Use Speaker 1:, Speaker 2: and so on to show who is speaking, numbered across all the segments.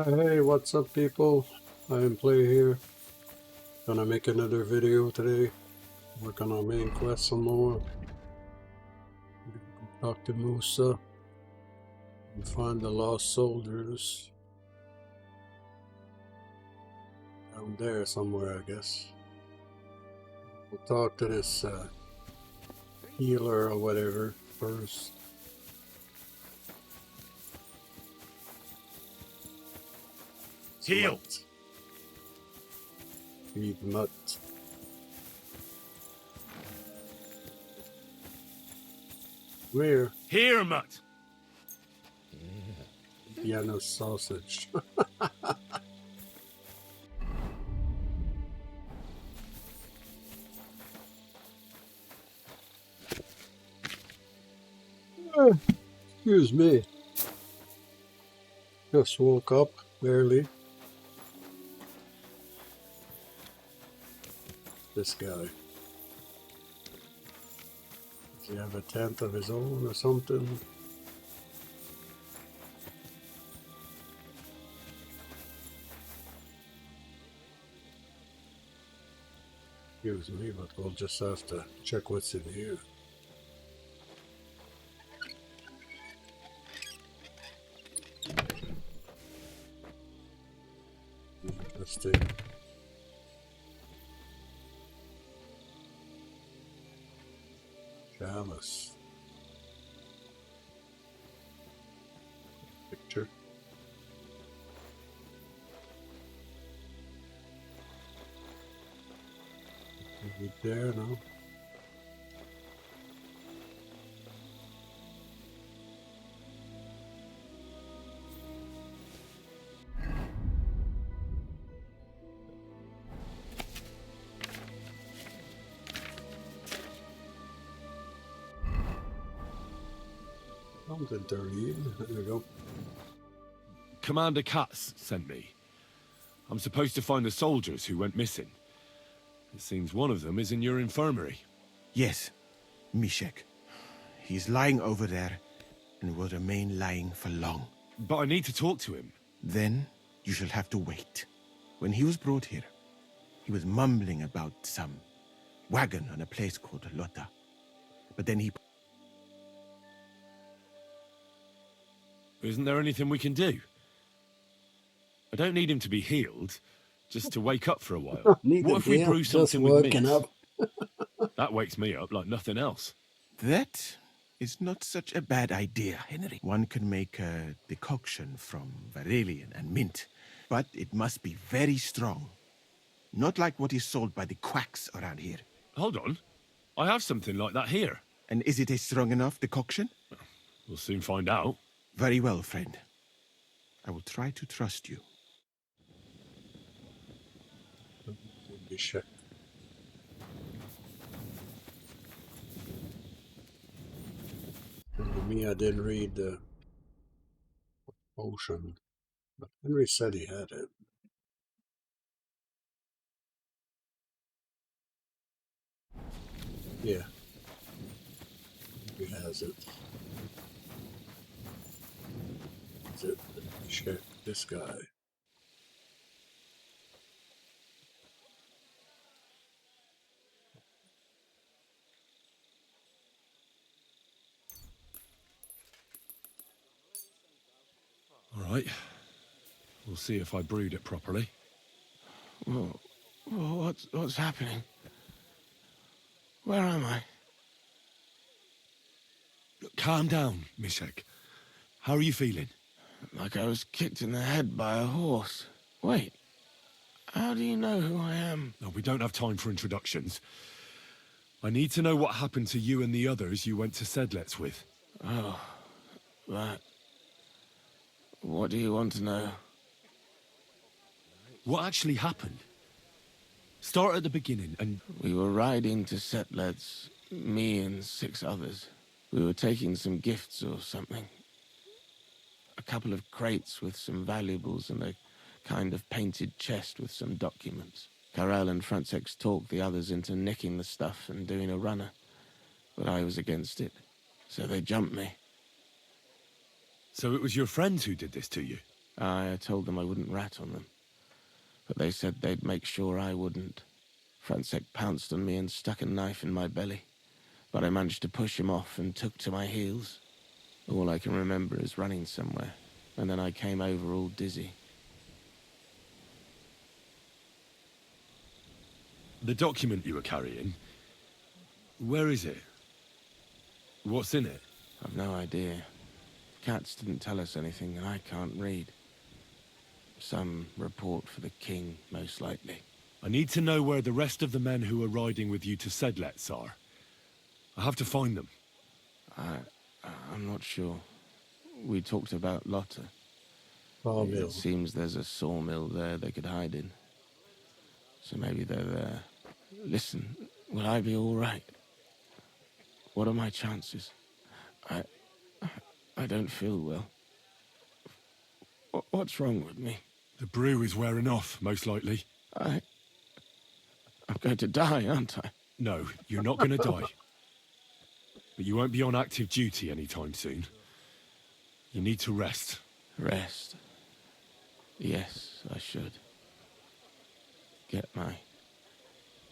Speaker 1: Hey, what's up, people? I am Play here. Gonna make another video today. Working on main quest some more. Talk to Musa and find the lost soldiers. Down there somewhere, I guess. We'll talk to this healer or whatever first.
Speaker 2: Heal!
Speaker 1: Feed nut. Where?
Speaker 2: Here, mutt!
Speaker 1: Piano sausage. Excuse me. Just woke up, barely. This guy. Does he have a tent of his own or something? Excuse me, but we'll just have to check what's in here. Interesting. Chalice. Picture. Is it there now? Something to read. There we go.
Speaker 2: Commander Katz sent me. I'm supposed to find the soldiers who went missing. It seems one of them is in your infirmary.
Speaker 3: Yes, Mishek. He's lying over there, and will remain lying for long.
Speaker 2: But I need to talk to him.
Speaker 3: Then you shall have to wait. When he was brought here, he was mumbling about some wagon on a place called Lota. But then he...
Speaker 2: Isn't there anything we can do? I don't need him to be healed, just to wake up for a while. What if we brew something with mints?
Speaker 1: Up.
Speaker 2: That wakes me up like nothing else.
Speaker 3: That is not such a bad idea, Henry. One can make a decoction from Varelian and mint, but it must be very strong. Not like what is sold by the quacks around here.
Speaker 2: Hold on. I have something like that here.
Speaker 3: And is it a strong enough decoction?
Speaker 2: We'll soon find out.
Speaker 3: Very well, friend. I will try to trust you.
Speaker 1: Check. And to me, I didn't read the potion, but Henry said he had it. Yeah, he has it. Is it? Check this guy.
Speaker 2: All right. We'll see if I brewed it properly.
Speaker 3: What's happening? Where am I?
Speaker 2: Calm down, Mishek. How are you feeling?
Speaker 3: Like I was kicked in the head by a horse. Wait, how do you know who I am?
Speaker 2: No, we don't have time for introductions. I need to know what happened to you and the others you went to Sedlets with.
Speaker 3: Oh, that. What do you want to know?
Speaker 2: What actually happened? Start at the beginning and...
Speaker 3: We were riding to Setlets, me and 6 others. We were taking some gifts or something. A couple of crates with some valuables and a kind of painted chest with some documents. Karel and Francex talked the others into nicking the stuff and doing a runner, but I was against it, so they jumped me.
Speaker 2: So it was your friends who did this to you?
Speaker 3: I told them I wouldn't rat on them, but they said they'd make sure I wouldn't. Francek pounced on me and stuck a knife in my belly, but I managed to push him off and took to my heels. All I can remember is running somewhere, and then I came over all dizzy.
Speaker 2: The document you were carrying, where is it? What's in it?
Speaker 3: I've no idea. Cats didn't tell us anything, and I can't read. Some report for the king, most likely.
Speaker 2: I need to know where the rest of the men who are riding with you to Sedlets are. I have to find them.
Speaker 3: I'm not sure. We talked about Lotta.
Speaker 1: Sawmill.
Speaker 3: It seems there's a sawmill there they could hide in. So maybe they're there. Listen, will I be all right? What are my chances? I don't feel well. What's wrong with me?
Speaker 2: The brew is wearing off, most likely.
Speaker 3: I'm going to die, aren't I?
Speaker 2: No, you're not going to die. But you won't be on active duty anytime soon. You need to rest.
Speaker 3: Rest? Yes, I should. Get my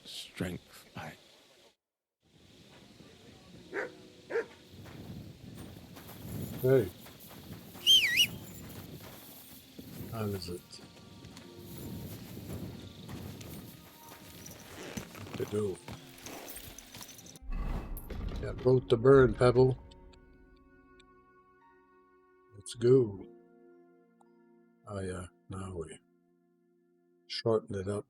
Speaker 3: strength back.
Speaker 1: Hey. How is it? What to do? Got both to burn, Pebble. Let's go. Oh yeah, now we shorten it up.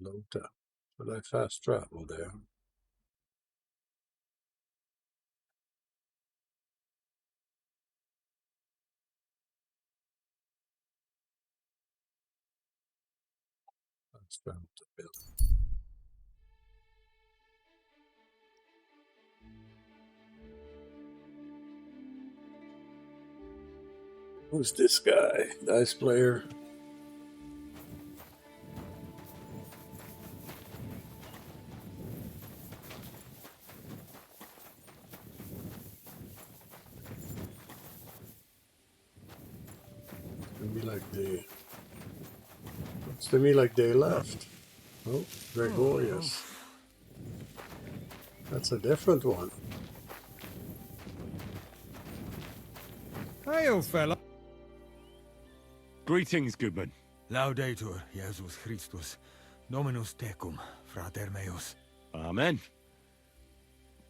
Speaker 1: Low tap. But I fast travel there. Fast travel to build. Who's this guy? Dice player. Looks to me like they left. Oh, Gregorius. That's a different one.
Speaker 4: Hail, fella.
Speaker 2: Greetings, goodman.
Speaker 4: Laudetur Jesus Christus, Dominus tecum, frater meus.
Speaker 2: Amen.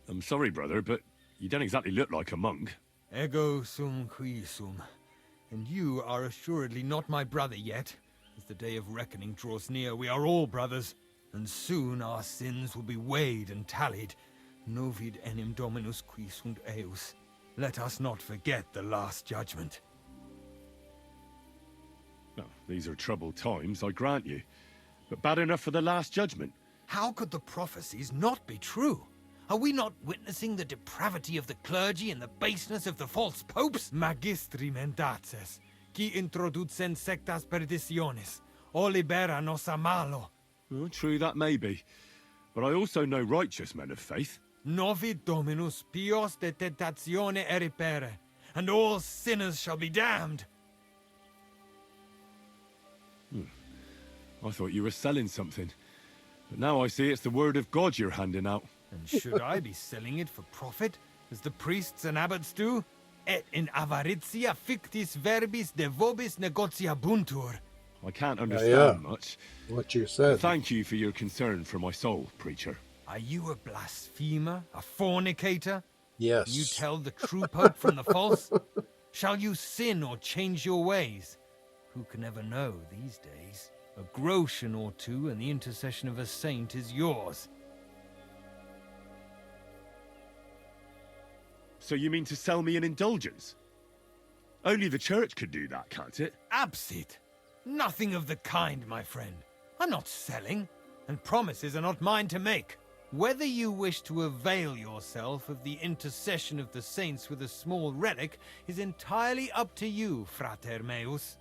Speaker 2: I'm sorry, brother, but you don't exactly look like a monk.
Speaker 4: Ego sum qui sum. And you are assuredly not my brother yet. As the day of reckoning draws near, we are all brothers, and soon our sins will be weighed and tallied. Novid enim Dominus qui sunt eus. Let us not forget the last judgment.
Speaker 2: Well, these are troubled times, I grant you. But bad enough for the last judgment.
Speaker 4: How could the prophecies not be true? Are we not witnessing the depravity of the clergy and the baseness of the false popes? Magistri mendaces, qui introducen sectas perditionis, o libera nos a malo.
Speaker 2: Well, true that may be. But I also know righteous men of faith.
Speaker 4: Novi Dominus pios de tentatione eripere, and all sinners shall be damned.
Speaker 2: I thought you were selling something. But now I see it's the word of God you're handing out.
Speaker 4: And should I be selling it for profit, as the priests and abbots do? Et in avaritia fictis verbis de vobis negociabuntur.
Speaker 2: I can't understand much.
Speaker 1: What you said.
Speaker 2: Thank you for your concern for my soul, preacher.
Speaker 4: Are you a blasphemer, a fornicator?
Speaker 1: Yes.
Speaker 4: You tell the true pope from the false? Shall you sin or change your ways? Who can ever know these days? A groschen or two and the intercession of a saint is yours.
Speaker 2: So you mean to sell me an indulgence? Only the church could do that, can't it?
Speaker 4: Absit! Nothing of the kind, my friend. I'm not selling, and promises are not mine to make. Whether you wish to avail yourself of the intercession of the saints with a small relic is entirely up to you, frater meus.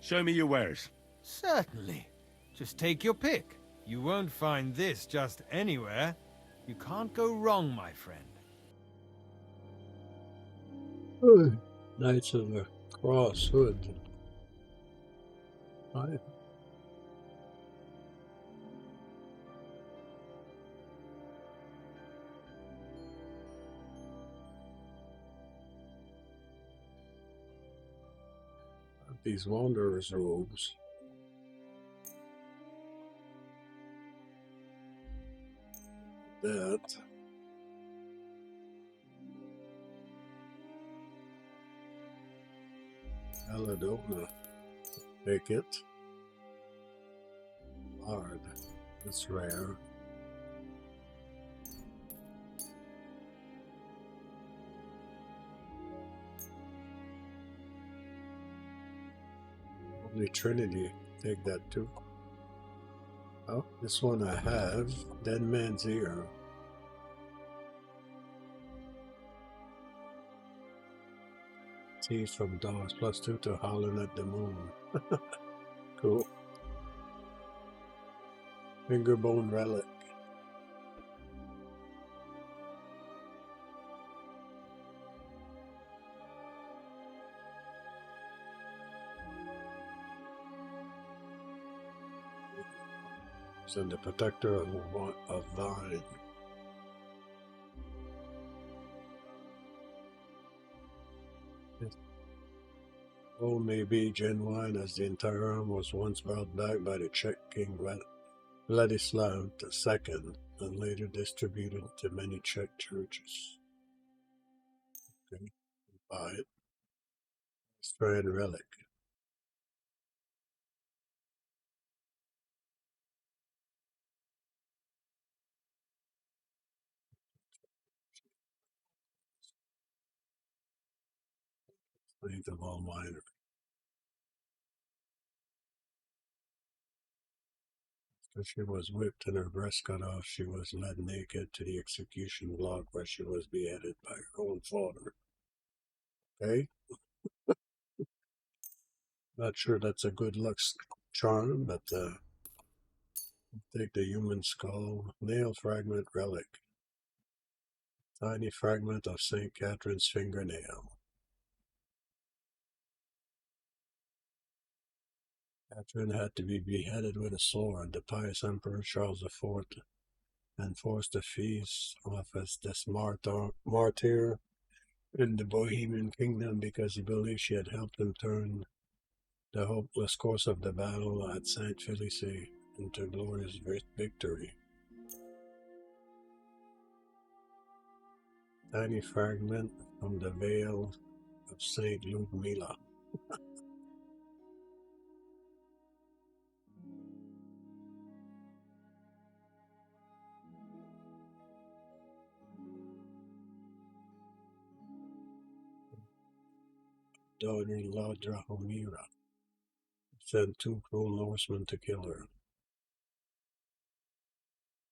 Speaker 2: Show me your wares.
Speaker 4: Certainly. Just take your pick. You won't find this just anywhere. You can't go wrong, my friend.
Speaker 1: Knights of the Cross Hood. Right. These wanderers' robes. That. Aladona. Take it. Hard. That's rare. Holy Trinity. Take that too. Oh, this one I have. Dead Man's Ear. Teeth from dogs +2 to Howling at the Moon. Cool. Fingerbone Relic. And the Protector of Vine. Old may be genuine, as the entire arm was once brought back by the Czech king Vladislav II and later distributed to many Czech churches. Okay, buy it. Strand Relic. Strength of all minor. After she was whipped and her breast cut off, she was led naked to the execution block where she was beheaded by her own father. Okay? Not sure that's a good luck charm, but take the human skull. Nail fragment relic. Tiny fragment of St. Catherine's fingernail. Catherine had to be beheaded with a sword. The pious Emperor Charles IV enforced a feast off as this martyr in the Bohemian kingdom because he believed she had helped him turn the hopeless course of the battle at Saint Félicie into glorious victory. Tiny fragment from the veil of Saint Ludmila. Daughter-in-law Drahomira sent 2 cruel Norsemen to kill her.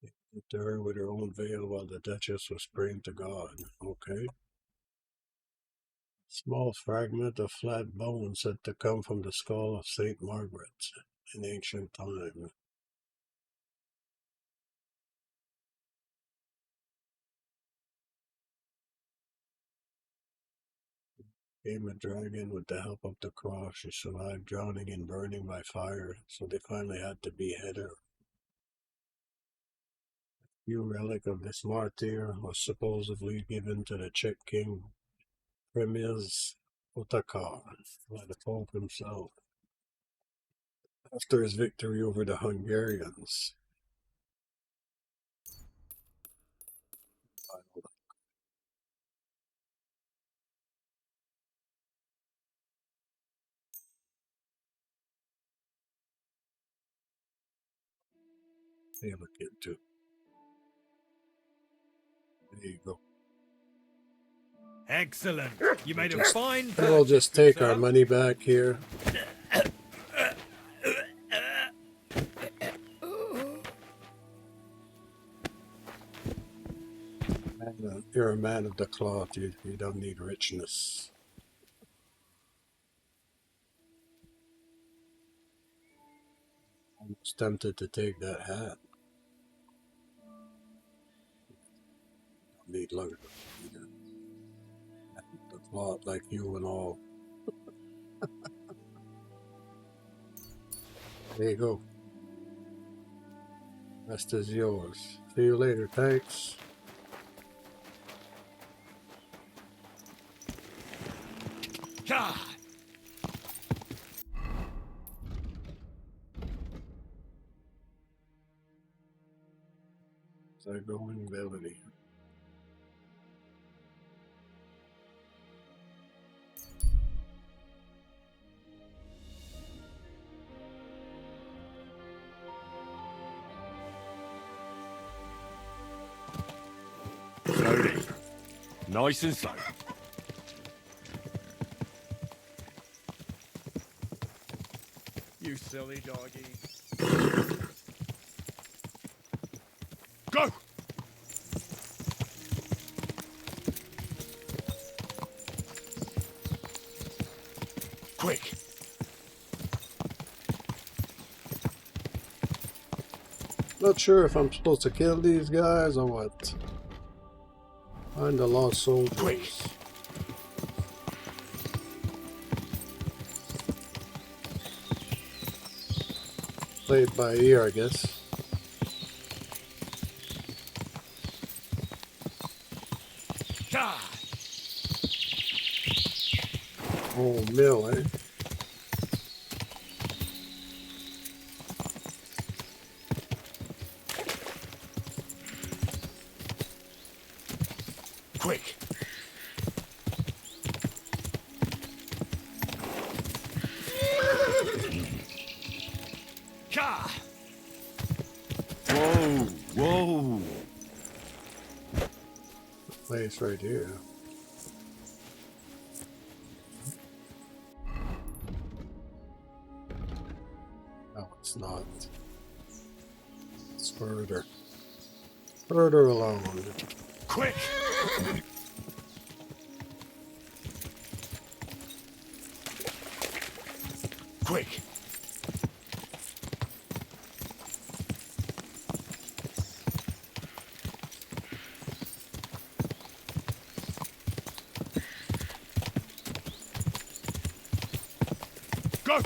Speaker 1: They did to her with her own veil while the Duchess was praying to God. Okay. Small fragment of flat bone said to come from the skull of Saint Margaret in ancient time. Came a dragon with the help of the cross. She survived drowning and burning by fire, so they finally had to behead her. New relic of this martyr was supposedly given to the Czech king Premier's Otakar by the Pope himself after his victory over the Hungarians. They look into. There you go.
Speaker 4: Excellent. You made a fine purchase.
Speaker 1: We'll just take our money back here. You're a man of the cloth. You don't need richness. I was tempted to take that hat. You don't need luxury. The a lot like you and all. There you go. Rest is yours. See you later, thanks.
Speaker 2: God.
Speaker 1: Going ability.
Speaker 2: Slowly. Nice and slow.
Speaker 5: You silly doggy.
Speaker 2: Go! Quick!
Speaker 1: Not sure if I'm supposed to kill these guys or what. Find the lost soldiers.
Speaker 2: Quick!
Speaker 1: Play it by ear, I guess.
Speaker 2: God!
Speaker 1: Oh, mill, eh?
Speaker 2: Quick! God! Whoa! Whoa!
Speaker 1: Place right here. No, it's not. It's further. Further along.
Speaker 2: Quick! Quick! Go!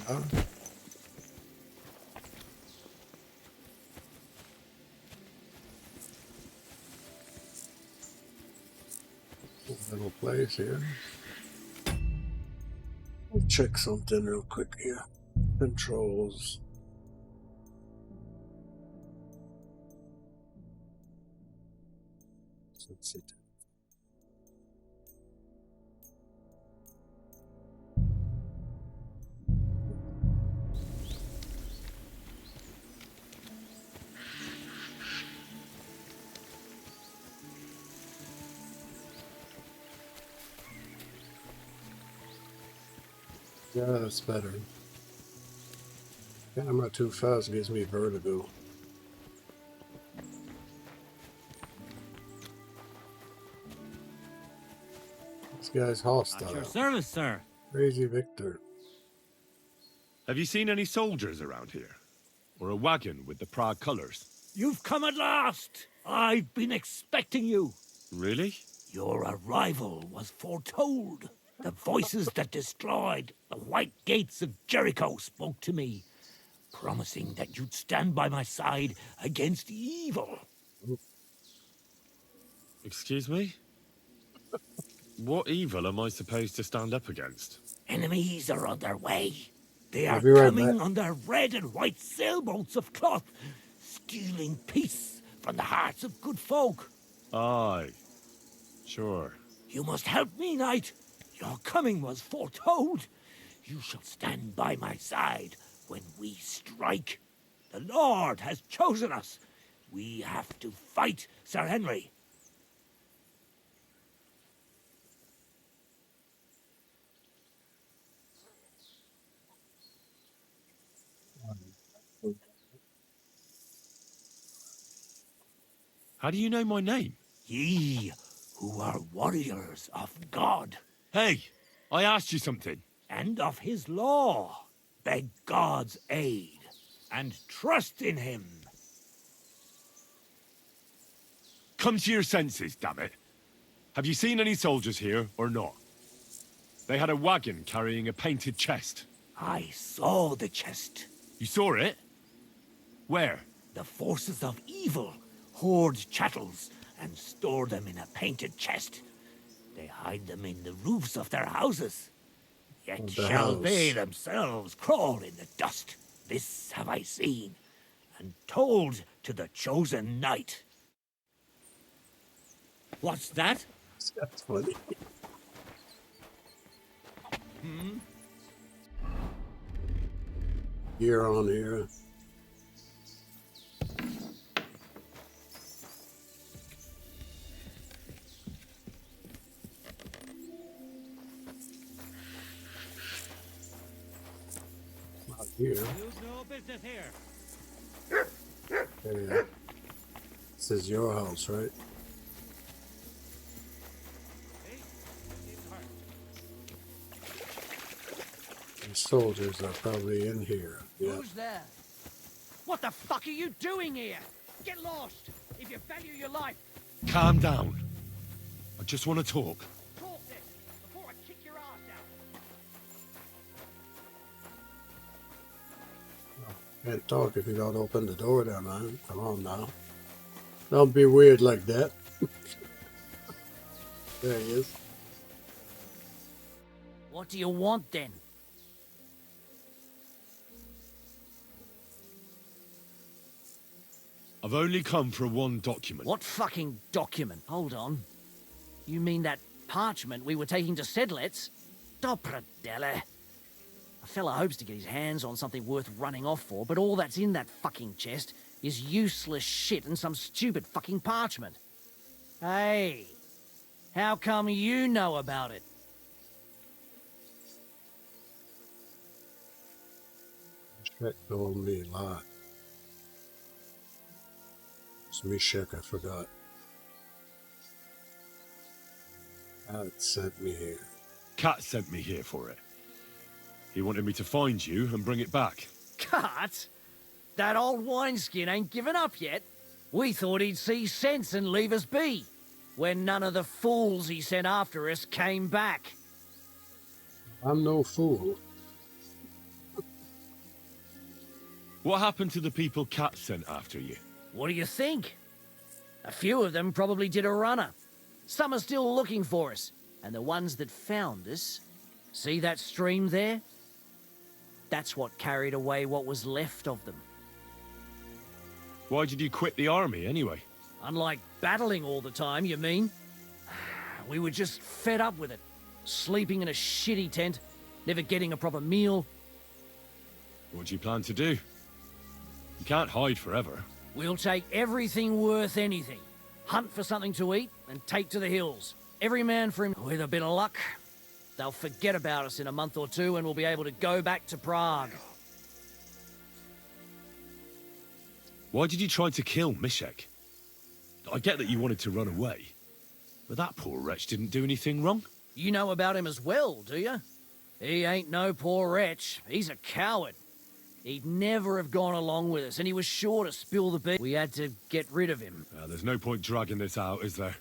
Speaker 1: Yeah. Little place here. We'll check something real quick here. Controls. Let's see. Yeah, that's better. Camera too fast gives me vertigo. This guy's hostile.
Speaker 5: At your service, sir.
Speaker 1: Crazy Victor.
Speaker 2: Have you seen any soldiers around here? Or a wagon with the Prague colours?
Speaker 6: You've come at last! I've been expecting you.
Speaker 2: Really?
Speaker 6: Your arrival was foretold. The voices that destroyed the white gates of Jericho spoke to me, promising that you'd stand by my side against evil.
Speaker 2: Excuse me? What evil am I supposed to stand up against?
Speaker 6: Enemies are on their way. They are
Speaker 1: I'll be right
Speaker 6: coming
Speaker 1: back.
Speaker 6: on their red and white sailboats of cloth, stealing peace from the hearts of good folk.
Speaker 2: Aye. Sure.
Speaker 6: You must help me, knight. Your coming was foretold. You shall stand by my side when we strike. The Lord has chosen us. We have to fight Sir Henry.
Speaker 2: How do you know my name?
Speaker 6: Ye, who are warriors of God.
Speaker 2: Hey, I asked you something.
Speaker 6: and of his law. Beg God's aid and trust in him.
Speaker 2: Come to your senses, damn it. Have you seen any soldiers here or not? They had a wagon carrying a painted chest.
Speaker 6: I saw the chest.
Speaker 2: You saw it? Where?
Speaker 6: The forces of evil hoard chattels and store them in a painted chest. They hide them in the roofs of their houses. Yet shall they themselves crawl in the dust. This have I seen, and told to the chosen knight. What's that?
Speaker 1: That's funny. Here on here. Not here.
Speaker 6: You've no business here.
Speaker 1: Yeah. This is your house, right? The soldiers are probably in here. Yeah.
Speaker 7: Who's there? What the fuck are you doing here? Get lost! If you value your life,
Speaker 2: Calm down. I just want to talk.
Speaker 7: talk then, before I kick your ass out.
Speaker 1: Can't talk if you don't open the door there, man. Come on now. Don't be weird like that. There he is.
Speaker 7: What do you want then?
Speaker 2: I've only come for one document.
Speaker 7: What fucking document? Hold on. You mean that parchment we were taking to Sedlets? Dopradelle. A fella hopes to get his hands on something worth running off for, but all that's in that fucking chest is useless shit and some stupid fucking parchment. Hey, how come you know about it?
Speaker 1: Check told me a lot. It's me check, I forgot. God sent me here.
Speaker 2: Cat sent me here for it. He wanted me to find you and bring it back.
Speaker 7: Cut? That old wineskin ain't given up yet. We thought he'd see sense and leave us be, when none of the fools he sent after us came back.
Speaker 1: I'm no fool.
Speaker 2: What happened to the people Cat sent after you?
Speaker 7: What do you think? A few of them probably did a runner. Some are still looking for us, and the ones that found us, see that stream there? That's what carried away what was left of them.
Speaker 2: Why did you quit the army anyway?
Speaker 7: Unlike battling all the time, you mean? We were just fed up with it. Sleeping in a shitty tent, never getting a proper meal.
Speaker 2: What do you plan to do? You can't hide forever.
Speaker 7: We'll take everything worth anything. Hunt for something to eat and take to the hills. Every man for him. With a bit of luck, they'll forget about us in a month or two and we'll be able to go back to Prague.
Speaker 2: Why did you try to kill Mishek? I get that you wanted to run away, but that poor wretch didn't do anything wrong.
Speaker 7: You know about him as well, do you? He ain't no poor wretch. He's a coward. He'd never have gone along with us, and he was sure to spill the beans. We had to get rid of him.
Speaker 2: There's no point dragging this out, is there?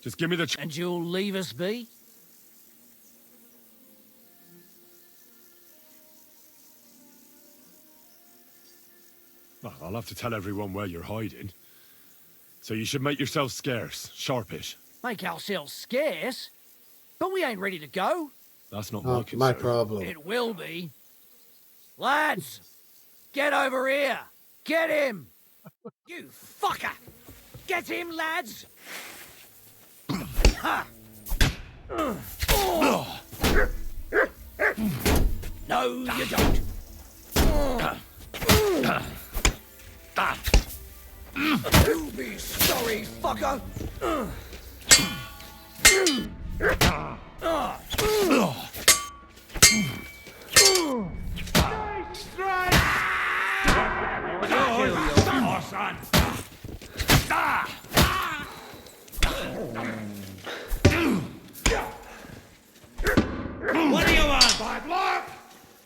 Speaker 2: Just give me the...
Speaker 7: And you'll leave us be?
Speaker 2: Well, I'll have to tell everyone where you're hiding. So you should make yourself scarce, sharpish.
Speaker 7: Make ourselves scarce? But we ain't ready to go.
Speaker 2: That's not
Speaker 1: Not
Speaker 2: my
Speaker 1: my
Speaker 2: concern.
Speaker 1: problem.
Speaker 7: It will be. Lads, get over here. Get him. You fucker. Get him, lads. Ha. No, you don't. You'll be sorry, fucker.
Speaker 6: What do you want?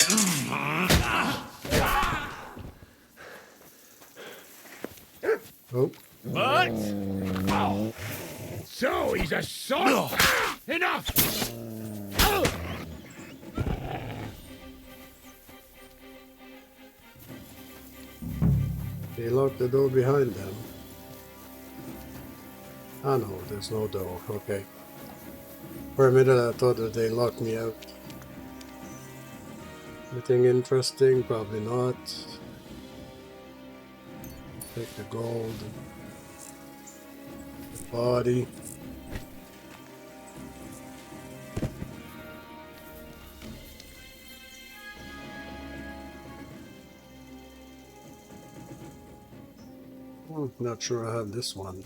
Speaker 1: Oh.
Speaker 6: What? Oh. So he's a son. Enough!
Speaker 1: They locked the door behind them. Ah no, there's no door. Okay. For a minute I thought that they locked me out. Anything interesting? Probably not. Take the gold. The body. Not sure I have this one.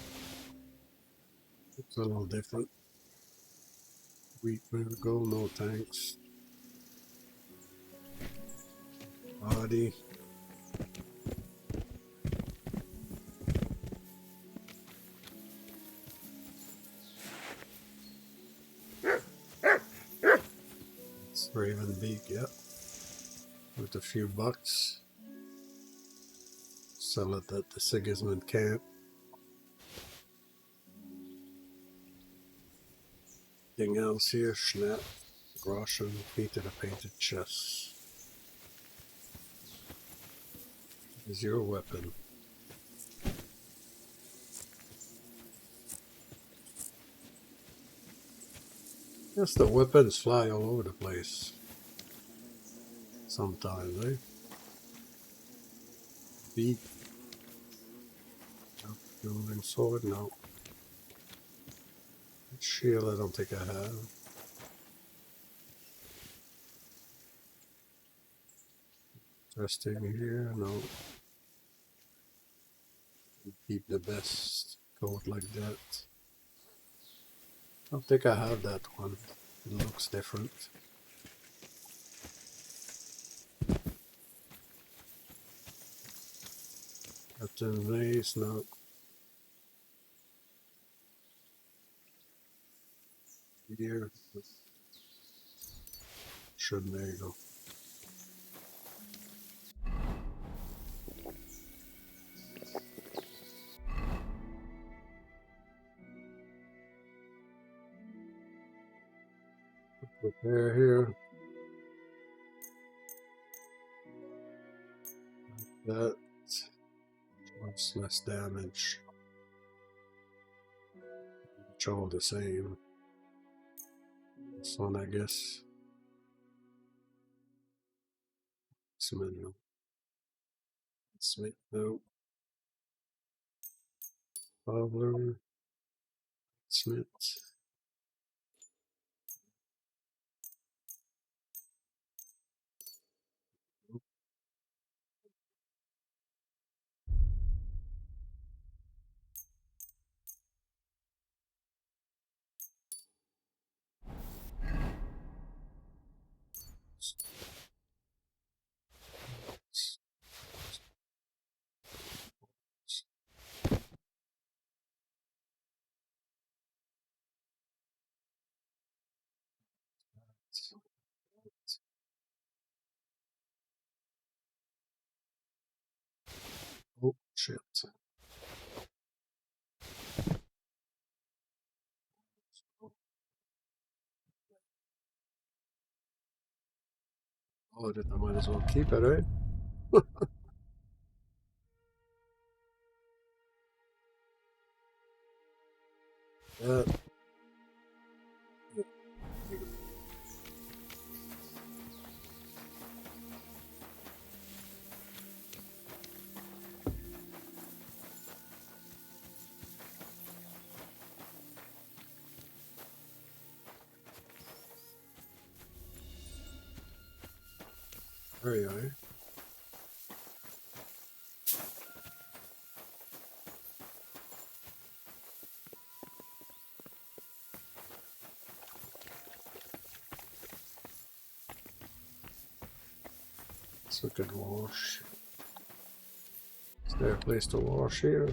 Speaker 1: It's a little different. Wheat miracle, no thanks. Body. It's Raven Beak, yeah. With a few bucks. Sell it at the Sigismund camp. Anything else here? Schnapp, groschen, feet of the painted chest. Is your weapon. Yes, the weapons fly all over the place. Sometimes, eh? Beak. No. Dueling sword, no. Shield, I don't think I have. Resting here, no. Keep the best coat like that. I don't think I have that one. It looks different. Captain Vase, no. Here. Should, there you go. Prepare here. That. Much less damage. It's all the same. This one, I guess. Smith, no. Smith, no. Pablo. Smith. Oh, shit. Oh, I might as well keep it, eh? That. There you are. So we could wash. Is there a place to wash here?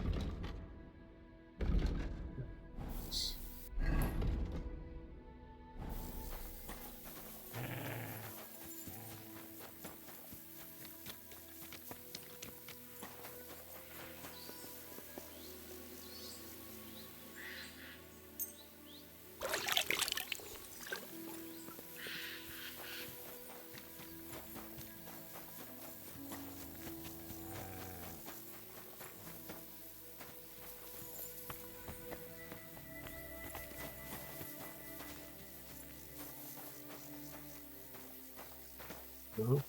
Speaker 1: No.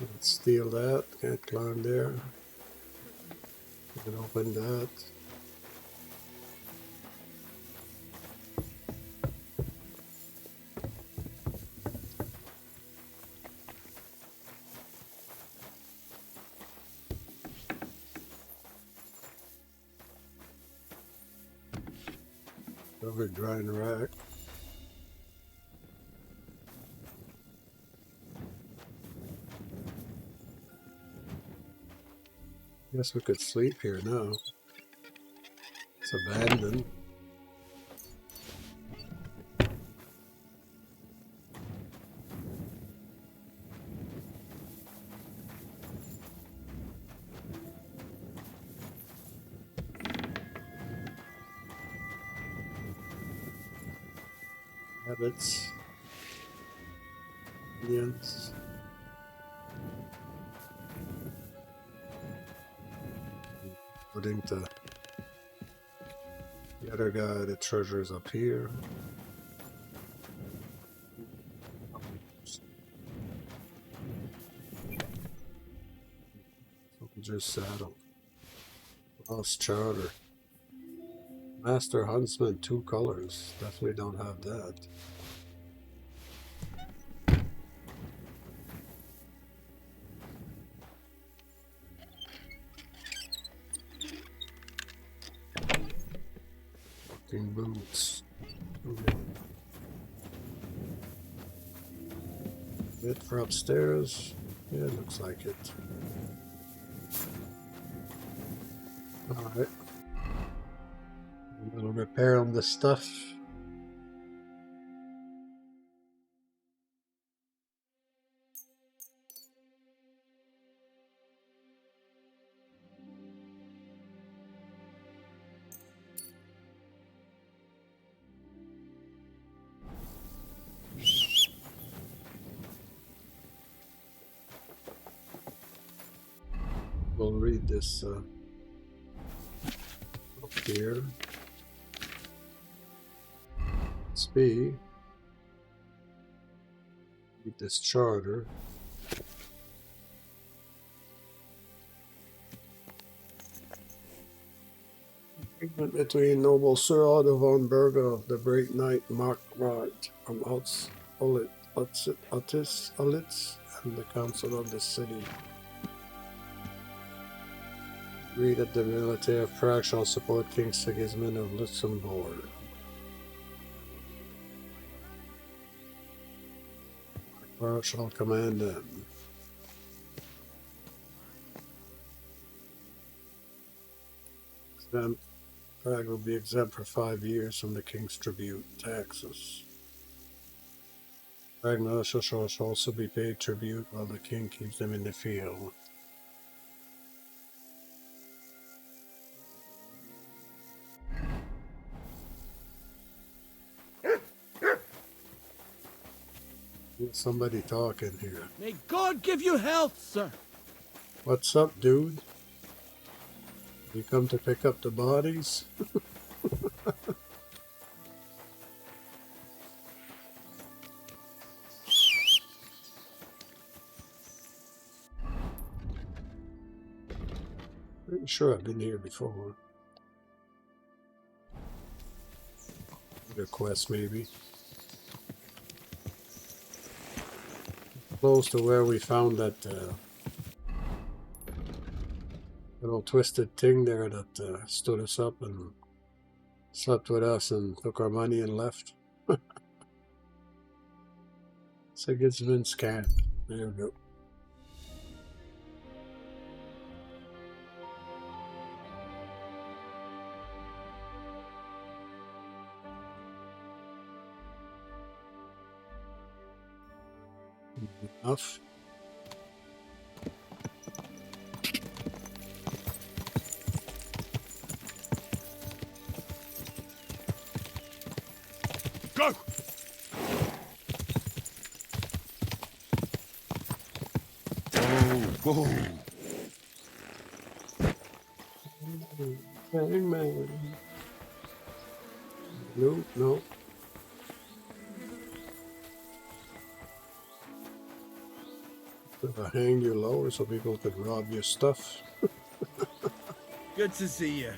Speaker 1: Let's steal that. Can't climb there. We can open that. Over drying rack. Guess we could sleep here now. It's abandoned. Habits. Indians. According to the other guy, the treasure's up here. Just saddle. Lost charter. Master huntsman, 2 colors. Definitely don't have that. Walking boots. Bit for upstairs. Yeah, it looks like it. Alright. A little repair on the stuff. We'll read this up here. Let's read this charter. Agreement between noble Sir Otto von Berger, the great knight Markgrad from Uttis, and the council of the city. Agreed that the military of Prague shall support King Sigismund of Luxembourg. Markgrad shall command them. Prague will be exempt for 5 years from the king's tribute taxes. Prague militia shall also be paid tribute while the king keeps them in the field. There's somebody talking here.
Speaker 5: May God give you health, sir.
Speaker 1: What's up, dude? You come to pick up the bodies? Pretty sure I've been here before. Another quest, maybe. Close to where we found that little twisted thing there that stood us up and slept with us and took our money and left. Sigismund's camp. There we go. Enough.
Speaker 2: Go! Whoa!
Speaker 1: Hangman. No, no. Hang you lower so people could rob your stuff.
Speaker 5: Good to see you.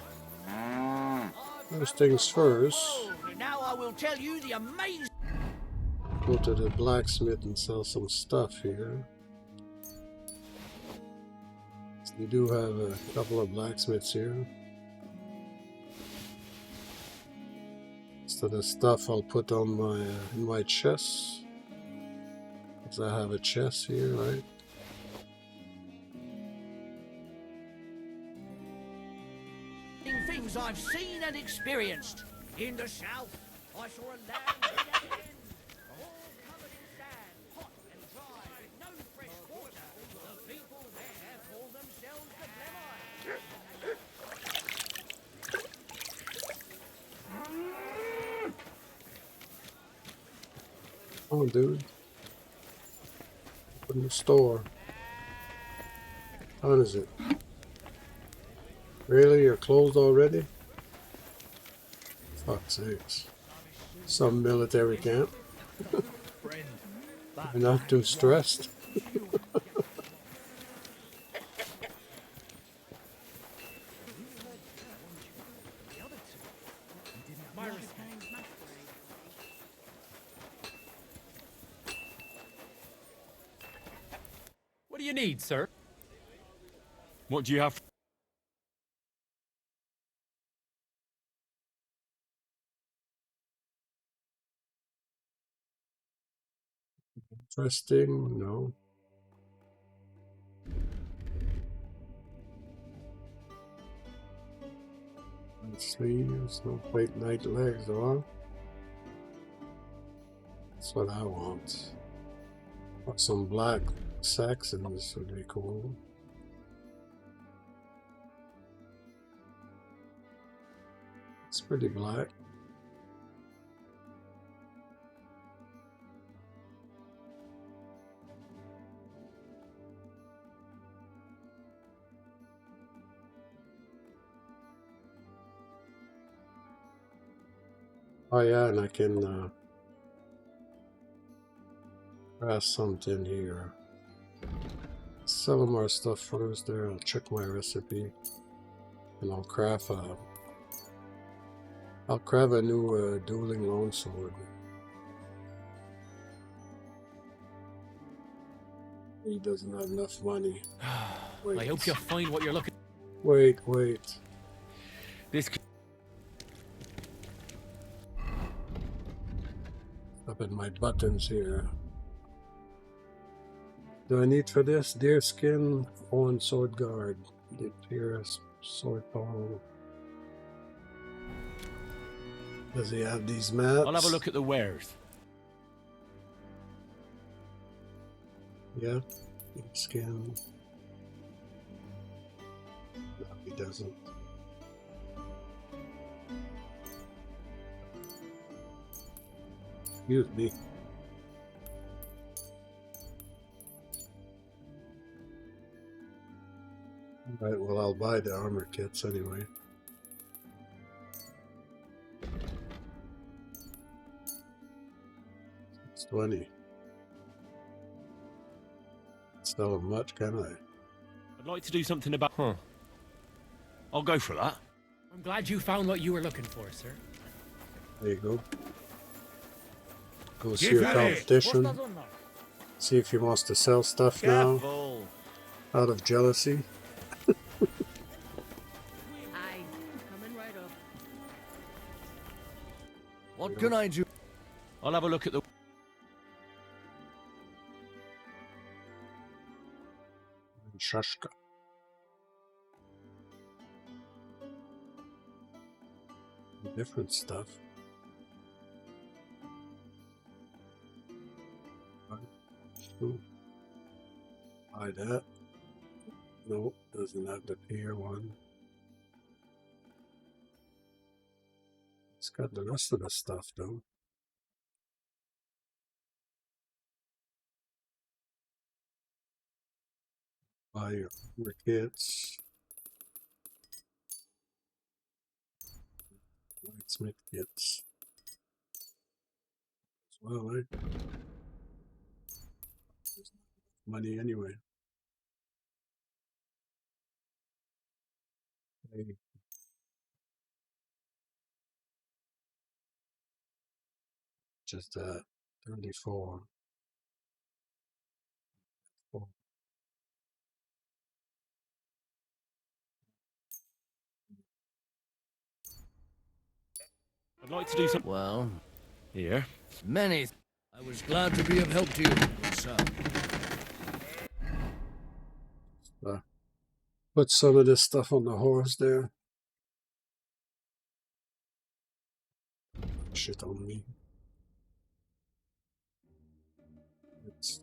Speaker 1: First things first.
Speaker 7: Now I will tell you the amazing.
Speaker 1: Go to the blacksmith and sell some stuff here. So we do have a couple of blacksmiths here. So the stuff I'll put on my in my chest. Because I have a chest here, right?
Speaker 7: Things I've seen and experienced. In the south, I saw a land without end, all covered in sand, hot and dry, with no fresh water. The people there call themselves the Blemites.
Speaker 1: Oh, dude. Open the store. How is it? Really? You're closed already? Fuck's sakes. Some military camp. You're not too stressed.
Speaker 5: What do you need, sir?
Speaker 2: What do you have?
Speaker 1: Interesting? No. Sleeves, no white night legs, huh? That's what I want. Or some black Saxons would be cool. It's pretty black. Oh yeah, and I can craft something here. Sell more stuff first there. I'll check my recipe. And I'll craft a new dueling longsword. He doesn't have enough money. Wait.
Speaker 5: I hope you find what you're looking.
Speaker 1: Wait.
Speaker 5: This.
Speaker 1: Up in my buttons here. Do I need for this? Deer skin on sword guard. Deer sword power. Does he have these maps?
Speaker 2: I'll have a look at the wares.
Speaker 1: Yeah. Deer skin. No, he doesn't. Excuse me. Alright, well, I'll buy the armor kits anyway. It's 20. Sell them much, can I?
Speaker 2: I'd like to do something about. Huh. I'll go for that.
Speaker 5: I'm glad you found what you were looking for, sir.
Speaker 1: There you go. Go see your competition. See if he wants to sell stuff now. Out of jealousy.
Speaker 7: What can I do?
Speaker 2: I'll have a look at the.
Speaker 1: Shashka. Different stuff. Buy that. Nope, doesn't have the peer one. It's got the rest of the stuff though. Buy your kits. Blacksmith kits. As well, eh? money anyway. Hey, just 34. Oh,
Speaker 2: I'd like to do something.
Speaker 7: Well,
Speaker 2: Here.
Speaker 7: many. I was glad to be of help to you, sir.
Speaker 1: put some of this stuff on the horse there. Shit on me. It's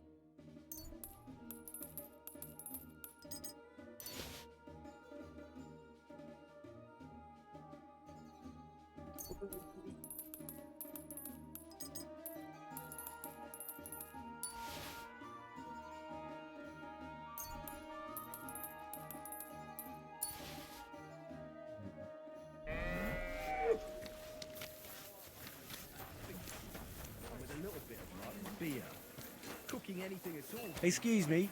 Speaker 6: Excuse me.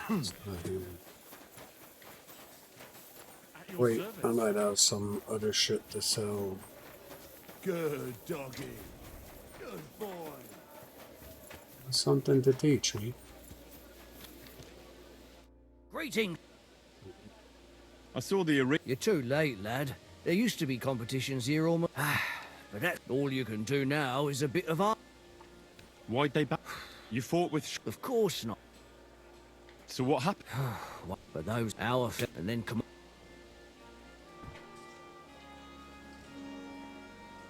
Speaker 1: not here. Wait, I might have some other shit to sell.
Speaker 6: Good doggy. Good boy.
Speaker 1: Something to teach me.
Speaker 7: Greetings.
Speaker 2: I saw the arena.
Speaker 7: You're too late, lad. There used to be competitions here almost. But that's all you can do now is a bit of art.
Speaker 2: Why'd they back? You fought with.
Speaker 7: Of course not.
Speaker 2: So what happened?
Speaker 7: But those hour and then come.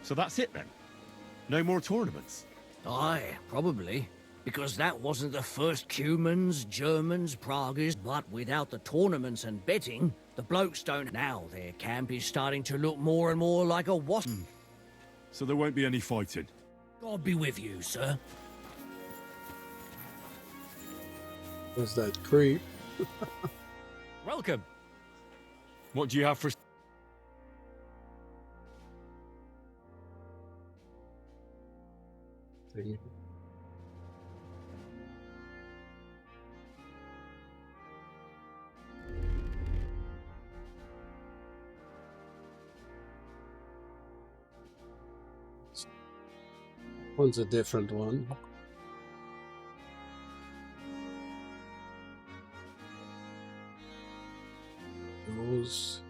Speaker 2: So that's it then? No more tournaments?
Speaker 7: Aye, probably. Because that wasn't the first Cumans, Germans, Praguers, but without the tournaments and betting, the blokes don't. Now their camp is starting to look more and more like a wasp.
Speaker 2: So there won't be any fighting?
Speaker 7: God be with you, sir.
Speaker 1: There's that creep.
Speaker 5: Welcome.
Speaker 2: What do you have for...
Speaker 1: Thing. One's a different one. Those.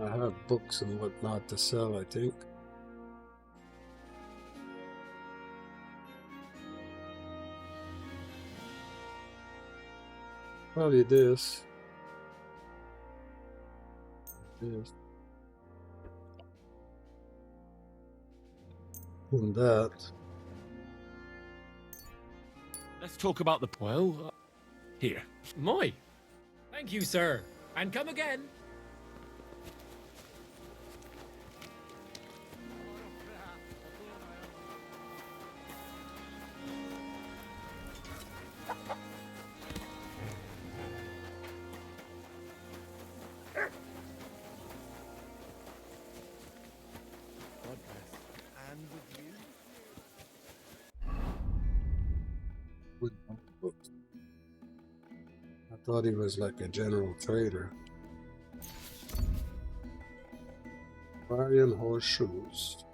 Speaker 1: I have books and whatnot to sell, I think. Probably this. This. And that.
Speaker 2: Let's talk about the...
Speaker 5: Well,
Speaker 2: Here.
Speaker 5: my. Thank you, sir. And come again.
Speaker 1: I thought he was like a general trader. Barian horseshoes.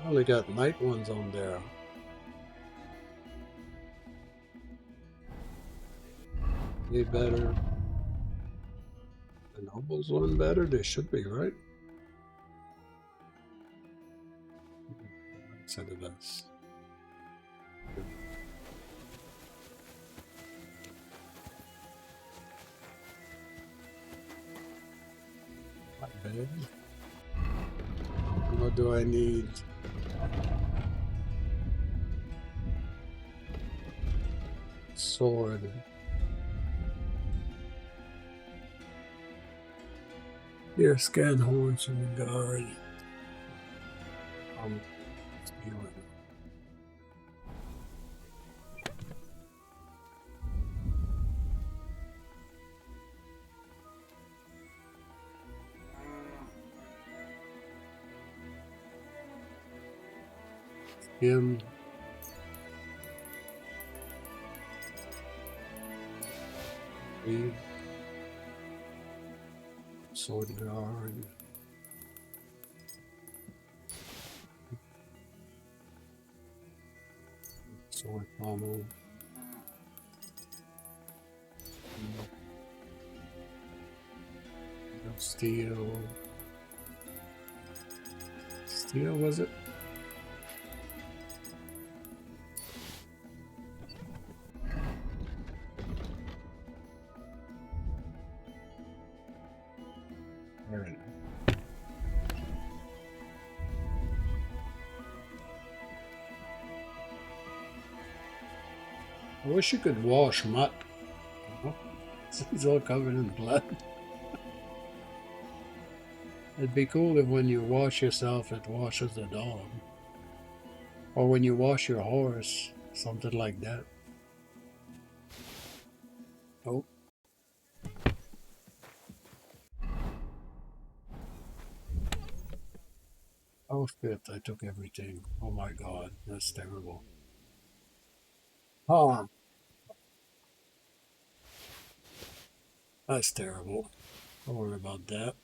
Speaker 1: I only got night ones on there. They better. The nobles one better? They should be, right? Instead of us. Not bad. What do I need? Sword. Here, scan horns in the guard. Him. Sword guard. Sword pommel. Steel. Steel, was it? Alright. I wish you could wash mutt. He's all covered in blood. It'd be cool if when you wash yourself, it washes the dog. Or when you wash your horse, something like that. Oh. Oh shit, I took everything. Oh my god, that's terrible. Oh. That's terrible. Don't worry about that.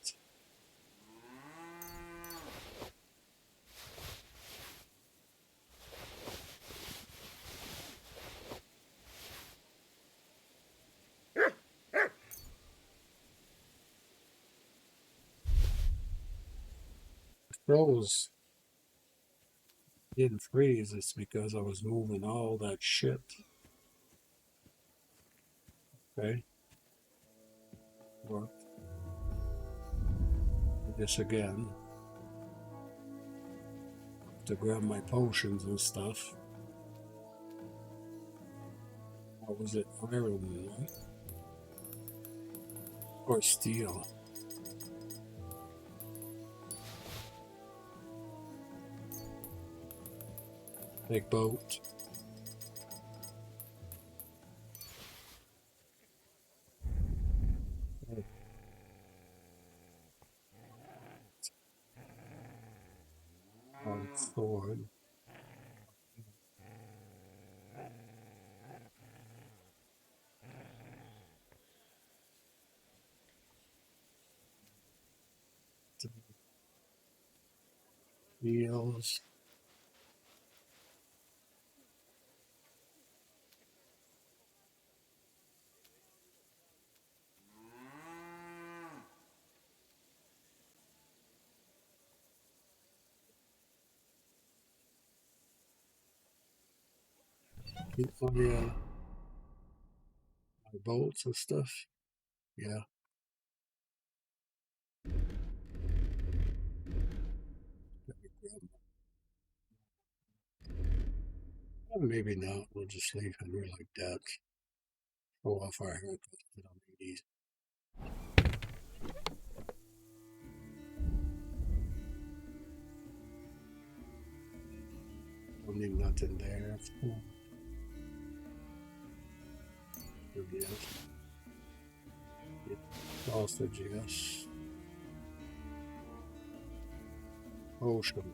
Speaker 1: Froze. Didn't freeze, it's because I was moving all that shit. Okay. Work. Do this again. To grab my potions and stuff. What was it? Iron, right? Or steel. Big boat. Sword. Wheels. My bolts and stuff. Yeah. Well, maybe not. We'll just leave Henry like that. Go off our haircuts. We don't need these. Don't need nothing there. Yes. Sausage, yes. Ocean.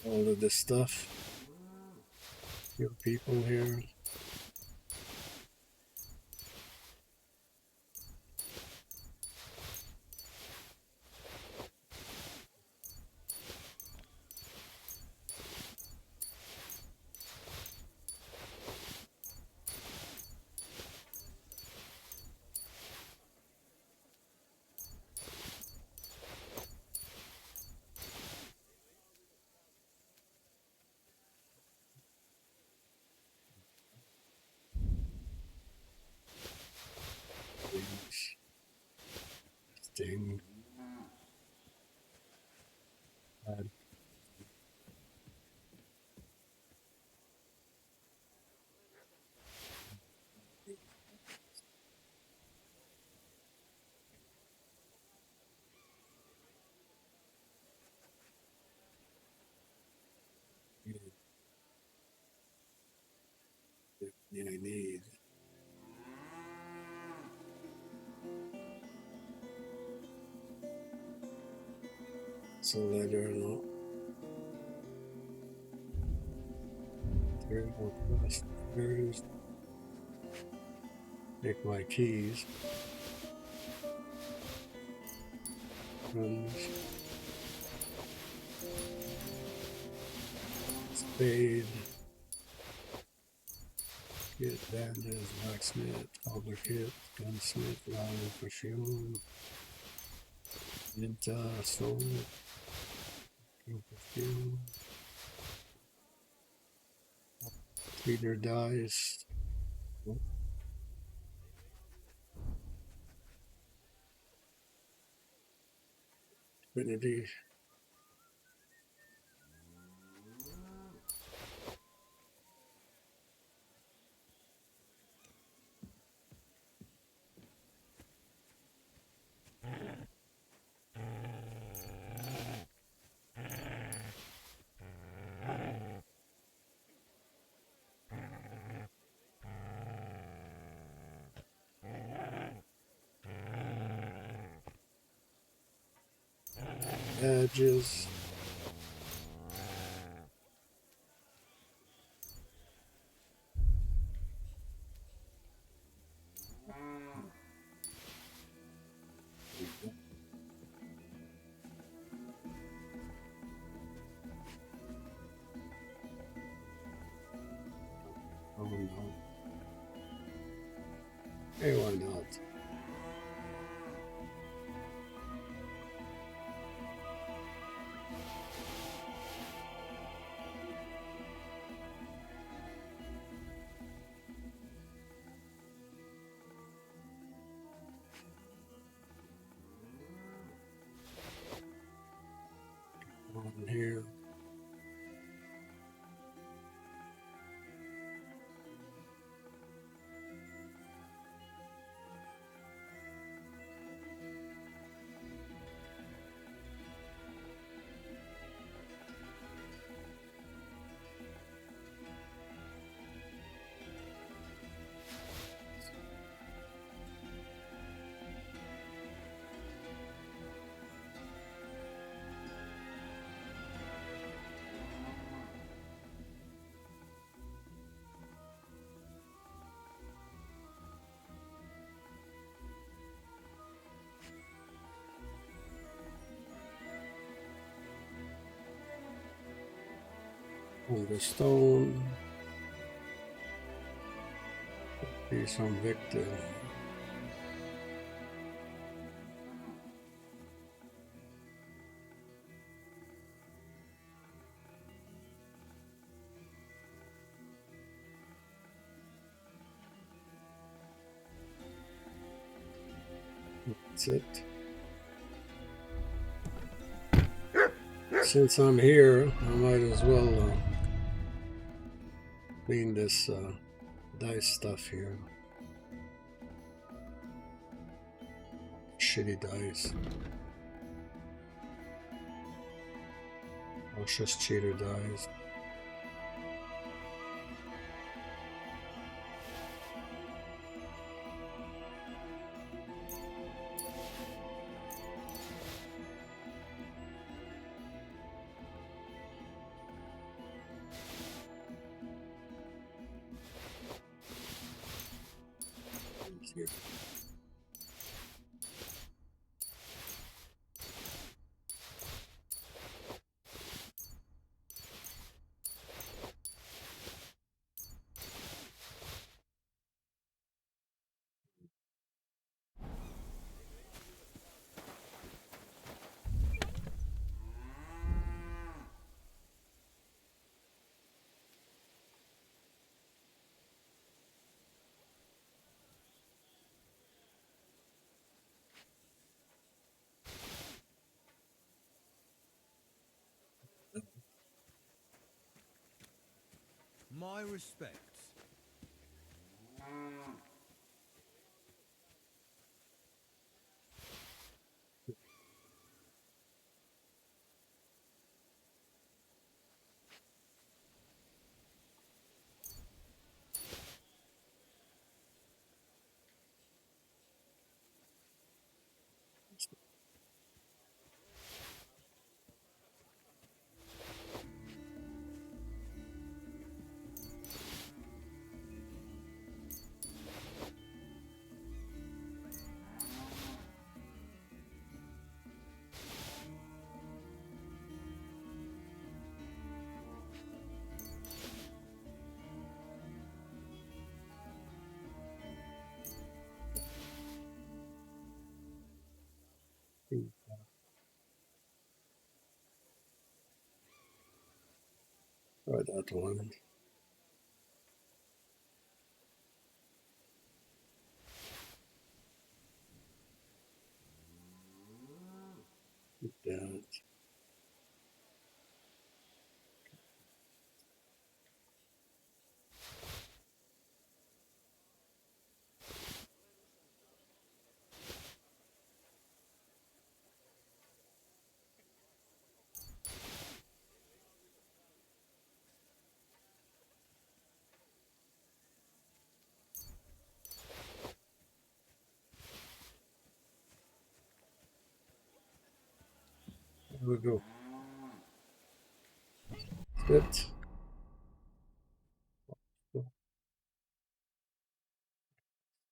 Speaker 1: All of this stuff. Your people here. Sting. I need. So later on, 3 more questions. Take my keys. Spade. Get bandage, blacksmith, public hit, gunsmith, louder perfume, ninja, sword, perfume, cheater dice, Trinity. Badges. Oh no. Hey, why not? On here. On the stone. Be some victim. That's it. Since I'm here, I might as well clean this dice stuff here. Shitty dice. Cautious cheater dice. Here.
Speaker 4: My respects.
Speaker 1: try that one. Yeah. There we go. Sit.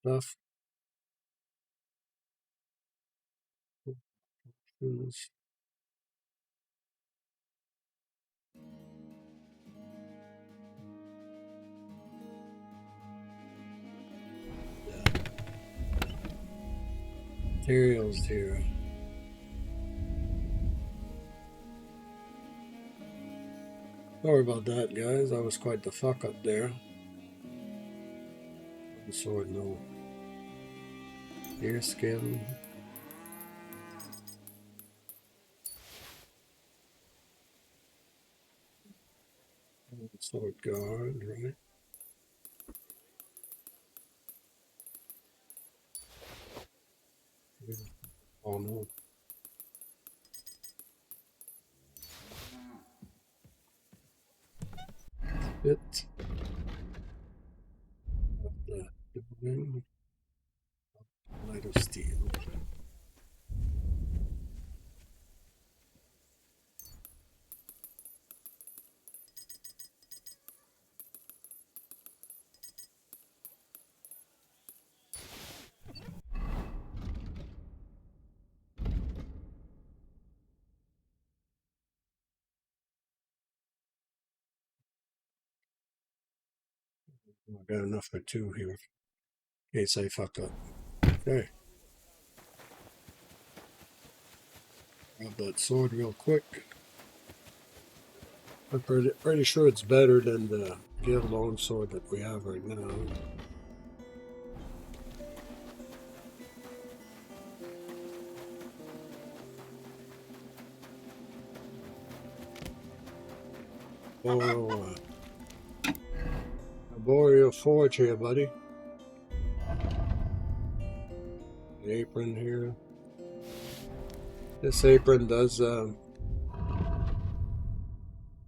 Speaker 1: Stuff. Shoes. Materials here. Sorry about that, guys. I was quite the fuck up there. No sword, no deer skin. Sword guard, right? Oh no. Bit. The building. Light of steel. I got enough for 2 here. In case I fuck up. Okay. Grab that sword real quick. I'm pretty sure it's better than the guild longsword that we have right now. Oh, Arboreal Forge here, buddy. The apron here. This apron does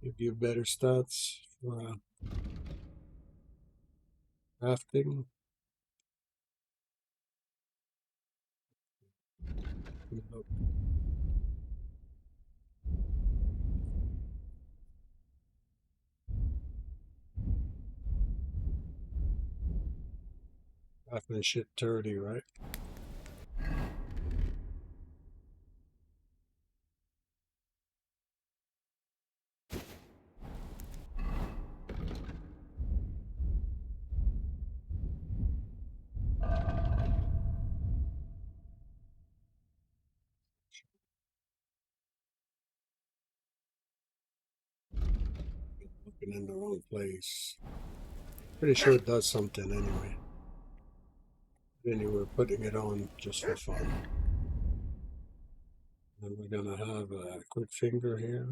Speaker 1: give you better stats for crafting. Craftsmanship 30, right? Looking in the wrong place. Pretty sure it does something anyway. Anyway, we're putting it on just for fun. And we're gonna have a quick finger here.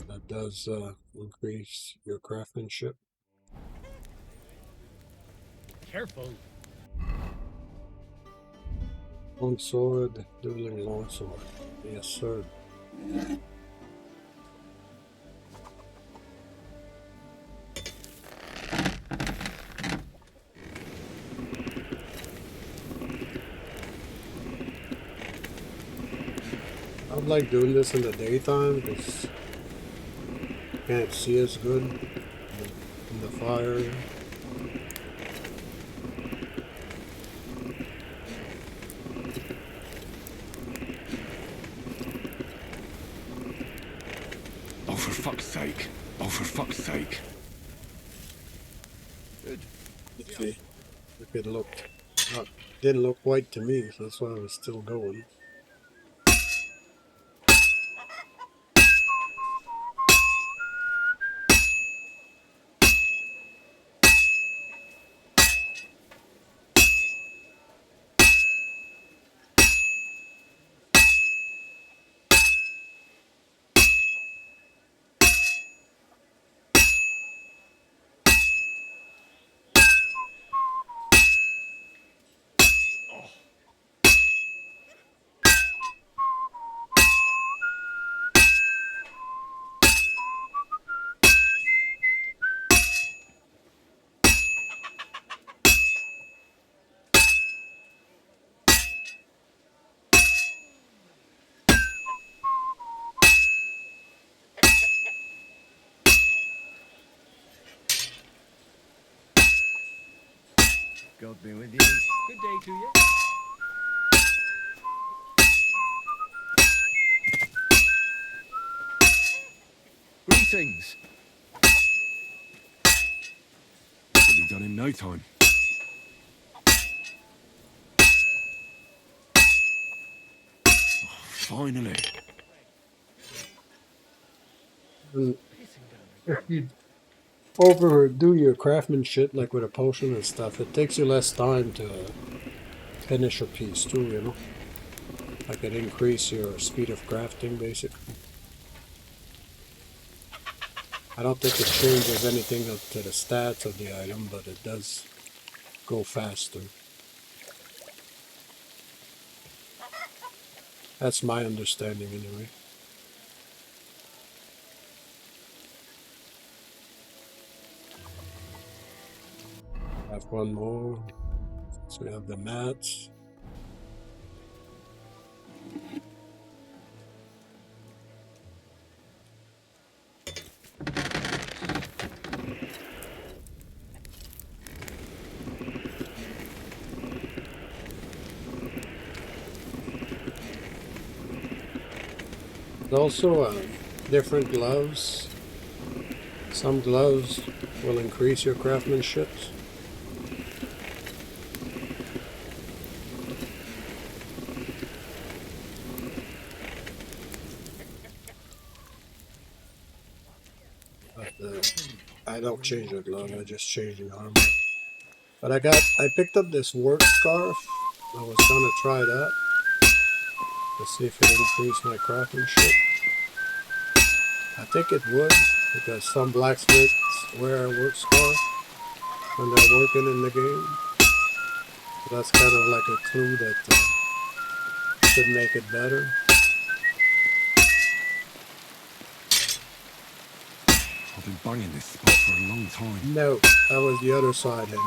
Speaker 1: That does increase your craftsmanship.
Speaker 5: Careful.
Speaker 1: Longsword, dueling longsword. Yes, sir. I like doing this in the daytime because you can't see as good in the fire.
Speaker 2: Oh, for fuck's sake. Oh, for fuck's sake.
Speaker 5: Good.
Speaker 1: Let's see if it looked. Didn't look white to me, so that's why I was still going.
Speaker 3: God be with you.
Speaker 5: Good day to you.
Speaker 3: Greetings.
Speaker 2: It'll be done in no time. Finally.
Speaker 1: And if you overdo your craftsmanship, like with a potion and stuff, it takes you less time to finish a piece too, you know? Like it increase your speed of crafting, basically. I don't think it changes anything up to the stats of the item, but it does go faster. That's my understanding anyway. I have one more. So we have the mats. There's also different gloves. Some gloves will increase your craftsmanship. But I don't change the glove, I just change the armor. But I picked up this work scarf. I was gonna try that to see if it increased my craftsmanship. I think it would, because some blacksmiths wear a work scarf when they're working in the game. So that's kind of like a clue that should make it better.
Speaker 2: I've been banging this spot for a long time.
Speaker 1: No, that was the other side, Henry.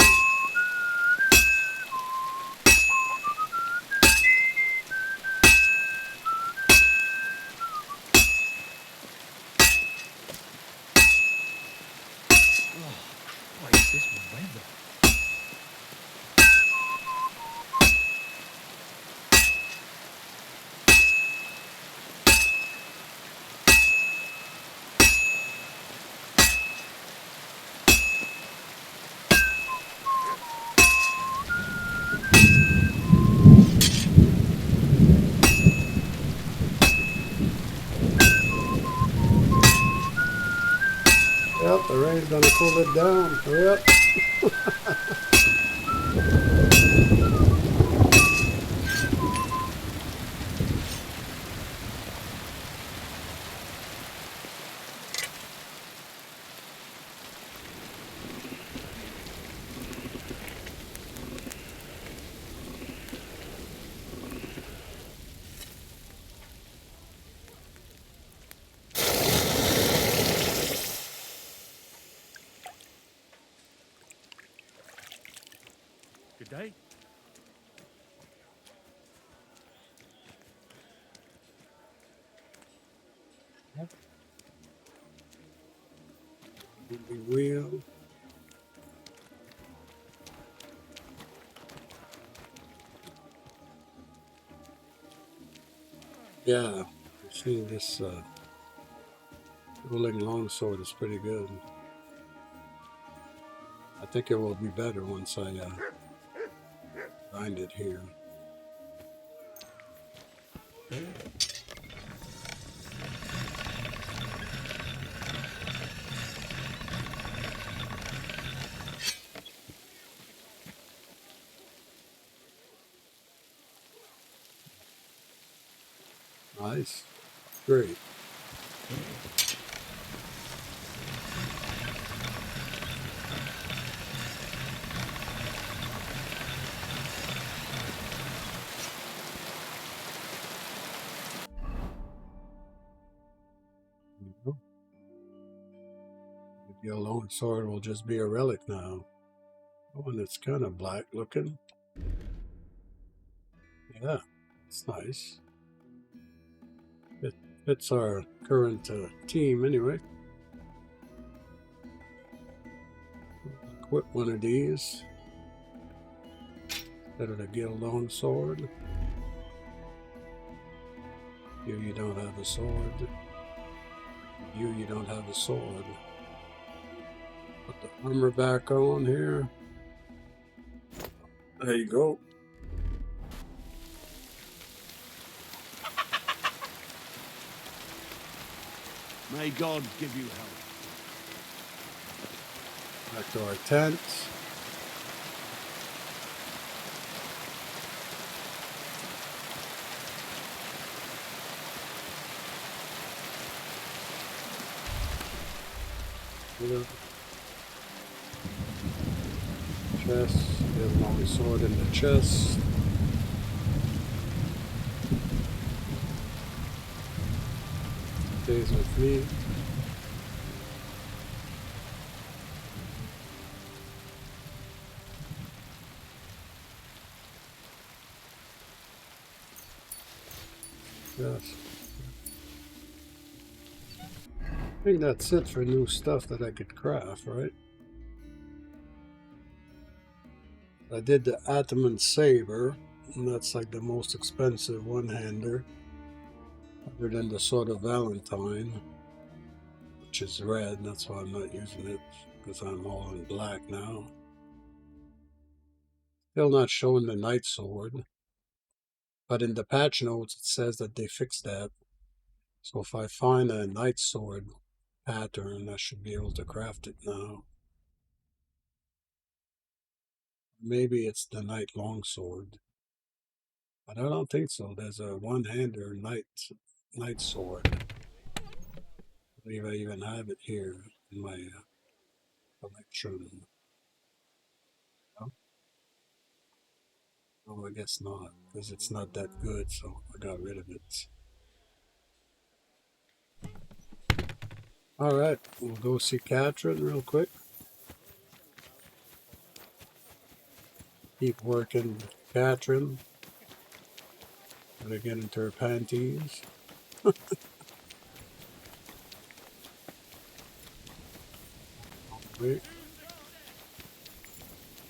Speaker 6: What is this weather?
Speaker 1: Yep, the rain's gonna cool it down. Hurry up.
Speaker 2: Good day.
Speaker 1: We will. Yeah, I see this rolling longsword is pretty good. I think it will be better once I find it here. Nice. Great. The lone sword will just be a relic now. Oh, and it's kind of black looking. Yeah, it's nice. It fits our current team anyway. Equip one of these. Instead of the guild long sword. You don't have a sword. You don't have a sword. Put the armor back on here. There you go.
Speaker 2: May God give you help.
Speaker 1: Back to our tent. Chest. There's a long sword in the chest. Stays with me. Yes. I think that's it for new stuff that I could craft, right? I did the Ataman Saber, and that's like the most expensive one-hander, other than the Sword of Valentine, which is red, and that's why I'm not using it, because I'm all in black now. Still not showing the Night Sword, but in the patch notes it says that they fixed that. So if I find a Night Sword pattern, I should be able to craft it now. Maybe it's the Night Longsword. But I don't think so. There's a one-hander night sword. I believe I even have it here in my collection. Oh, oh, I guess not, because it's not that good, so I got rid of it. Alright, we'll go see Catherine real quick. Keep working with Catherine. Gotta get into her panties. Wait.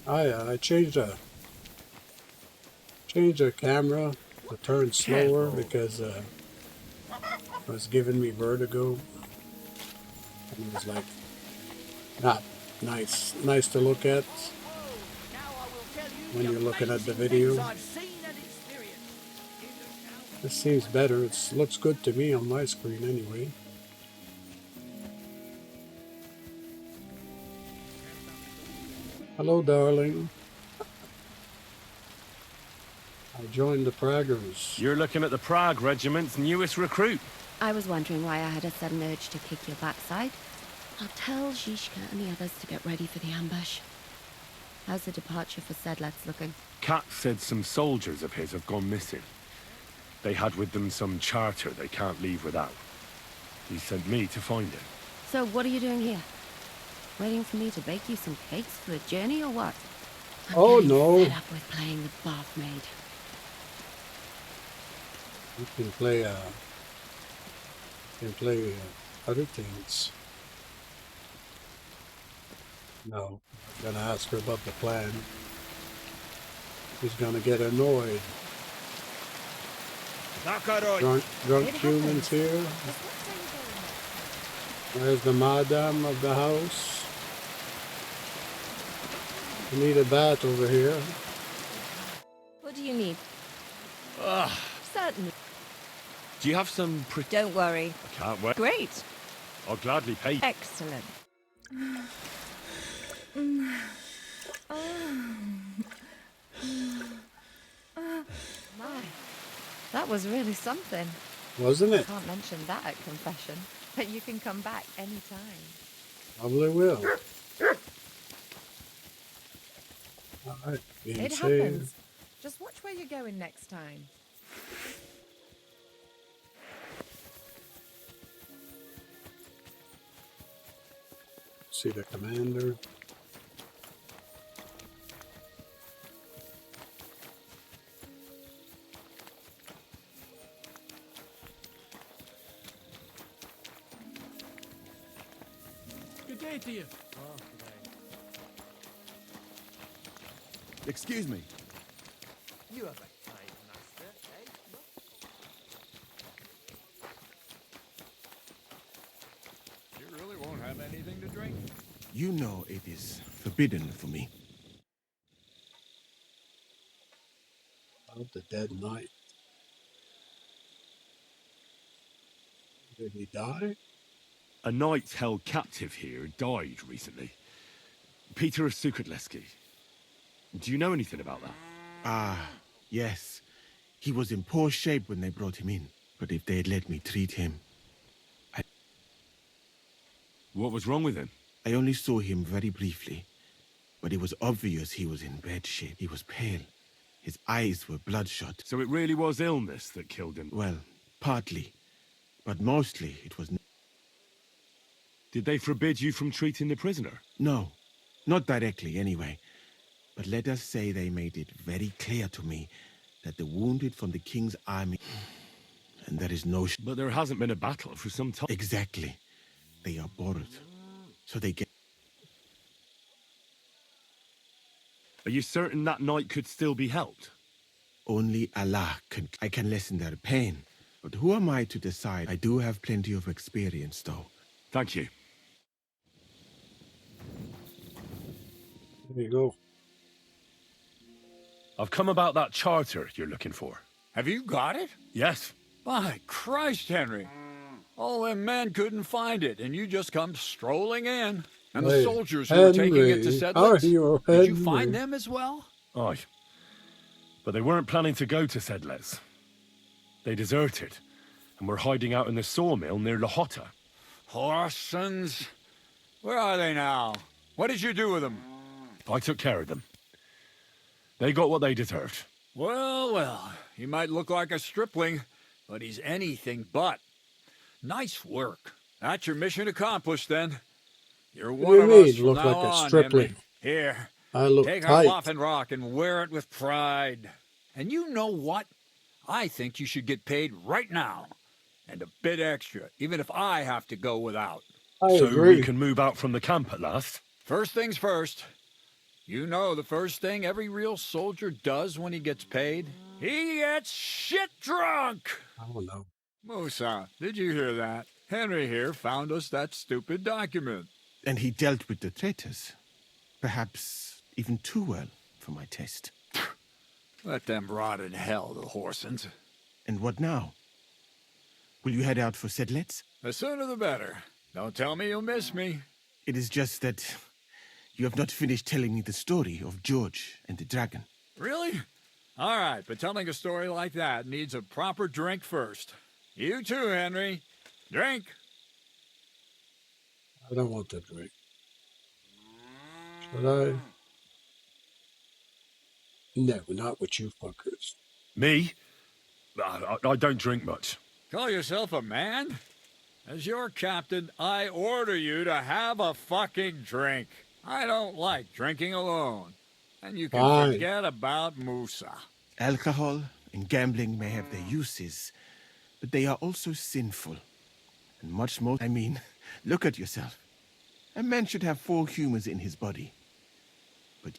Speaker 1: Oh yeah, I changed the camera to turn slower because it was giving me vertigo. And it was like not nice to look at when you're looking at the video. This seems better. It looks good to me on my screen anyway. Hello, darling. I joined the Praggers.
Speaker 2: You're looking at the Prague Regiment's newest recruit.
Speaker 8: I was wondering why I had a sudden urge to kick your backside. I'll tell Zizka and the others to get ready for the ambush. How's the departure for Sedlets looking?
Speaker 2: Kat said some soldiers of his have gone missing. They had with them some charter they can't leave without. He sent me to find it.
Speaker 8: So what are you doing here? Waiting for me to bake you some cakes for the journey or what? I'm
Speaker 1: no.
Speaker 8: fed up with playing the bath maid.
Speaker 1: You can play other things. No, I'm gonna ask her about the plan. She's gonna get annoyed. Drunk humans here. There's the madam of the house. I need a bath over here.
Speaker 8: What do you need?
Speaker 2: Ugh.
Speaker 8: Certainly.
Speaker 2: Do you have some
Speaker 8: Don't worry.
Speaker 2: I can't wait.
Speaker 8: Great.
Speaker 2: I'll gladly pay you.
Speaker 8: Excellent. My, that was really something.
Speaker 1: Wasn't it?
Speaker 8: Can't mention that at confession, but you can come back anytime.
Speaker 1: Probably will. Alright,
Speaker 9: It happens. Just watch where you're going next time.
Speaker 1: See the commander.
Speaker 10: Good day to you.
Speaker 11: Excuse me.
Speaker 6: You have a kind master, eh?
Speaker 11: You really won't have anything to drink?
Speaker 3: You know it is forbidden for me.
Speaker 1: About the dead knight. Did he die?
Speaker 2: A knight held captive here died recently. Peter of Sukatleski. Do you know anything about that?
Speaker 3: Ah, yes. He was in poor shape when they brought him in. But if they had let me treat him...
Speaker 2: What was wrong with him?
Speaker 3: I only saw him very briefly. But it was obvious he was in bad shape. He was pale. His eyes were bloodshot.
Speaker 2: So it really was illness that killed him?
Speaker 3: Well, partly. But mostly it was...
Speaker 2: Did they forbid you from treating the prisoner?
Speaker 3: No. Not directly, anyway. But let us say they made it very clear to me that the wounded from the king's army... And there is no...
Speaker 2: But there hasn't been a battle for some time.
Speaker 3: Exactly. They are borrowed. So they get...
Speaker 2: Are you certain that knight could still be helped?
Speaker 3: Only Allah can... I can lessen their pain. But who am I to decide? I do have plenty of experience, though.
Speaker 2: Thank you.
Speaker 1: There you go.
Speaker 2: I've come about that charter you're looking for.
Speaker 11: Have you got it?
Speaker 2: Yes.
Speaker 11: By Christ, Henry. All them men couldn't find it, and you just come strolling in. And the soldiers who were taking it to Sedlitz, did you find them as well?
Speaker 2: Aye. But they weren't planning to go to Sedlitz. They deserted, and were hiding out in the sawmill near Lahota.
Speaker 11: Horsons. Where are they now? What did you do with them?
Speaker 2: I took care of them. They got what they deserved.
Speaker 11: Well, well, he might look like a stripling, but he's anything but. Nice work. That's your mission accomplished, then. You're one of us from now on, Henry. Here, take our Waffen Rock and wear it with pride. And you know what? I think you should get paid right now. And a bit extra, even if I have to go without.
Speaker 2: So we can move out from the camp at last?
Speaker 11: First things first. You know the first thing every real soldier does when he gets paid? He gets shit drunk!
Speaker 1: Oh, no.
Speaker 11: Musa, did you hear that? Henry here found us that stupid document.
Speaker 3: And he dealt with the traitors. Perhaps even too well for my taste.
Speaker 11: Let them rot in hell, the Horsens.
Speaker 3: And what now? Will you head out for Sedlitz?
Speaker 11: The sooner the better. Don't tell me you'll miss me.
Speaker 3: It is just that you have not finished telling me the story of George and the dragon.
Speaker 11: Really? All right, but telling a story like that needs a proper drink first. You too, Henry. Drink.
Speaker 1: I don't want to drink. Should I? No, not with you fuckers.
Speaker 2: Me? I don't drink much.
Speaker 11: Call yourself a man? As your captain, I order you to have a fucking drink. I don't like drinking alone. And you can forget about Musa.
Speaker 3: Alcohol and gambling may have their uses, but they are also sinful. And much more, I mean, look at yourself. A man should have 4 humors in his body. But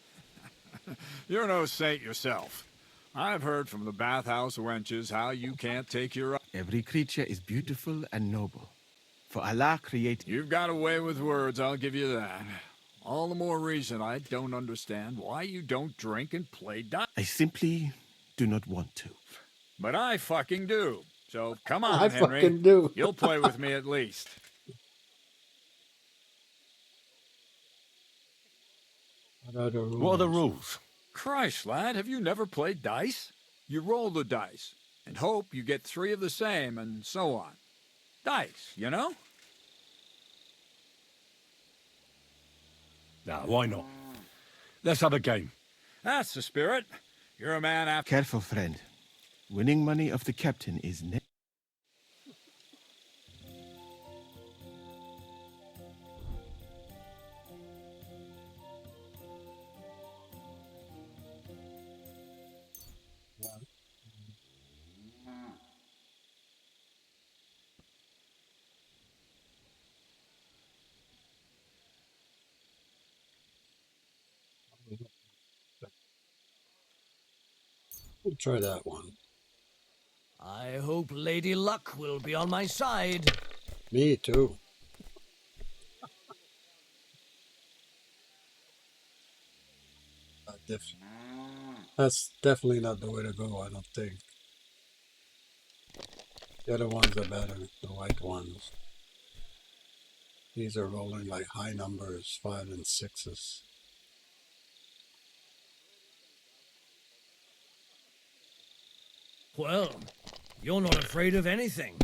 Speaker 11: you're no saint yourself. I've heard from the bathhouse wenches how you can't take your...
Speaker 3: Every creature is beautiful and noble. For Allah created...
Speaker 11: You've got a way with words, I'll give you that. All the more reason I don't understand why you don't drink and play dice.
Speaker 3: I simply do not want to.
Speaker 11: But I fucking do. So come on,
Speaker 1: I
Speaker 11: Henry.
Speaker 1: fucking do.
Speaker 11: You'll play with me at least.
Speaker 2: What are the rules?
Speaker 11: Christ, lad, have you never played dice? You roll the dice and hope you get 3 of the same and so on. Dice, you know?
Speaker 2: Nah, why not? Let's have a game.
Speaker 11: That's the spirit. You're a man after...
Speaker 3: Careful, friend. Winning money of the captain is...
Speaker 1: We'll try that one.
Speaker 6: I hope Lady Luck will be on my side.
Speaker 1: Me too. That's definitely not the way to go, I don't think. The other ones are better, the white ones. These are rolling like high numbers, 5 and 6s.
Speaker 6: Well, you're not afraid of anything.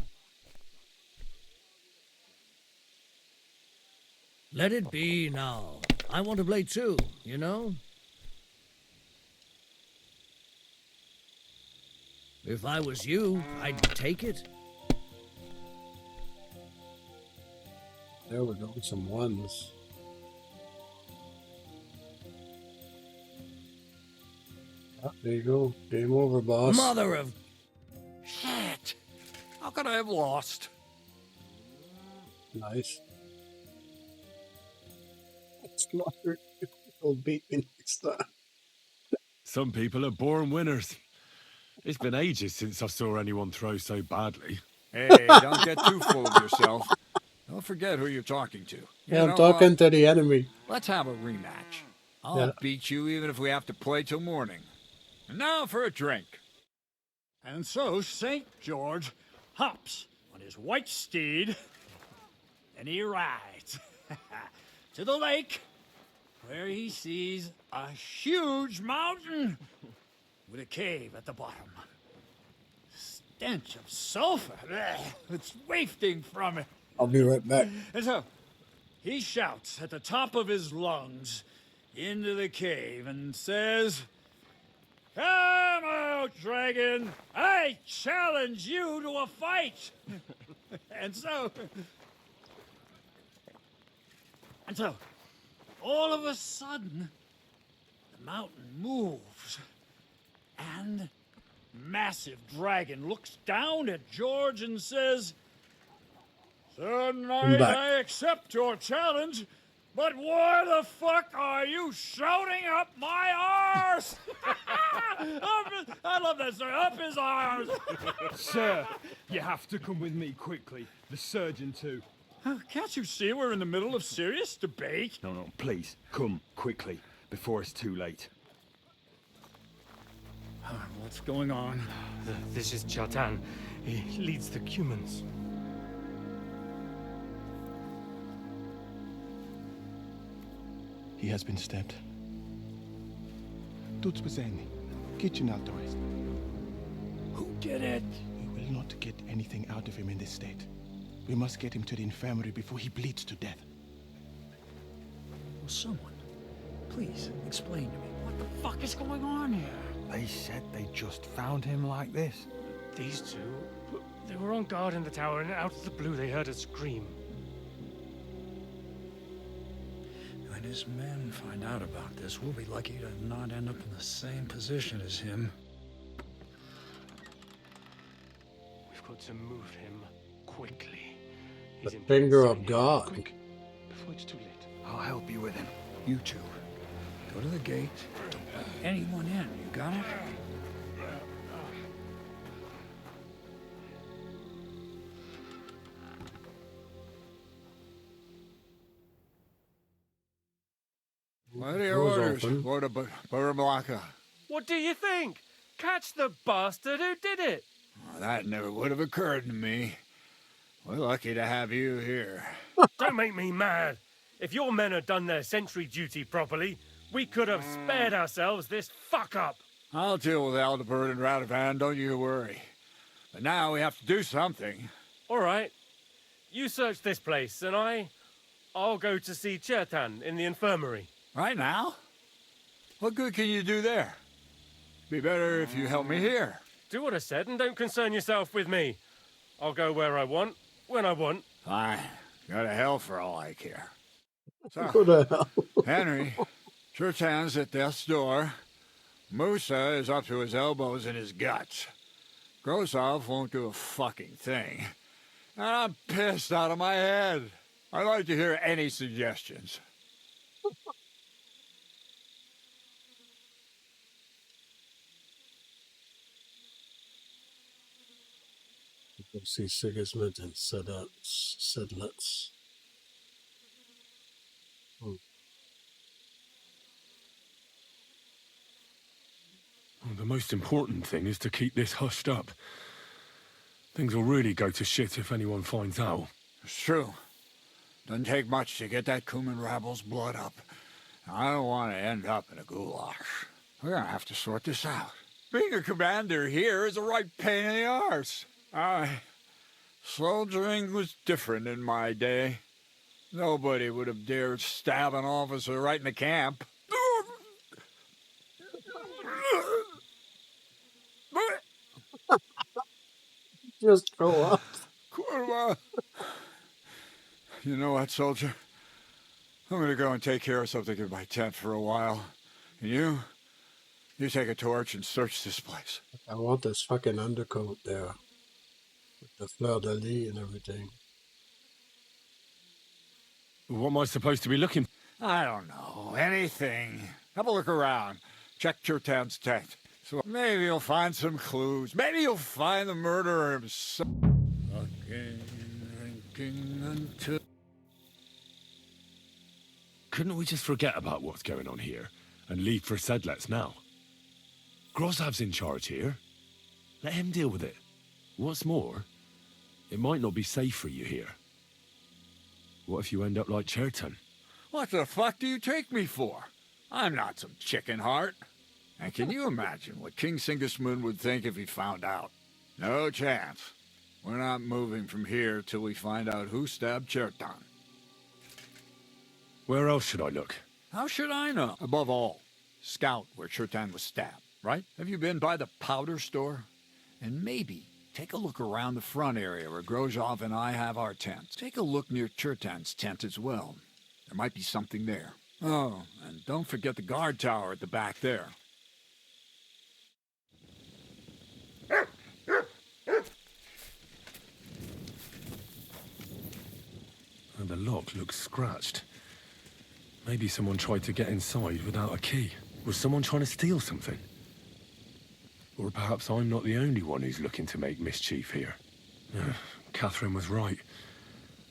Speaker 6: Let it be now. I want to play too, you know? If I was you, I'd take it.
Speaker 1: There we go, some ones. Oh, there you go. Game over, boss.
Speaker 6: Mother of...
Speaker 11: Shit! How could I have lost?
Speaker 1: Nice. Slaughter. He'll beat me next time.
Speaker 2: Some people are born winners. It's been ages since I saw anyone throw so badly.
Speaker 11: Hey, don't get too full of yourself. Don't forget who you're talking to.
Speaker 1: Yeah, I'm talking to the enemy.
Speaker 11: Let's have a rematch. I'll beat you even if we have to play till morning. And now for a drink.
Speaker 12: And so St. George hops on his white steed, and he rides to the lake, where he sees a huge mountain with a cave at the bottom. Stench of sulfur, it's wafting from it.
Speaker 1: I'll be right back.
Speaker 12: And so he shouts at the top of his lungs into the cave and says, "Come out, dragon! I challenge you to a fight!" And so, all of a sudden, the mountain moves, and massive dragon looks down at George and says, "Sir Knight, I accept your challenge, but why the fuck are you shouting up my arse?" I love that, sir. Up his arse.
Speaker 13: Sir, you have to come with me quickly. The surgeon too.
Speaker 12: Can't you see we're in the middle of serious debate?
Speaker 13: No, please, come quickly, before it's too late.
Speaker 12: What's going on?
Speaker 14: This is Chatan. He leads the Cumans.
Speaker 15: He has been stabbed. Tuts bezeni. Kitchen authorized.
Speaker 12: Who did it?
Speaker 15: We will not get anything out of him in this state. We must get him to the infirmary before he bleeds to death.
Speaker 12: Will someone please explain to me what the fuck is going on here?
Speaker 13: They said they just found him like this.
Speaker 14: These two, they were on guard in the tower, and out of the blue they heard a scream.
Speaker 12: When his men find out about this, we'll be lucky to not end up in the same position as him.
Speaker 14: We've got to move him quickly.
Speaker 1: The finger of God.
Speaker 15: Quick, before it's too late.
Speaker 13: I'll help you with him.
Speaker 12: You two, go to the gate. Don't let anyone in. You got it?
Speaker 11: What are your orders, Lord Baramalaka?
Speaker 14: What do you think? Catch the bastard who did it!
Speaker 11: Well, that never would have occurred to me. We're lucky to have you here.
Speaker 14: Don't make me mad. If your men had done their sentry duty properly, we could have spared ourselves this fuck-up.
Speaker 11: I'll deal with Aldebert and Radovan, don't you worry. But now we have to do something.
Speaker 14: All right. You search this place, and I'll go to see Chertan in the infirmary.
Speaker 11: Right now? What good can you do there? Be better if you help me here.
Speaker 14: Do what I said and don't concern yourself with me. I'll go where I want, when I want.
Speaker 11: Fine. Go to hell for all I care. So,
Speaker 1: Go to hell.
Speaker 11: Henry, Chertan's at death's door. Musa is up to his elbows in his guts. Grosov won't do a fucking thing. And I'm pissed out of my head. I'd like to hear any suggestions.
Speaker 1: Go see Sigismund and Sedlitz.
Speaker 2: Well, the most important thing is to keep this hushed up. Things will really go to shit if anyone finds out.
Speaker 11: It's true. Doesn't take much to get that Kuman rabble's blood up. I don't want to end up in a goulash. We're gonna have to sort this out. Being a commander here is a right pain in the arse. Soldiering was different in my day. Nobody would have dared stab an officer right in the camp.
Speaker 1: Just go up.
Speaker 11: Kurwa. You know what, soldier? I'm gonna go and take care of something in my tent for a while. And you take a torch and search this place.
Speaker 1: I want this fucking undercoat there. With the fleur-de-lis and everything.
Speaker 2: What am I supposed to be looking for?
Speaker 11: I don't know. Anything. Have a look around. Check Chertan's tent. So maybe you'll find some clues. Maybe you'll find the murderer himself. Fucking drinking until...
Speaker 2: Couldn't we just forget about what's going on here and leave for Sedlitz now? Grozav's in charge here. Let him deal with it. What's more, it might not be safe for you here. What if you end up like Chertan?
Speaker 11: What the fuck do you take me for? I'm not some chicken heart. And can you imagine what King Sigismund would think if he found out? No chance. We're not moving from here till we find out who stabbed Chertan.
Speaker 2: Where else should I look?
Speaker 11: How should I know? Above all, scout where Chertan was stabbed, right? Have you been by the powder store? And maybe take a look around the front area where Grozov and I have our tents. Take a look near Chertan's tent as well. There might be something there. Oh, and don't forget the guard tower at the back there.
Speaker 2: And the lock looks scratched. Maybe someone tried to get inside without a key. Was someone trying to steal something? Or perhaps I'm not the only one who's looking to make mischief here. Catherine was right.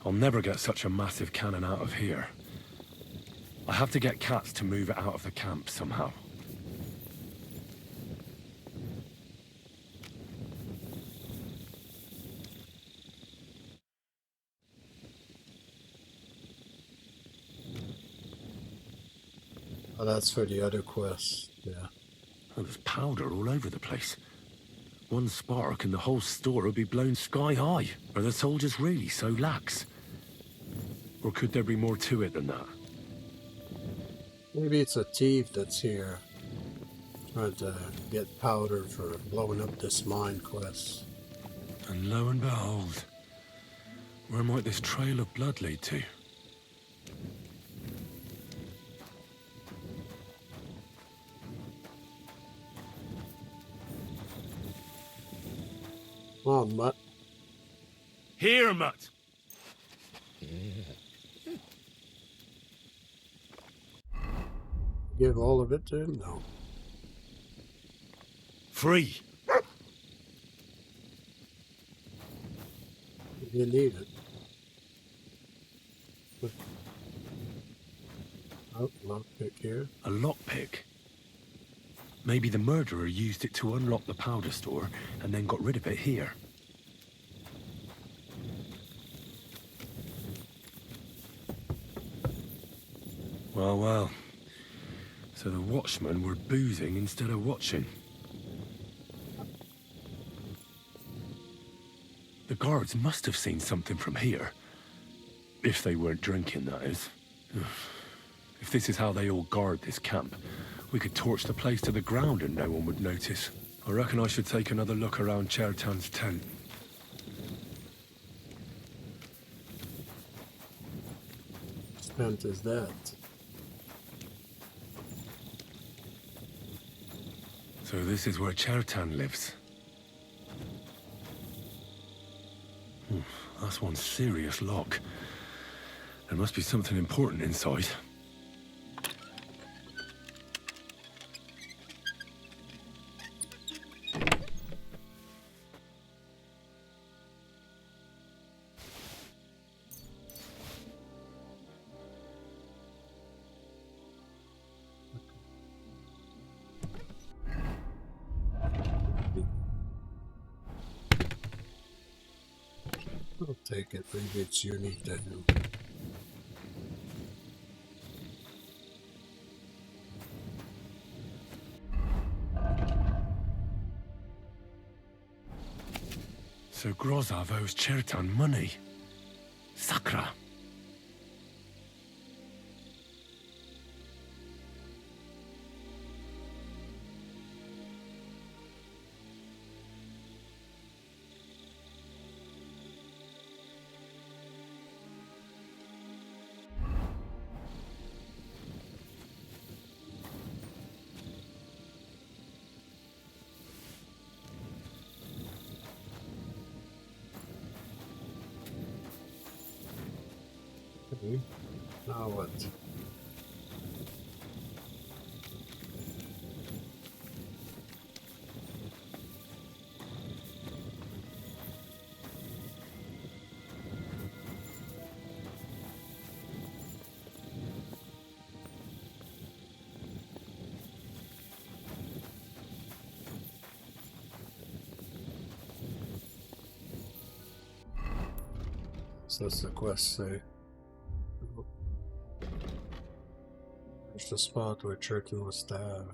Speaker 2: I'll never get such a massive cannon out of here. I have to get Katz to move it out of the camp somehow.
Speaker 1: Oh, that's for the other quest, yeah.
Speaker 2: Oh, there's powder all over the place. One spark and the whole store would be blown sky high. Are the soldiers really so lax? Or could there be more to it than that?
Speaker 1: Maybe it's a thief that's here, trying to get powder for blowing up this mine quest.
Speaker 2: And lo and behold, where might this trail of blood lead to?
Speaker 1: Come on, Mutt.
Speaker 2: Here, Mutt!
Speaker 1: Give all of it to him? No.
Speaker 2: Free!
Speaker 1: You need it. Oh, lockpick here.
Speaker 2: A lockpick? Maybe the murderer used it to unlock the powder store and then got rid of it here. Well, well. So the watchmen were boozing instead of watching. The guards must have seen something from here. If they weren't drinking, that is. If this is how they all guard this camp, we could torch the place to the ground and no one would notice. I reckon I should take another look around Chertan's tent.
Speaker 1: What tent is that?
Speaker 2: So this is where Chertan lives. That's one serious lock. There must be something important inside.
Speaker 1: I'll take it. Maybe it's unique to him.
Speaker 2: So Grozov owes Chertan money. Sakra.
Speaker 1: Okay. Now what? So that's the quest say. There's the spot where Chertan was stabbed.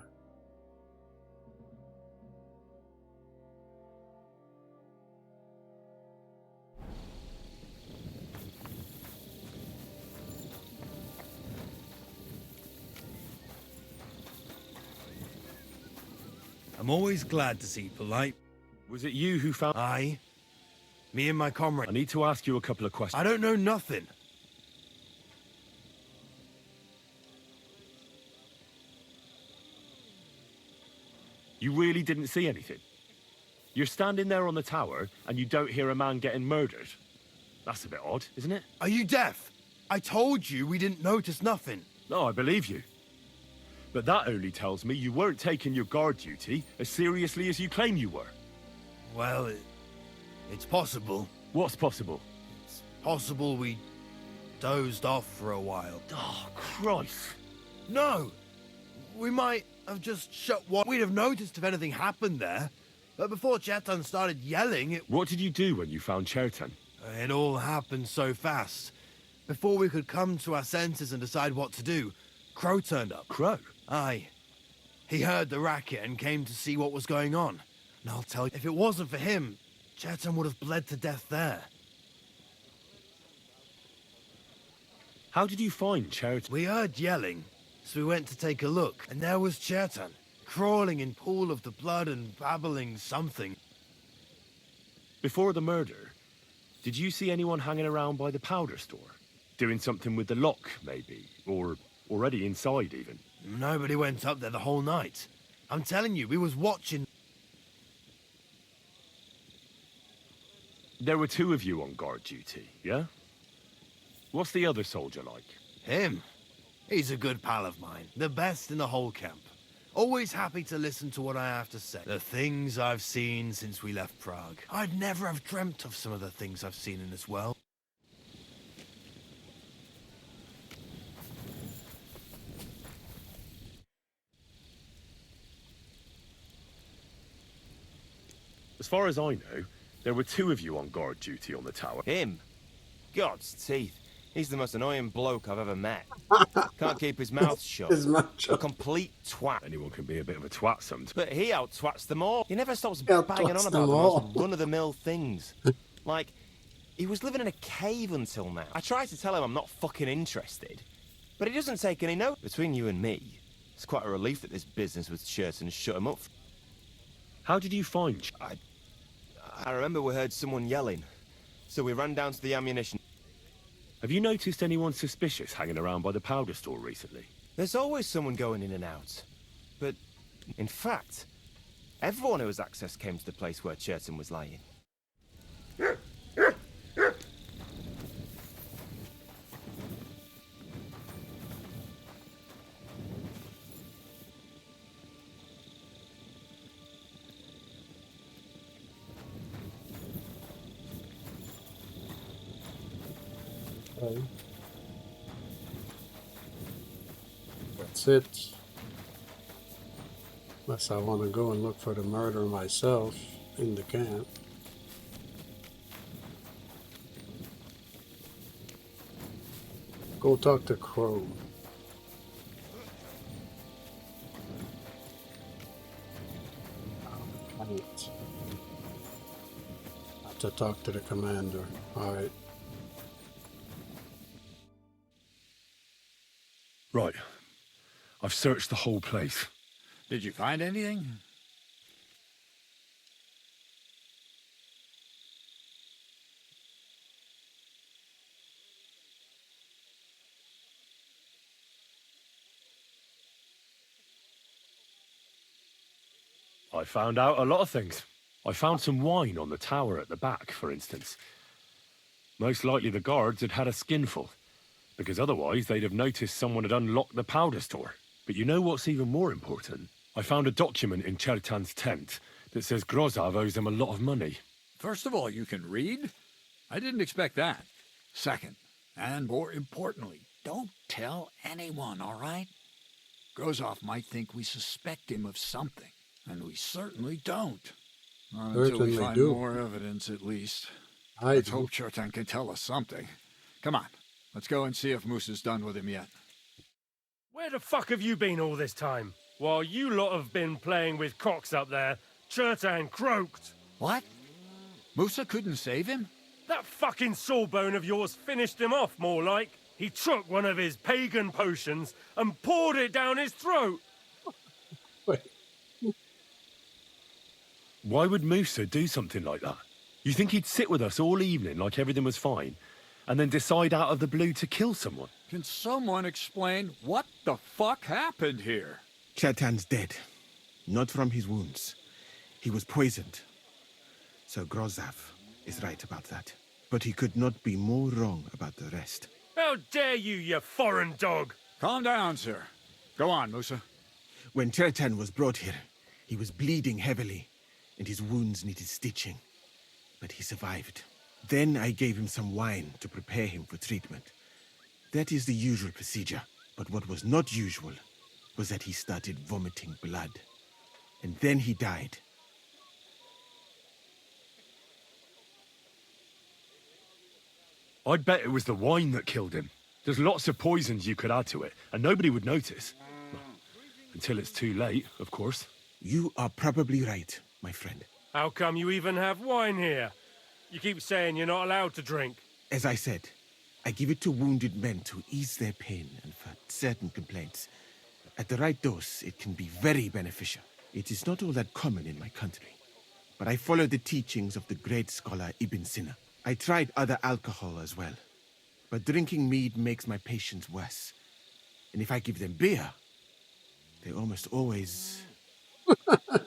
Speaker 16: I'm always glad to see polite.
Speaker 2: Was it you who found...
Speaker 16: Aye. Me and my comrade.
Speaker 2: I need to ask you a couple of questions.
Speaker 16: I don't know nothing.
Speaker 2: You really didn't see anything? You're standing there on the tower, and you don't hear a man getting murdered? That's a bit odd, isn't it?
Speaker 16: Are you deaf? I told you we didn't notice nothing.
Speaker 2: No, I believe you. But that only tells me you weren't taking your guard duty as seriously as you claim you were.
Speaker 16: Well, it's possible.
Speaker 2: What's possible?
Speaker 16: It's possible we dozed off for a while.
Speaker 2: Oh, Christ.
Speaker 16: No! We might have just shut what we'd have noticed if anything happened there. But before Chertan started yelling,
Speaker 2: What did you do when you found Chertan?
Speaker 16: It all happened so fast. Before we could come to our senses and decide what to do, Crow turned up.
Speaker 2: Crow?
Speaker 16: Aye. He heard the racket and came to see what was going on. And I'll tell you, if it wasn't for him, Chertan would have bled to death there.
Speaker 2: How did you find Chertan?
Speaker 16: We heard yelling, so we went to take a look, and there was Chertan, crawling in pool of the blood and babbling something.
Speaker 2: Before the murder, did you see anyone hanging around by the powder store? Doing something with the lock, maybe? Or already inside, even?
Speaker 16: Nobody went up there the whole night. I'm telling you, we was watching.
Speaker 2: There were two of you on guard duty, yeah? What's the other soldier like?
Speaker 16: Him? He's a good pal of mine. The best in the whole camp. Always happy to listen to what I have to say. The things I've seen since we left Prague. I'd never have dreamt of some of the things I've seen in this world.
Speaker 2: As far as I know, there were two of you on guard duty on the tower.
Speaker 17: Him? God's teeth. He's the most annoying bloke I've ever met. Can't keep his mouth shut. A complete twat.
Speaker 2: Anyone can be a bit of a twat sometimes.
Speaker 17: But he out-twats them all. He never stops banging on about the most run-of-the-mill things. Like, he was living in a cave until now. I tried to tell him I'm not fucking interested, but he doesn't take any note. Between you and me, it's quite a relief that this business with Chertan shut him up.
Speaker 2: How did you find...
Speaker 17: I remember we heard someone yelling, so we ran down to the ammunition.
Speaker 2: Have you noticed anyone suspicious hanging around by the powder store recently?
Speaker 17: There's always someone going in and out. But, in fact, everyone who has access came to the place where Chertan was lying.
Speaker 1: That's it. Unless I want to go and look for the murder myself in the camp. Go talk to Crow. Right. Have to talk to the commander. Alright.
Speaker 2: Right. I've searched the whole place.
Speaker 11: Did you find anything?
Speaker 2: I found out a lot of things. I found some wine on the tower at the back, for instance. Most likely the guards had had a skinful, because otherwise they'd have noticed someone had unlocked the powder store. But you know what's even more important? I found a document in Chertan's tent that says Grozav owes him a lot of money.
Speaker 11: First of all, you can read? I didn't expect that. Second, and more importantly, don't tell anyone, all right? Grozov might think we suspect him of something, and we certainly don't. Until we find more evidence, at least. Let's hope Chertan can tell us something. Come on, let's go and see if Moosa's done with him yet.
Speaker 14: Where the fuck have you been all this time? While you lot have been playing with cocks up there, Chertan croaked.
Speaker 11: What? Moosa couldn't save him?
Speaker 14: That fucking sawbone of yours finished him off, more like. He took one of his pagan potions and poured it down his throat.
Speaker 2: Why would Musa do something like that? You think he'd sit with us all evening like everything was fine, and then decide out of the blue to kill someone?
Speaker 11: Can someone explain what the fuck happened here?
Speaker 15: Chertan's dead. Not from his wounds. He was poisoned. So Grozav is right about that. But he could not be more wrong about the rest.
Speaker 14: How dare you, you foreign dog!
Speaker 11: Calm down, sir. Go on, Musa.
Speaker 15: When Chertan was brought here, he was bleeding heavily, and his wounds needed stitching. But he survived. Then I gave him some wine to prepare him for treatment. That is the usual procedure. But what was not usual was that he started vomiting blood. And then he died.
Speaker 2: I'd bet it was the wine that killed him. There's lots of poisons you could add to it, and nobody would notice. Well, until it's too late, of course.
Speaker 15: You are probably right, my friend.
Speaker 14: How come you even have wine here? You keep saying you're not allowed to drink.
Speaker 15: As I said, I give it to wounded men to ease their pain and for certain complaints. At the right dose, it can be very beneficial. It is not all that common in my country. But I follow the teachings of the great scholar Ibn Sina. I tried other alcohol as well. But drinking mead makes my patients worse. And if I give them beer, they almost always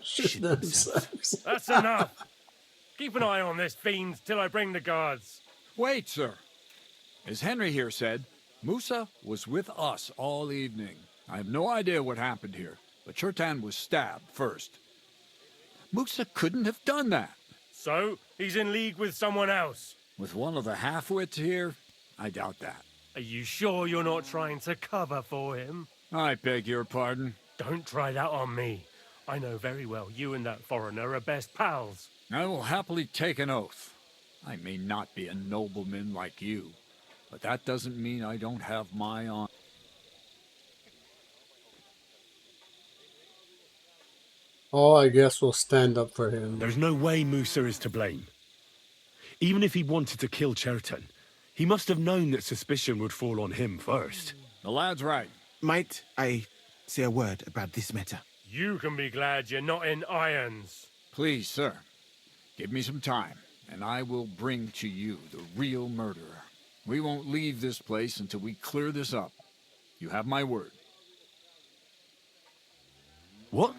Speaker 15: shit themselves.
Speaker 14: That's enough. Keep an eye on this fiend till I bring the guards.
Speaker 11: Wait, sir. As Henry here said, Musa was with us all evening. I have no idea what happened here, but Chertan was stabbed first. Musa couldn't have done that.
Speaker 14: So, he's in league with someone else?
Speaker 11: With one of the half-wits here? I doubt that.
Speaker 14: Are you sure you're not trying to cover for him?
Speaker 11: I beg your pardon.
Speaker 14: Don't try that on me. I know very well you and that foreigner are best pals.
Speaker 11: I will happily take an oath. I may not be a nobleman like you, but that doesn't mean I don't have my honor.
Speaker 1: Oh, I guess we'll stand up for him.
Speaker 2: There's no way Musa is to blame. Even if he wanted to kill Chertan, he must have known that suspicion would fall on him first.
Speaker 11: The lad's right.
Speaker 15: Might I say a word about this matter?
Speaker 14: You can be glad you're not in irons.
Speaker 11: Please, sir. Give me some time, and I will bring to you the real murderer. We won't leave this place until we clear this up. You have my word.
Speaker 2: What?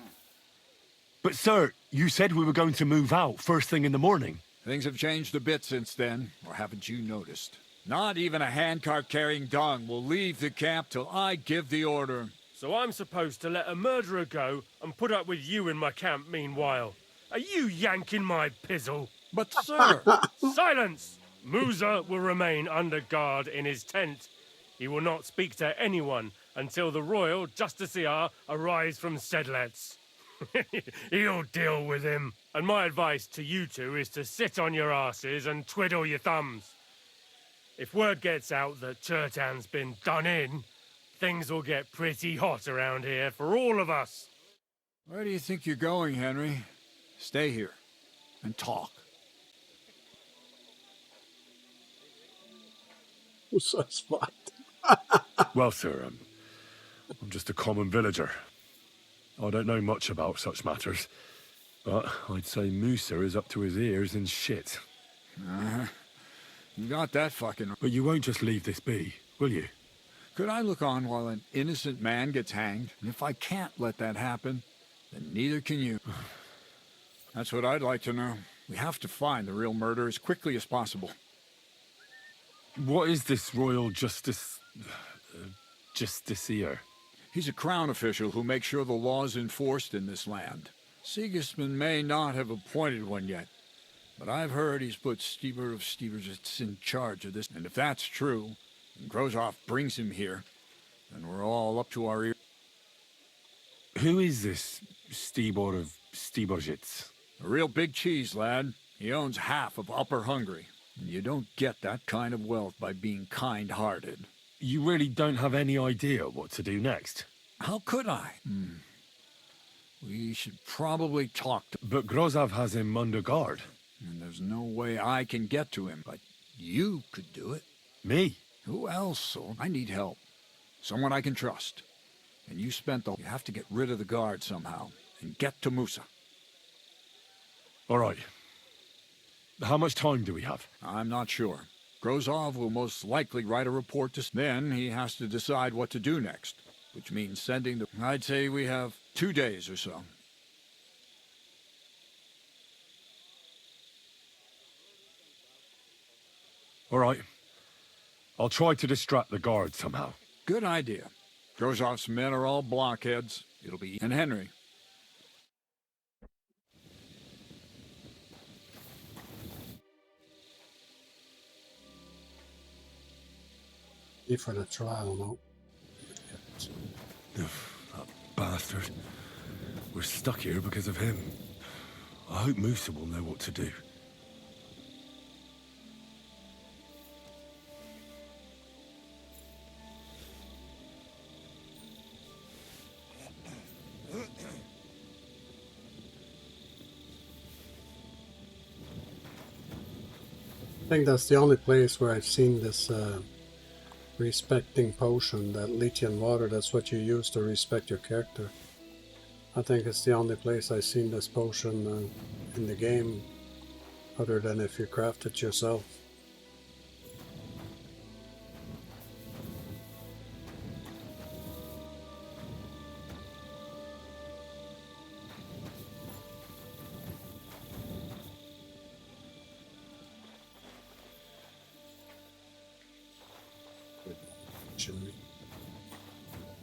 Speaker 2: But sir, you said we were going to move out first thing in the morning.
Speaker 11: Things have changed a bit since then, or haven't you noticed? Not even a handcart carrying dung will leave the camp till I give the order.
Speaker 14: So I'm supposed to let a murderer go and put up with you in my camp meanwhile. Are you yanking my pizzle?
Speaker 11: But sir...
Speaker 14: Silence! Musa will remain under guard in his tent. He will not speak to anyone until the royal justiciar arrives from Sedlets. He'll deal with him. And my advice to you two is to sit on your asses and twiddle your thumbs. If word gets out that Chertan's been done in, things will get pretty hot around here for all of us.
Speaker 11: Where do you think you're going, Henry? Stay here and talk.
Speaker 1: Who's so smart?
Speaker 2: Well, sir, I'm just a common villager. I don't know much about such matters, but I'd say Musa is up to his ears in shit.
Speaker 11: You got that fucking...
Speaker 2: But you won't just leave this be, will you?
Speaker 11: Could I look on while an innocent man gets hanged? And if I can't let that happen, then neither can you. That's what I'd like to know. We have to find the real murderer as quickly as possible.
Speaker 2: What is this royal justiciar?
Speaker 11: He's a crown official who makes sure the law is enforced in this land. Sigismund may not have appointed one yet, but I've heard he's put Stever of Steversitz in charge of this. And if that's true, and Grozov brings him here, then we're all up to our ears.
Speaker 2: Who is this Stibor of Steversitz?
Speaker 11: A real big cheese, lad. He owns half of Upper Hungary. And you don't get that kind of wealth by being kind-hearted.
Speaker 2: You really don't have any idea what to do next?
Speaker 11: How could I? We should probably talk to...
Speaker 2: But Grozov has him under guard.
Speaker 11: And there's no way I can get to him, but you could do it.
Speaker 2: Me?
Speaker 11: Who else, Sol? I need help. Someone I can trust. And you spent the... You have to get rid of the guard somehow, and get to Musa.
Speaker 2: All right. How much time do we have?
Speaker 11: I'm not sure. Grozov will most likely write a report to... Then he has to decide what to do next, which means sending the... I'd say we have 2 days or so.
Speaker 2: All right. I'll try to distract the guard somehow.
Speaker 11: Good idea. Grozov's men are all blockheads. It'll be... And Henry.
Speaker 1: For the trial, no?
Speaker 2: That bastard. We're stuck here because of him. I hope Musa will know what to do.
Speaker 1: I think that's the only place where I've seen this respecting potion, that Lethean water. That's what you use to respect your character. I think it's the only place I've seen this potion in the game, other than if you craft it yourself.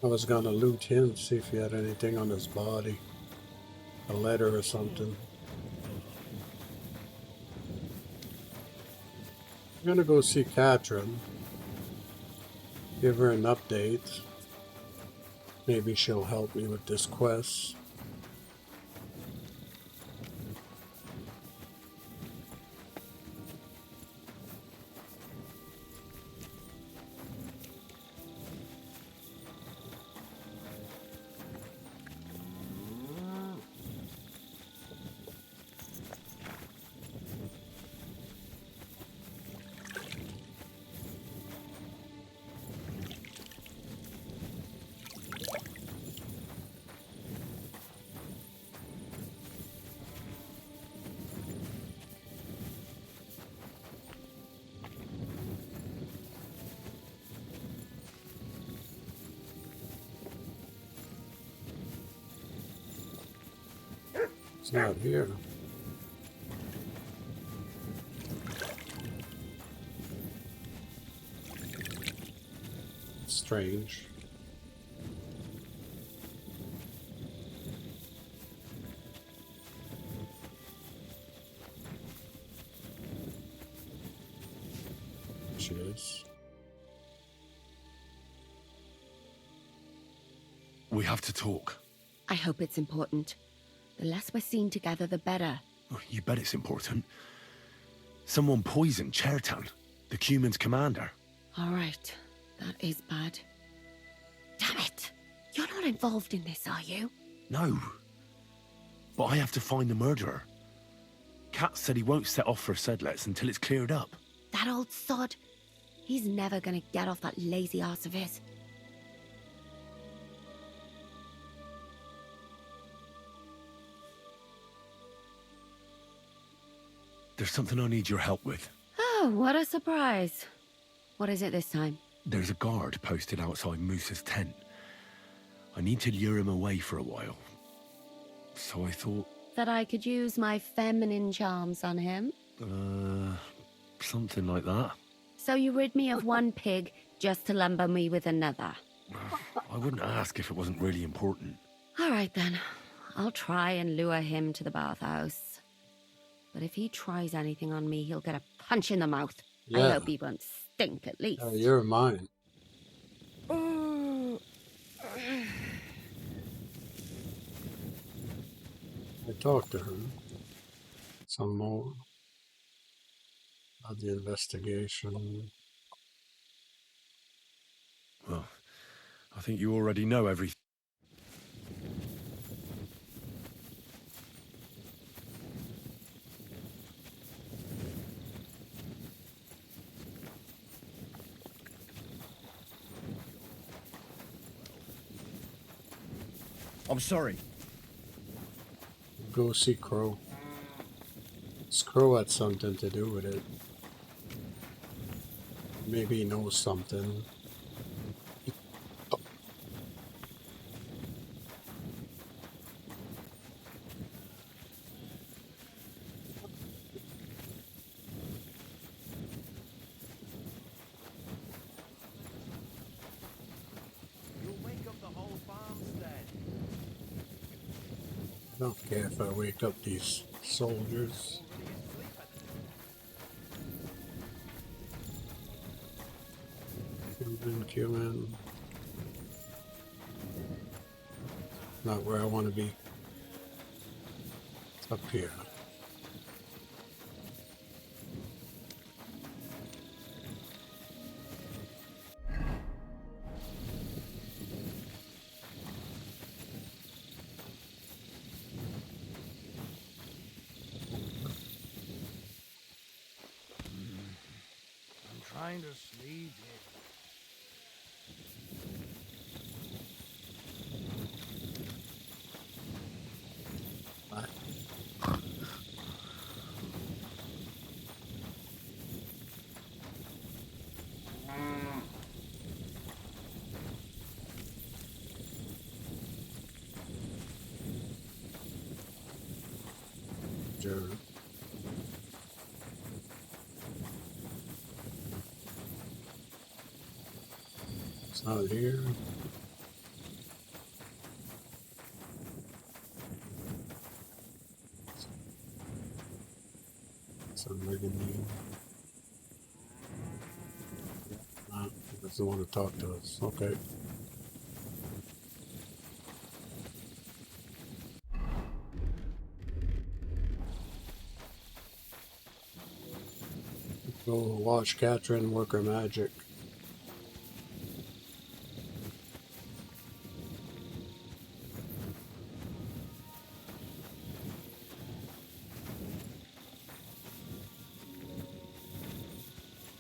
Speaker 1: I was gonna loot him, see if he had anything on his body. A letter or something. I'm gonna go see Catherine. Give her an update. Maybe she'll help me with this quest. It's not here. Strange. She is.
Speaker 2: We have to talk.
Speaker 8: I hope it's important. The less we're seen together, the better.
Speaker 2: You bet it's important. Someone poisoned Chertan. The Cuman's commander.
Speaker 8: All right. That is bad. Damn it! You're not involved in this, are you?
Speaker 2: No. But I have to find the murderer. Kat said he won't set off for Sedlets until it's cleared up.
Speaker 8: That old sod. He's never gonna get off that lazy arse of his.
Speaker 2: There's something I need your help with.
Speaker 8: Oh, what a surprise. What is it this time?
Speaker 2: There's a guard posted outside Moose's tent. I need to lure him away for a while. So I thought...
Speaker 8: That I could use my feminine charms on him?
Speaker 2: Something like that.
Speaker 8: So you rid me of one pig just to lumber me with another?
Speaker 2: I wouldn't ask if it wasn't really important.
Speaker 8: All right then. I'll try and lure him to the bathhouse. But if he tries anything on me, he'll get a punch in the mouth.
Speaker 1: Yeah.
Speaker 8: I hope he won't stink at least.
Speaker 1: You're mine. I talked to her some more about the investigation.
Speaker 2: Well, I think you already know everything.
Speaker 18: I'm sorry.
Speaker 1: Go see Crow. Crow had something to do with it. Maybe he knows something.
Speaker 16: You'll wake up the whole farmstead.
Speaker 1: I don't care if I wake up these soldiers. Cuman. Not where I want to be. It's up here.
Speaker 6: I'm trying to sleep.
Speaker 1: Jared. It's not here. Some rigging. He doesn't want to talk to us. Okay. Go watch Catherine work her magic.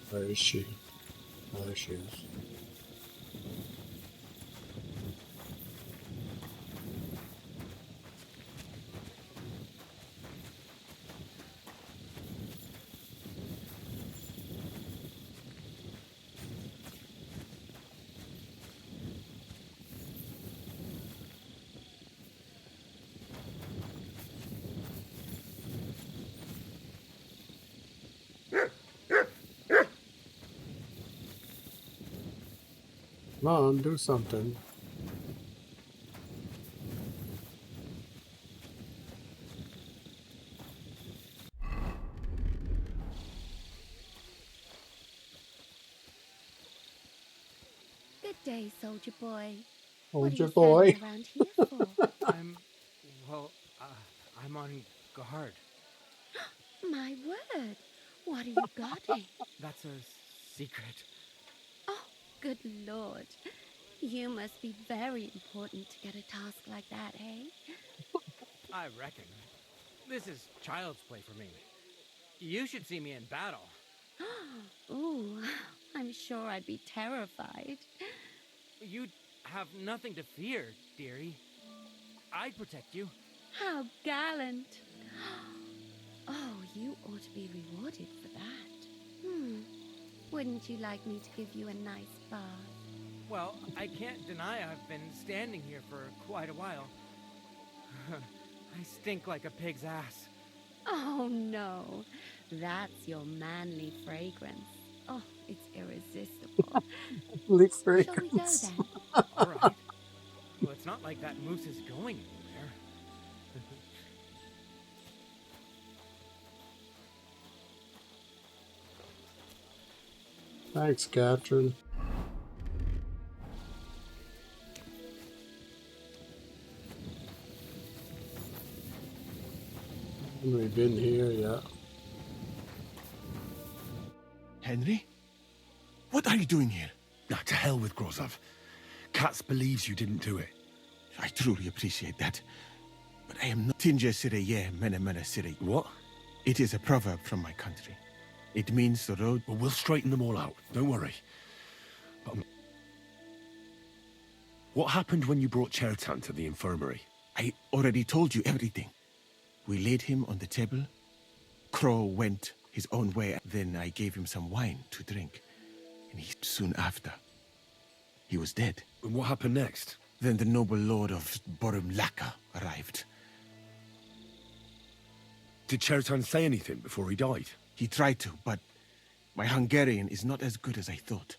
Speaker 1: Where is she? Oh, there she is. Come on, do something.
Speaker 8: Good day, soldier boy.
Speaker 1: Soldier
Speaker 8: what are you
Speaker 1: boy.
Speaker 8: standing around here for?
Speaker 19: I'm on guard.
Speaker 8: My word. What are you guarding?
Speaker 19: That's a
Speaker 18: secret.
Speaker 8: Oh, good lord. You must be very important to get a task like that, eh?
Speaker 18: I reckon. This is child's play for me. You should see me in battle.
Speaker 8: Ooh, I'm sure I'd be terrified.
Speaker 18: You'd have nothing to fear, dearie. I'd protect you.
Speaker 8: How gallant. Oh, you ought to be rewarded for that. Wouldn't you like me to give you a nice bath?
Speaker 18: Well, I can't deny I've been standing here for quite a while. I stink like a pig's ass.
Speaker 8: Oh, no. That's your manly fragrance. Oh, it's irresistible.
Speaker 1: Manly
Speaker 8: Shall we go
Speaker 1: fragrance.
Speaker 8: then?
Speaker 18: All right. Well, it's not like that moose is going anywhere.
Speaker 1: Thanks, Catherine. We've been here, yeah.
Speaker 15: Henry? What are you doing here?
Speaker 2: Nah, to hell with Grozov. Katz believes you didn't do it.
Speaker 15: I truly appreciate that. But I am not Tinja Sireye Mene Mene Siri.
Speaker 2: What?
Speaker 15: It is a proverb from my country. It means the road...
Speaker 2: Well, we'll straighten them all out. Don't worry. But what happened when you brought Chertan to the infirmary?
Speaker 15: I already told you everything. We laid him on the table. Crow went his own way. Then I gave him some wine to drink. And soon after, he was dead.
Speaker 2: And what happened next?
Speaker 15: Then the noble lord of Borum Laka arrived.
Speaker 2: Did Chertan say anything before he died?
Speaker 15: He tried to, but my Hungarian is not as good as I thought.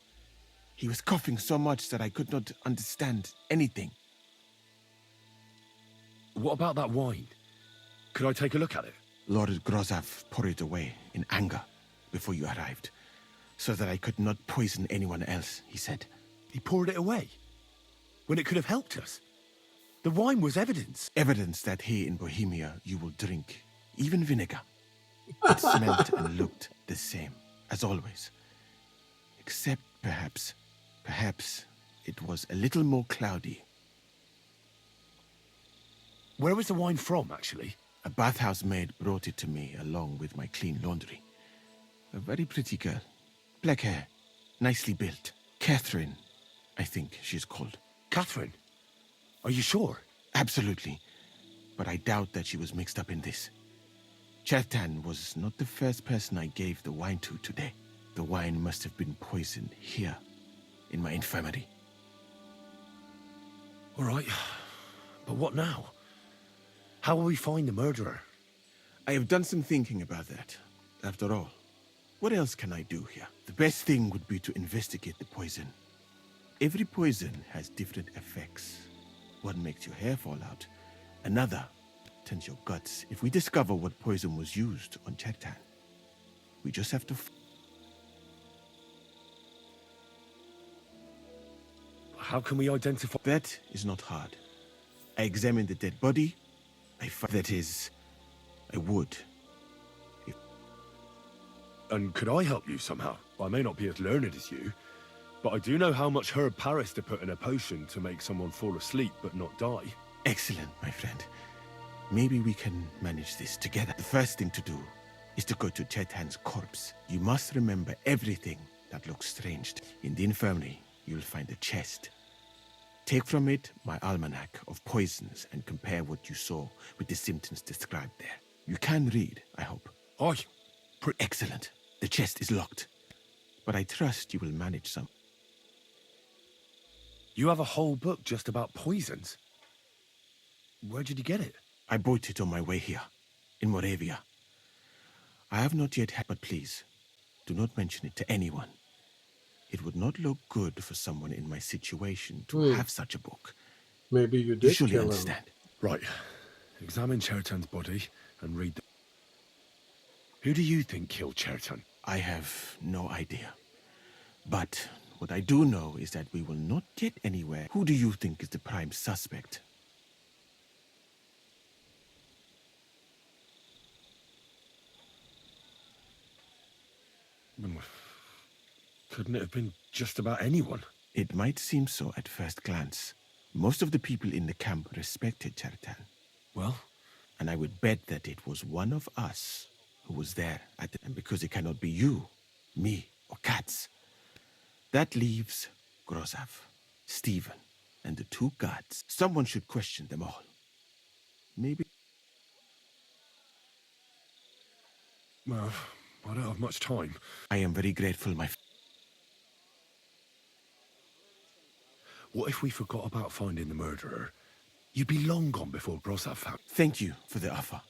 Speaker 15: He was coughing so much that I could not understand anything.
Speaker 2: What about that wine? Could I take a look at it?
Speaker 15: Lord Grozov poured it away in anger before you arrived, so that I could not poison anyone else, he said.
Speaker 2: He poured it away? When it could have helped us? The wine was evidence.
Speaker 15: Evidence that here in Bohemia you will drink even vinegar. It smelled and looked the same, as always. Except perhaps it was a little more cloudy.
Speaker 2: Where was the wine from, actually?
Speaker 15: A bathhouse maid brought it to me along with my clean laundry. A very pretty girl. Black hair, nicely built. Catherine, I think she's called.
Speaker 2: Catherine? Are you sure?
Speaker 15: Absolutely. But I doubt that she was mixed up in this. Chertan was not the first person I gave the wine to today. The wine must have been poisoned here, in my infirmary.
Speaker 2: All right. But what now? How will we find the murderer?
Speaker 15: I have done some thinking about that. After all, what else can I do here? The best thing would be to investigate the poison. Every poison has different effects. One makes your hair fall out. Another turns your guts. If we discover what poison was used on Chertan, we just have to...
Speaker 2: How can we identify...
Speaker 15: That is not hard. I examined the dead body. I would.
Speaker 2: And could I help you somehow? I may not be as learned as you, but I do know how much herb Paris to put in a potion to make someone fall asleep but not die.
Speaker 15: Excellent, my friend. Maybe we can manage this together. The first thing to do is to go to Chertan's corpse. You must remember everything that looks strange. In the infirmary, you'll find a chest. Take from it my almanac of poisons and compare what you saw with the symptoms described there. You can read, I hope.
Speaker 2: Aye.
Speaker 15: Excellent. The chest is locked, but I trust you will manage some.
Speaker 2: You have a whole book just about poisons? Where did you get it?
Speaker 15: I bought it on my way here, in Moravia. I have not yet had, but please, do not mention it to anyone. It would not look good for someone in my situation to have such a book.
Speaker 1: Maybe you did
Speaker 15: surely
Speaker 1: kill him.
Speaker 15: Understand.
Speaker 2: Right. Examine Chertan's body and read the... Who do you think killed Chertan?
Speaker 15: I have no idea. But what I do know is that we will not get anywhere. Who do you think is the prime suspect?
Speaker 2: Couldn't it have been just about anyone?
Speaker 15: It might seem so at first glance. Most of the people in the camp respected Chertan.
Speaker 2: Well?
Speaker 15: And I would bet that it was one of us who was there at the... And because it cannot be you, me, or Katz, that leaves Grozav, Stephen, and the two guards. Someone should question them all. Maybe...
Speaker 2: Well, I don't have much time.
Speaker 15: I am very grateful, my...
Speaker 2: What if we forgot about finding the murderer? You'd be long gone before Grozav found...
Speaker 15: Thank you for the offer.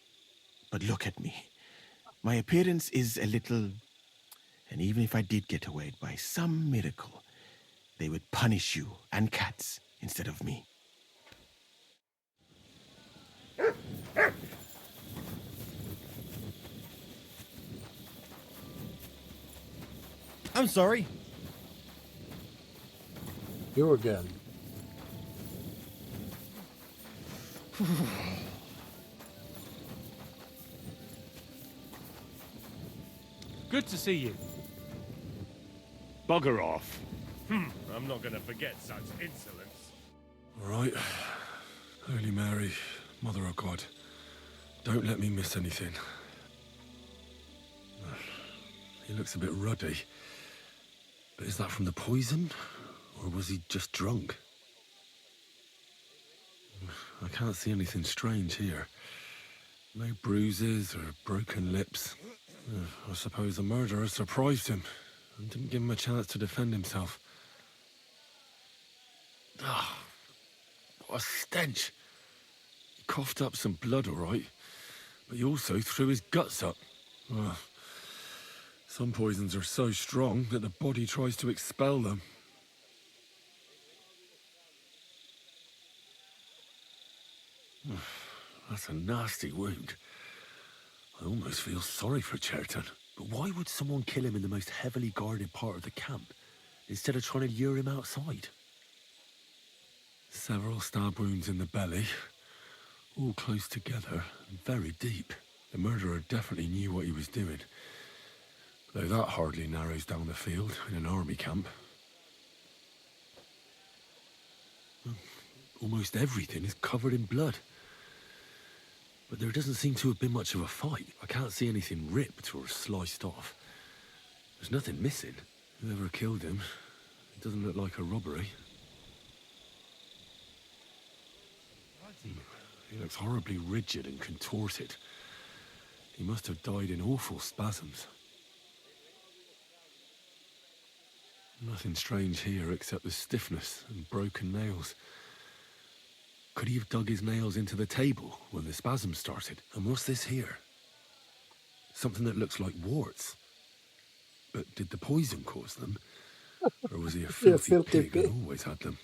Speaker 15: But look at me. My appearance is a little... And even if I did get away by some miracle, they would punish you and Katz instead of me.
Speaker 16: I'm sorry.
Speaker 1: You again.
Speaker 14: Good to see you.
Speaker 2: Bugger off.
Speaker 14: I'm not going to forget such insolence.
Speaker 2: All right. Holy Mary, Mother of God, don't let me miss anything. He looks a bit ruddy. But is that from the poison? Or was he just drunk? I can't see anything strange here. No bruises or broken lips. I suppose the murderer surprised him and didn't give him a chance to defend himself. Ah, what a stench. He coughed up some blood, all right, but he also threw his guts up. Some poisons are so strong that the body tries to expel them. That's a nasty wound. I almost feel sorry for Chertan. But why would someone kill him in the most heavily guarded part of the camp, instead of trying to lure him outside? Several stab wounds in the belly, all close together and very deep. The murderer definitely knew what he was doing, though that hardly narrows down the field in an army camp. Almost everything is covered in blood. But there doesn't seem to have been much of a fight. I can't see anything ripped or sliced off. There's nothing missing. Whoever killed him, it doesn't look like a robbery. He looks horribly rigid and contorted. He must have died in awful spasms. Nothing strange here except the stiffness and broken nails. Could he have dug his nails into the table when the spasms started? And what's this here? Something that looks like warts. But did the poison cause them? Or was he a filthy pig and always had them?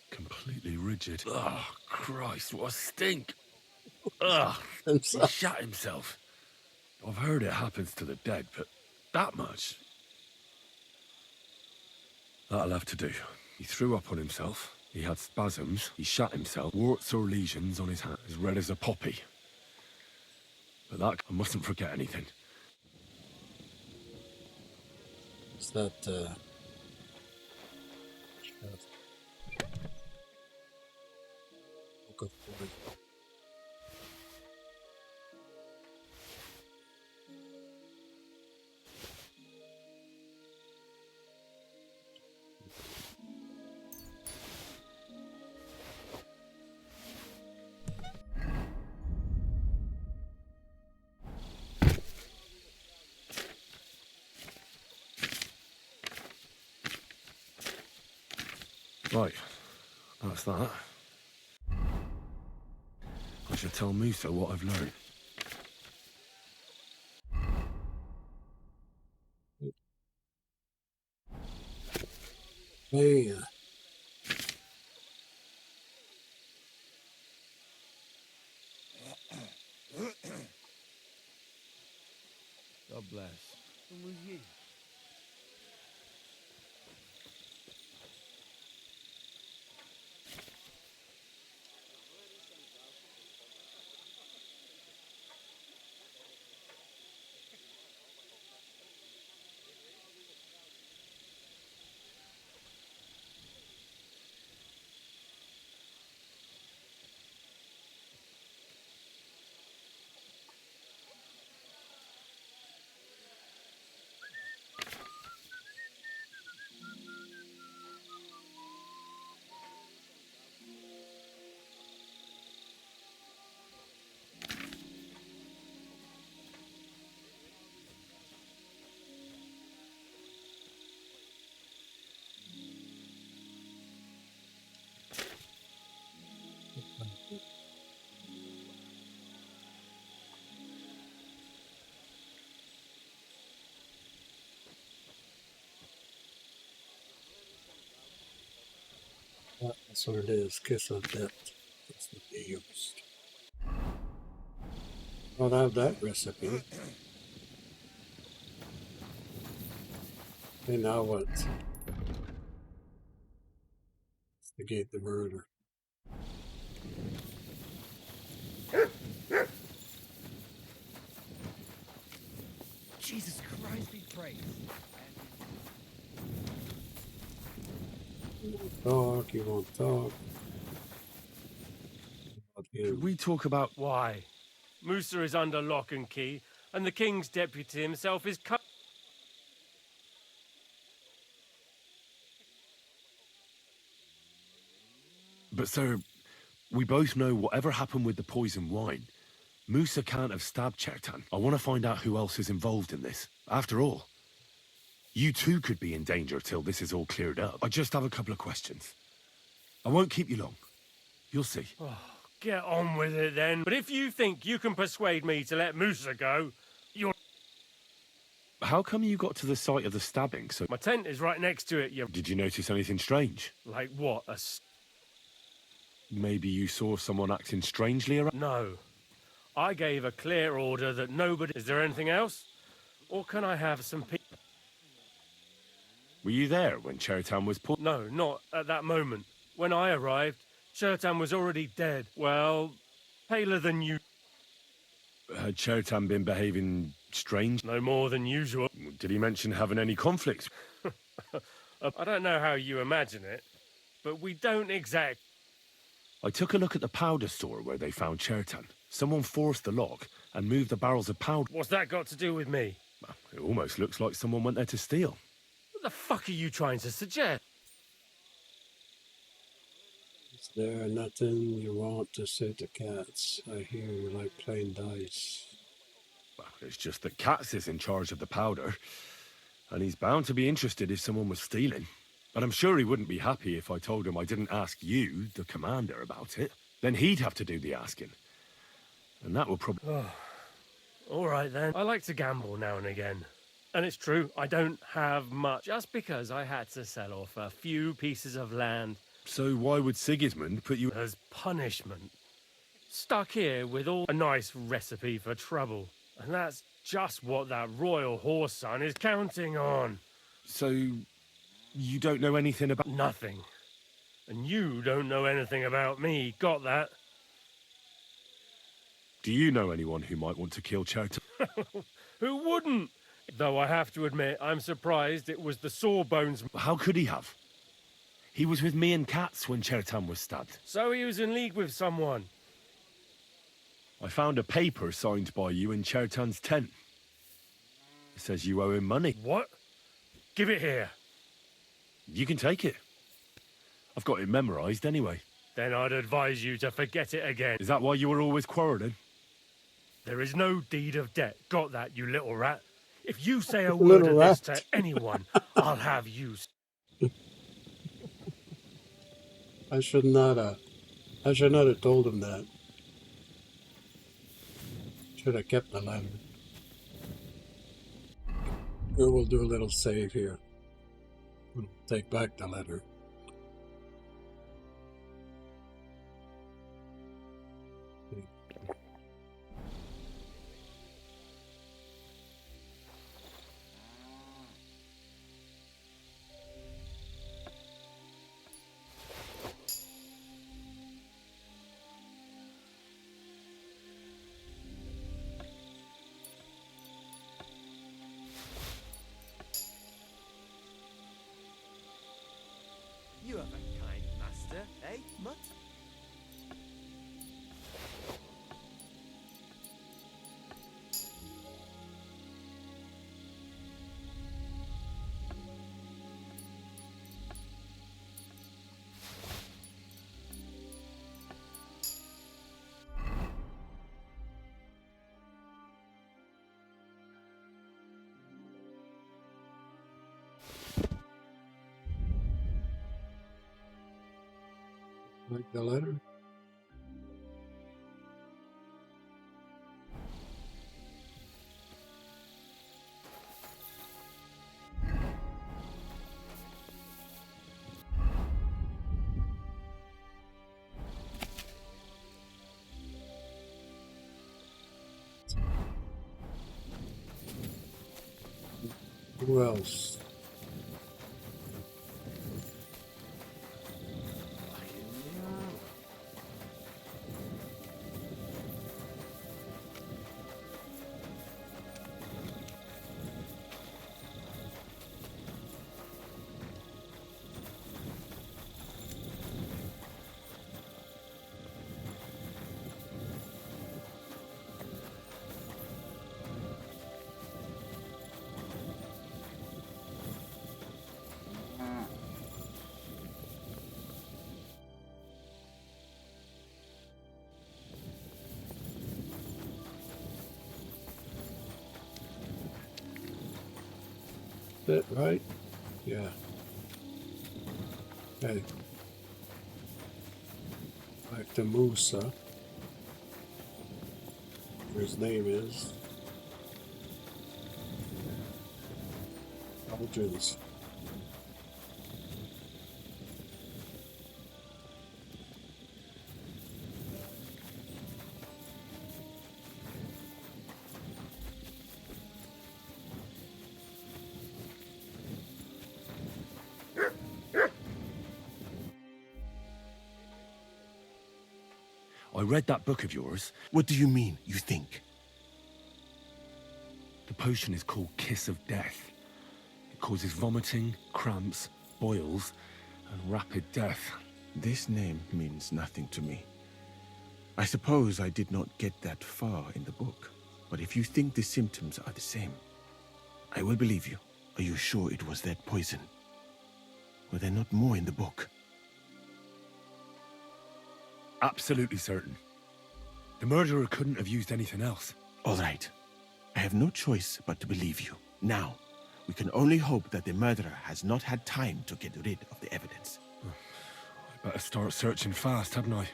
Speaker 2: Completely rigid. Oh, Christ, what a stink! Ugh, he shot himself. I've heard it happens to the dead, but that much? That'll have to do. He threw up on himself. He had spasms, he shot himself, warts or lesions on his hand, as red as a poppy. But that, I mustn't forget anything.
Speaker 1: Is that, Book of Poison.
Speaker 2: Right, that's that. I should tell Musa what I've learned.
Speaker 1: Hey,
Speaker 16: God bless.
Speaker 18: And with you.
Speaker 1: That's what it is. Kiss of death. That's what they used. I'll have that recipe. Okay, now what? Instigate the murder.
Speaker 18: Jesus Christ be praised.
Speaker 1: You won't talk, you won't talk.
Speaker 2: Could we talk about
Speaker 14: why? Musa is under lock and key, and the king's deputy himself is
Speaker 2: But sir, we both know whatever happened with the poison wine, Musa can't have stabbed Chertan. I want to find out who else is involved in this. After all, you too could be in danger till this is all cleared up. I just have a couple of questions. I won't keep you long. You'll see.
Speaker 14: Oh, get on with it then. But if you think you can persuade me to let Musa go, you're...
Speaker 2: How come you got to the site of the stabbing so...
Speaker 14: My tent is right next to it, you...
Speaker 2: Did you notice anything strange?
Speaker 14: Like what?
Speaker 2: Maybe you saw someone acting strangely around?
Speaker 14: No. I gave a clear order that nobody... Is there anything else? Or can I have some people?
Speaker 2: Were you there when Chertan was put?
Speaker 14: No, not at that moment. When I arrived, Chertan was already dead. Well, paler than you.
Speaker 2: Had Chertan been behaving strange?
Speaker 14: No more than usual.
Speaker 2: Did he mention having any conflicts?
Speaker 14: I don't know how you imagine it, but we don't exact...
Speaker 2: I took a look at the powder store where they found Chertan. Someone forced the lock and moved the barrels of powder.
Speaker 14: What's that got to do with me?
Speaker 2: It almost looks like someone went there to steal.
Speaker 14: What the fuck are you trying to suggest?
Speaker 1: Is there nothing you want to say to Cats? I hear you like playing dice.
Speaker 2: Well, it's just that Katz is in charge of the powder, and he's bound to be interested if someone was stealing. But I'm sure he wouldn't be happy if I told him I didn't ask you, the commander, about it. Then he'd have to do the asking. And that will probably...
Speaker 14: Oh. All right then. I like to gamble now and again. And it's true, I don't have much. Just because I had to sell off a few pieces of land.
Speaker 2: So why would Sigismund put you...
Speaker 14: As punishment. Stuck here with all a nice recipe for trouble. And that's just what that royal horse son is counting on.
Speaker 2: So... you don't know anything about...
Speaker 14: Nothing. And you don't know anything about me. Got that?
Speaker 2: Do you know anyone who might want to kill Chertan?
Speaker 14: Who wouldn't? Though I have to admit, I'm surprised it was the Sawbones.
Speaker 2: How could he have? He was with me and Katz when Chertan was stabbed.
Speaker 14: So he was in league with someone.
Speaker 2: I found a paper signed by you in Chertan's tent. It says you owe him money.
Speaker 14: What? Give it here.
Speaker 2: You can take it. I've got it memorized anyway.
Speaker 14: Then I'd advise you to forget it again.
Speaker 2: Is that why you were always quarreling?
Speaker 14: There is no deed of debt. Got that, you little rat? If you say a word of this to anyone, I'll have you...
Speaker 1: I should not have told him that. Should have kept the letter. We'll do a little save here. We'll take back the letter.
Speaker 17: You have a kind master, eh, Mutt?
Speaker 1: Like the letter? Who else? That right? Yeah. Hey. Back to Musa. His name is. Soldiers.
Speaker 2: I read that book of yours.
Speaker 15: What do you mean, you think?
Speaker 2: The potion is called Kiss of Death. It causes vomiting, cramps, boils, and rapid death.
Speaker 15: This name means nothing to me. I suppose I did not get that far in the book. But if you think the symptoms are the same, I will believe you. Are you sure it was that poison? Were there not more in the book?
Speaker 2: Absolutely certain. The murderer couldn't have used anything else.
Speaker 15: All right. I have no choice but to believe you. Now, we can only hope that the murderer has not had time to get rid of the evidence.
Speaker 2: I better start searching fast, hadn't I?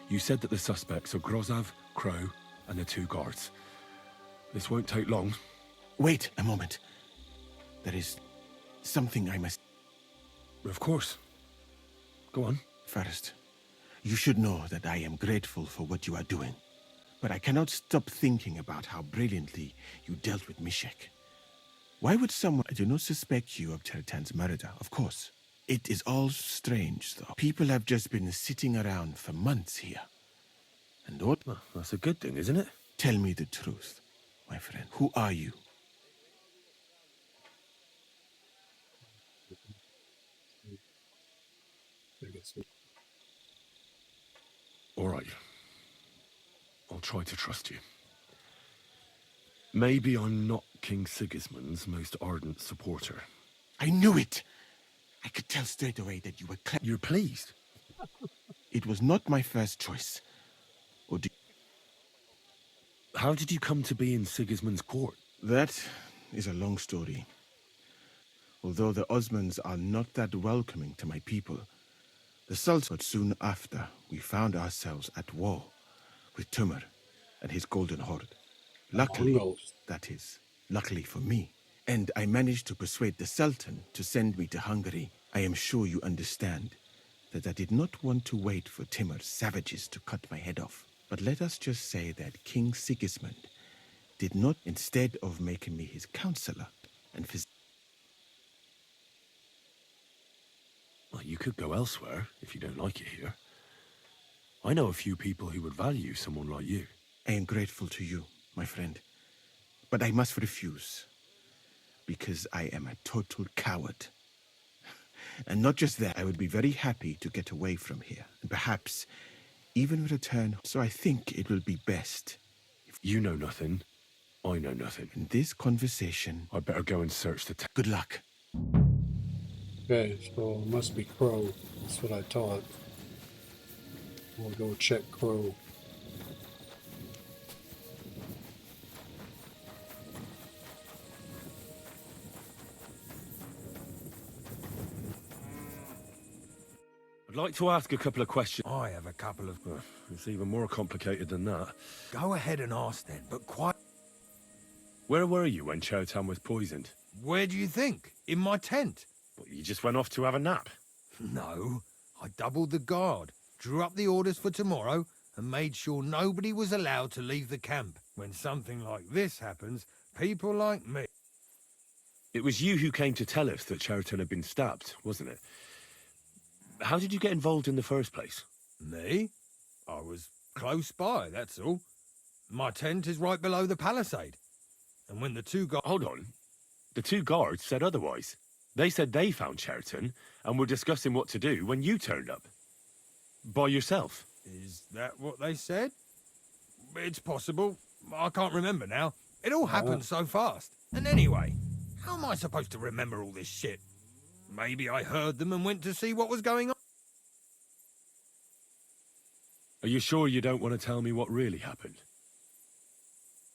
Speaker 2: You said that the suspects are Grozav, Crow, and the 2 guards. This won't take long.
Speaker 15: Wait a moment. There is something I must...
Speaker 2: Of course. Go on.
Speaker 15: First, you should know that I am grateful for what you are doing. But I cannot stop thinking about how brilliantly you dealt with Mishek. Why would someone... I do not suspect you of Tertan's murder, of course. It is all strange, though. People have just been sitting around for months here. And what...
Speaker 2: Well, that's a good thing, isn't it?
Speaker 15: Tell me the truth, my friend. Who are you?
Speaker 2: All right. I'll try to trust you. Maybe I'm not King Sigismund's most ardent supporter.
Speaker 15: I knew it! I could tell straight away that you were
Speaker 2: You're pleased?
Speaker 15: It was not my first choice. Or do...
Speaker 2: How did you come to be in Sigismund's court?
Speaker 15: That is a long story. Although the Osmans are not that welcoming to my people, the Sultan... But soon after, we found ourselves at war with Timur and his Golden Horde. Luckily, that is, luckily for me. And I managed to persuade the Sultan to send me to Hungary. I am sure you understand that I did not want to wait for Timur's savages to cut my head off. But let us just say that King Sigismund did not, instead of making me his counselor and
Speaker 2: Well, you could go elsewhere if you don't like it here. I know a few people who would value someone like you.
Speaker 15: I am grateful to you, my friend. But I must refuse. Because I am a total coward. And not just that, I would be very happy to get away from here. And perhaps even return. So I think it will be best if...
Speaker 2: You know nothing. I know nothing.
Speaker 15: In this conversation...
Speaker 2: I better go and search the...
Speaker 15: Good luck.
Speaker 1: Okay, so it must be Crow. That's what I thought. We'll go check Crow.
Speaker 2: I'd like to ask a couple of questions.
Speaker 4: I have a couple of...
Speaker 2: It's even more complicated than that.
Speaker 4: Go ahead and ask then, but quiet.
Speaker 2: Where were you when Chotan was poisoned?
Speaker 4: Where do you think? In my tent.
Speaker 2: What, you just went off to have a nap?
Speaker 4: No. I doubled the guard, drew up the orders for tomorrow, and made sure nobody was allowed to leave the camp. When something like this happens, people like me...
Speaker 2: It was you who came to tell us that Cheriton had been stabbed, wasn't it? How did you get involved in the first place?
Speaker 4: Me? I was close by, that's all. My tent is right below the palisade. And when the two guys...
Speaker 2: Hold on. The two guards said otherwise. They said they found Cheriton and were discussing what to do when you turned up. By yourself.
Speaker 4: Is that what they said? It's possible. I can't remember now. It all happened so fast. And anyway, how am I supposed to remember all this shit? Maybe I heard them and went to see what was going on.
Speaker 2: Are you sure you don't want to tell me what really happened?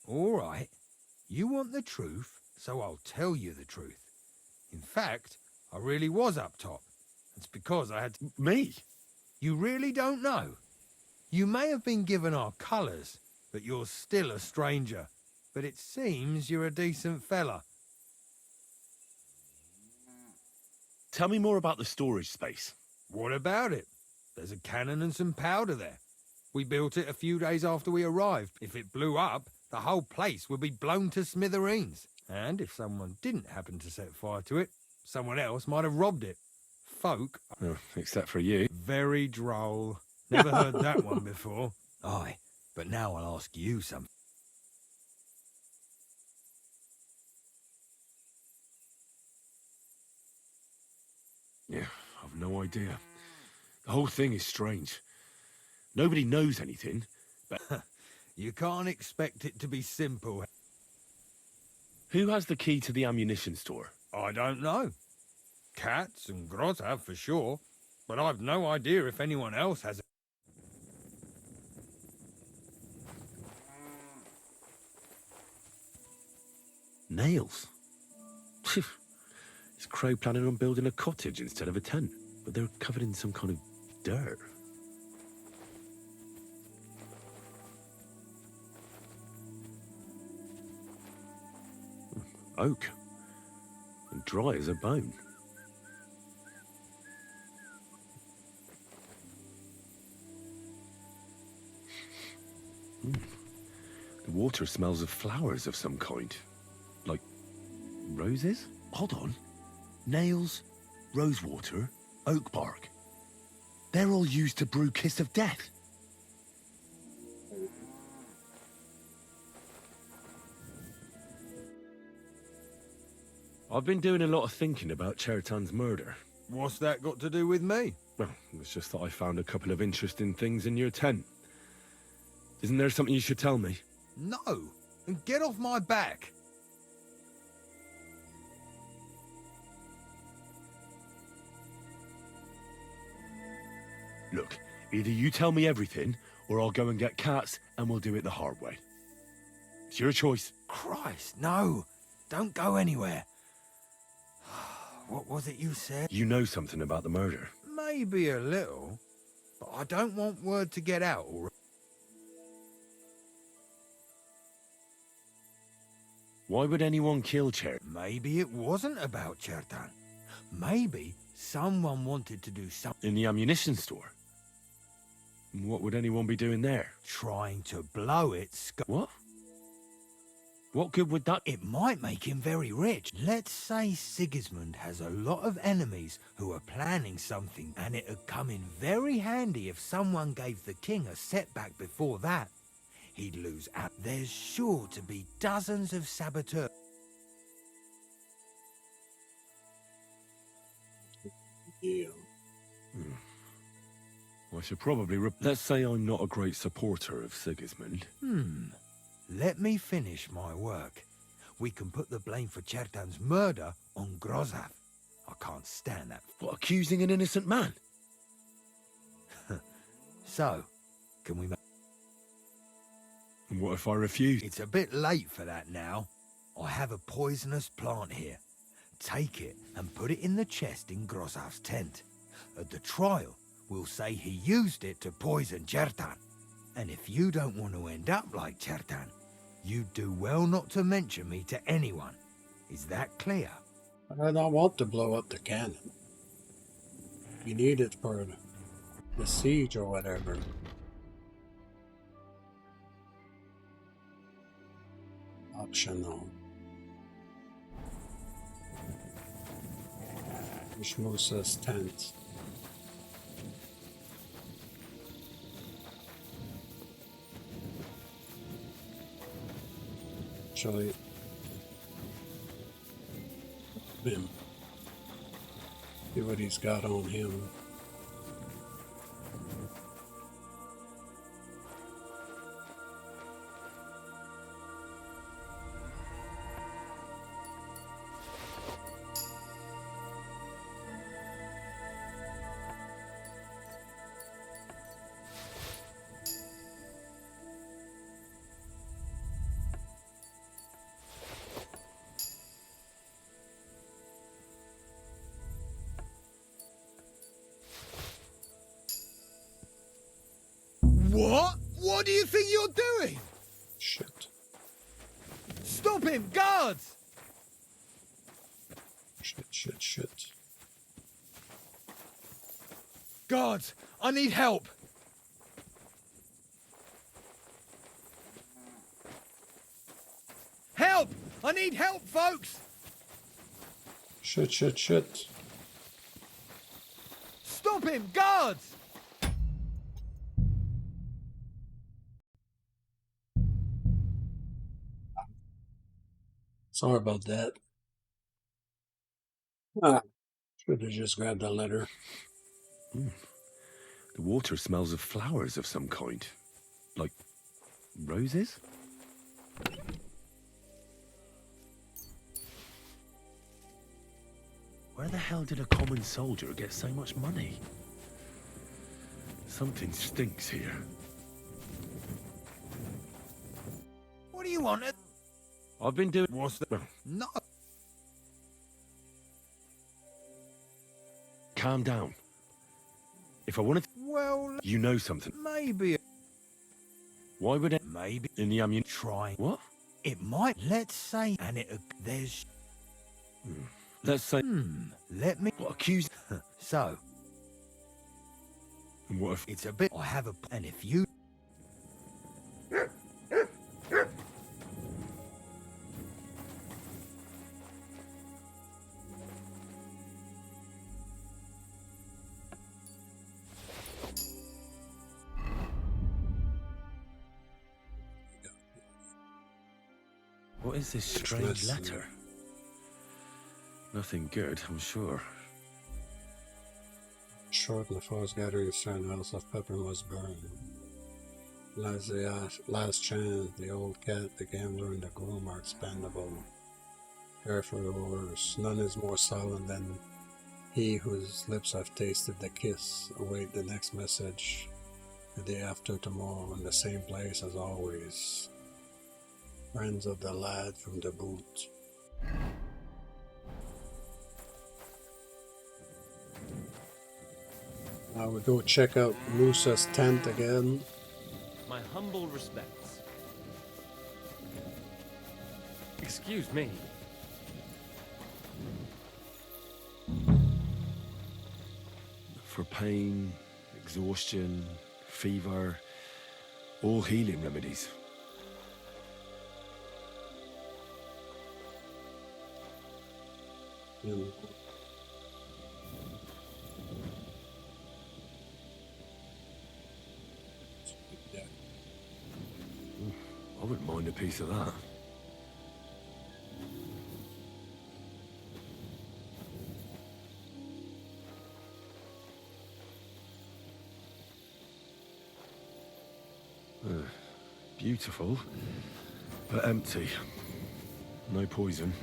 Speaker 4: All right. You want the truth, so I'll tell you the truth. In fact, I really was up top. It's because I had...
Speaker 2: Me?
Speaker 4: You really don't know? You may have been given our colours, but you're still a stranger. But it seems you're a decent fella.
Speaker 2: Tell me more about the storage space.
Speaker 4: What about it? There's a cannon and some powder there. We built it a few days after we arrived. If it blew up, the whole place would be blown to smithereens. And if someone didn't happen to set fire to it, someone else might have robbed it. Folk...
Speaker 2: Oh, except for you.
Speaker 4: Very droll. Never heard that one before. Aye, but now I'll ask you something.
Speaker 2: Yeah, I've no idea. The whole thing is strange. Nobody knows anything, but...
Speaker 4: You can't expect it to be simple.
Speaker 2: Who has the key to the ammunition store?
Speaker 4: I don't know. Cats and Groz have for sure, but I've no idea if anyone else has it.
Speaker 2: Nails? Is Crow planning on building a cottage instead of a tent? But they're covered in some kind of dirt. Oak. And dry as a bone. The water smells of flowers of some kind. Like roses? Hold on. Nails, rosewater, oak bark. They're all used to brew Kiss of Death. I've been doing a lot of thinking about Cheriton's murder.
Speaker 4: What's that got to do with me?
Speaker 2: Well, it's just that I found a couple of interesting things in your tent. Isn't there something you should tell me?
Speaker 4: No, and get off my back.
Speaker 2: Look, either you tell me everything, or I'll go and get cats, and we'll do it the hard way. It's your choice.
Speaker 4: Christ, no. Don't go anywhere. What was it you said?
Speaker 2: You know something about the murder.
Speaker 4: Maybe a little, but I don't want word to get out, all right?
Speaker 2: Why would anyone kill Cher?
Speaker 4: Maybe it wasn't about Chertan. Maybe someone wanted to do something.
Speaker 2: In the ammunition store? What would anyone be doing there?
Speaker 4: Trying to blow it.
Speaker 2: What? What good would that...
Speaker 4: It might make him very rich. Let's say Sigismund has a lot of enemies who are planning something, and it'd come in very handy if someone gave the king a setback before that. He'd lose out. There's sure to be dozens of saboteurs.
Speaker 1: Yeah.
Speaker 2: I should probably... Let's say I'm not a great supporter of Sigismund.
Speaker 4: Let me finish my work. We can put the blame for Chertan's murder on Grozav. I can't stand that.
Speaker 2: What, accusing an innocent man?
Speaker 4: So, can we...
Speaker 2: And what if I refuse?
Speaker 4: It's a bit late for that now. I have a poisonous plant here. Take it and put it in the chest in Grozav's tent. At the trial, we'll say he used it to poison Chertan. And if you don't want to end up like Chertan, you'd do well not to mention me to anyone. Is that clear?
Speaker 1: I don't want to blow up the cannon. You need it for the siege or whatever. Optional. Musa's tent. Actually, him. See what he's got on him.
Speaker 4: What? What do you think you're doing?
Speaker 1: Shit.
Speaker 4: Stop him, guards!
Speaker 1: Shit.
Speaker 4: Guards, I need help. Help! I need help, folks!
Speaker 1: Shit.
Speaker 4: Stop him, guards!
Speaker 1: Sorry about that. Should have just grabbed the letter.
Speaker 2: The water smells of flowers of some kind. Like roses? Where the hell did a common soldier get so much money? Something stinks here.
Speaker 4: What do you want?
Speaker 2: I've been doing...
Speaker 4: What's that? No.
Speaker 2: Calm down. If I wanted...
Speaker 4: Well...
Speaker 2: You know something.
Speaker 4: Maybe...
Speaker 2: Why would it...
Speaker 4: Maybe...
Speaker 2: In the ammunition...
Speaker 4: Try...
Speaker 2: What?
Speaker 4: It might... Let's say... And it... There's...
Speaker 2: Let's say...
Speaker 4: Let me...
Speaker 2: What, accuse...
Speaker 4: So...
Speaker 2: And what if...
Speaker 4: It's a bit... I have a... And if you...
Speaker 2: What is this strange letter? Nothing good, I'm sure.
Speaker 1: Shortly before his gathering, the house of Pepper was burned. Last chance, the old cat, the gambler, and the groom are expendable. Careful orders. None is more silent than he whose lips have tasted the kiss. Await the next message the day after tomorrow in the same place as always. Friends of the lad from the boot. Now we go check out Musa's tent again.
Speaker 17: My humble respects.
Speaker 14: Excuse me.
Speaker 2: For pain, exhaustion, fever, all healing remedies. I wouldn't mind a piece of that. Beautiful, but empty. No poison.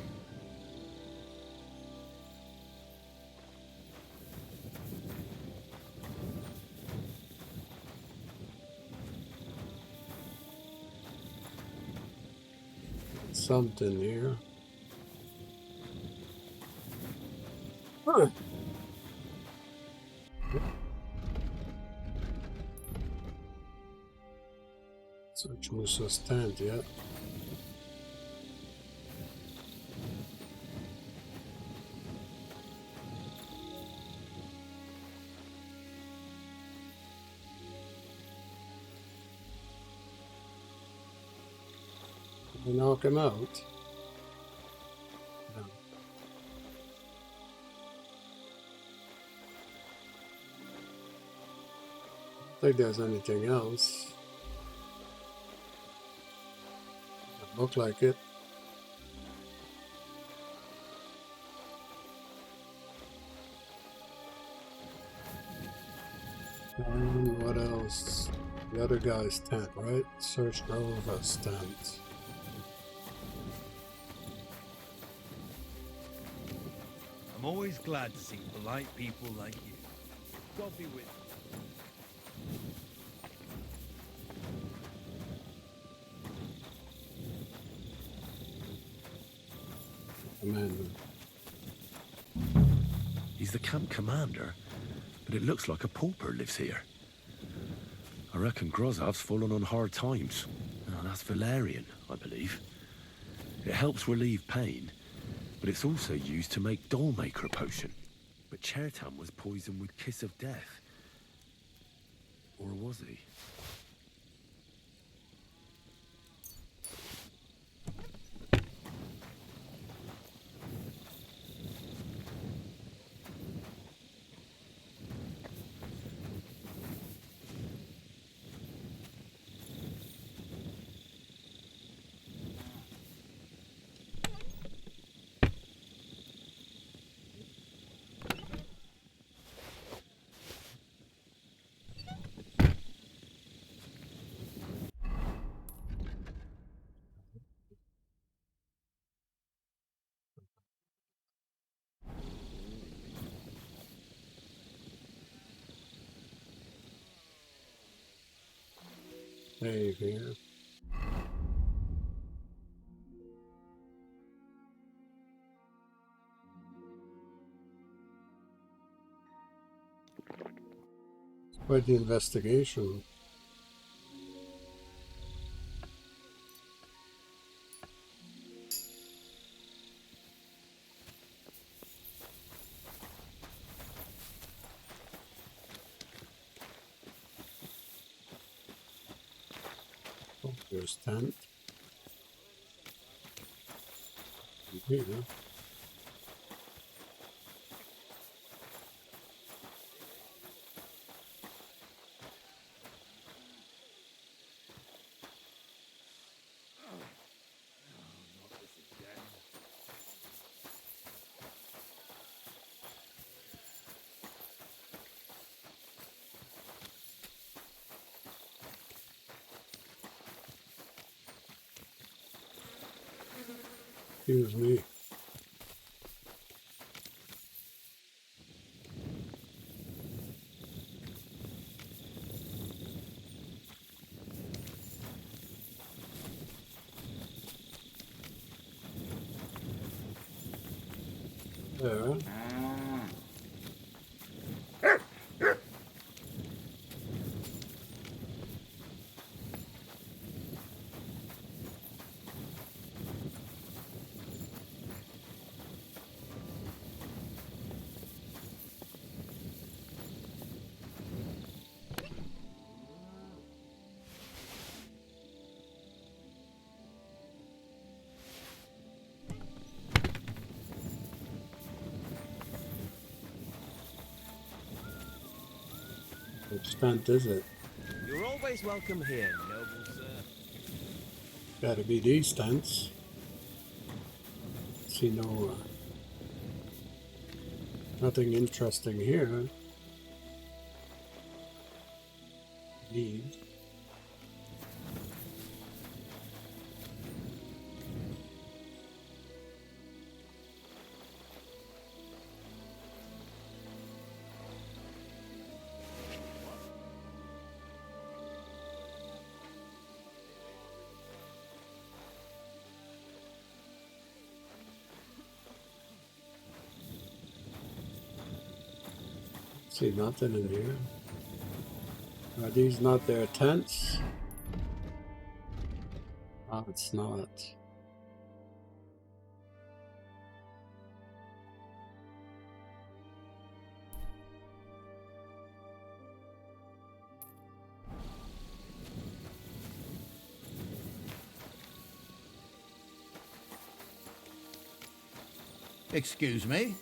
Speaker 1: Something here. Search Musa's tent, yeah. We knock him out. No. think there's anything else. Doesn't look like it. And what else? The other guy's tent, right? Search Grover's tent.
Speaker 16: I'm always glad to see polite people like you. God be with you.
Speaker 1: Commander.
Speaker 2: He's the camp commander, but it looks like a pauper lives here. I reckon Grozov's fallen on hard times. Oh, that's valerian, I believe. It helps relieve pain, but it's also used to make Dollmaker potion. But Chertam was poisoned with Kiss of Death. Or was he?
Speaker 1: Save here. It's quite the investigation. Oh, there's tent. Here. Excuse me. There. Which tent is it?
Speaker 17: You're always welcome here, noble sir.
Speaker 1: Gotta be these tents. See nothing interesting here. Leaves. See nothing in here. Are these not their tents? Oh, it's not.
Speaker 12: Excuse me?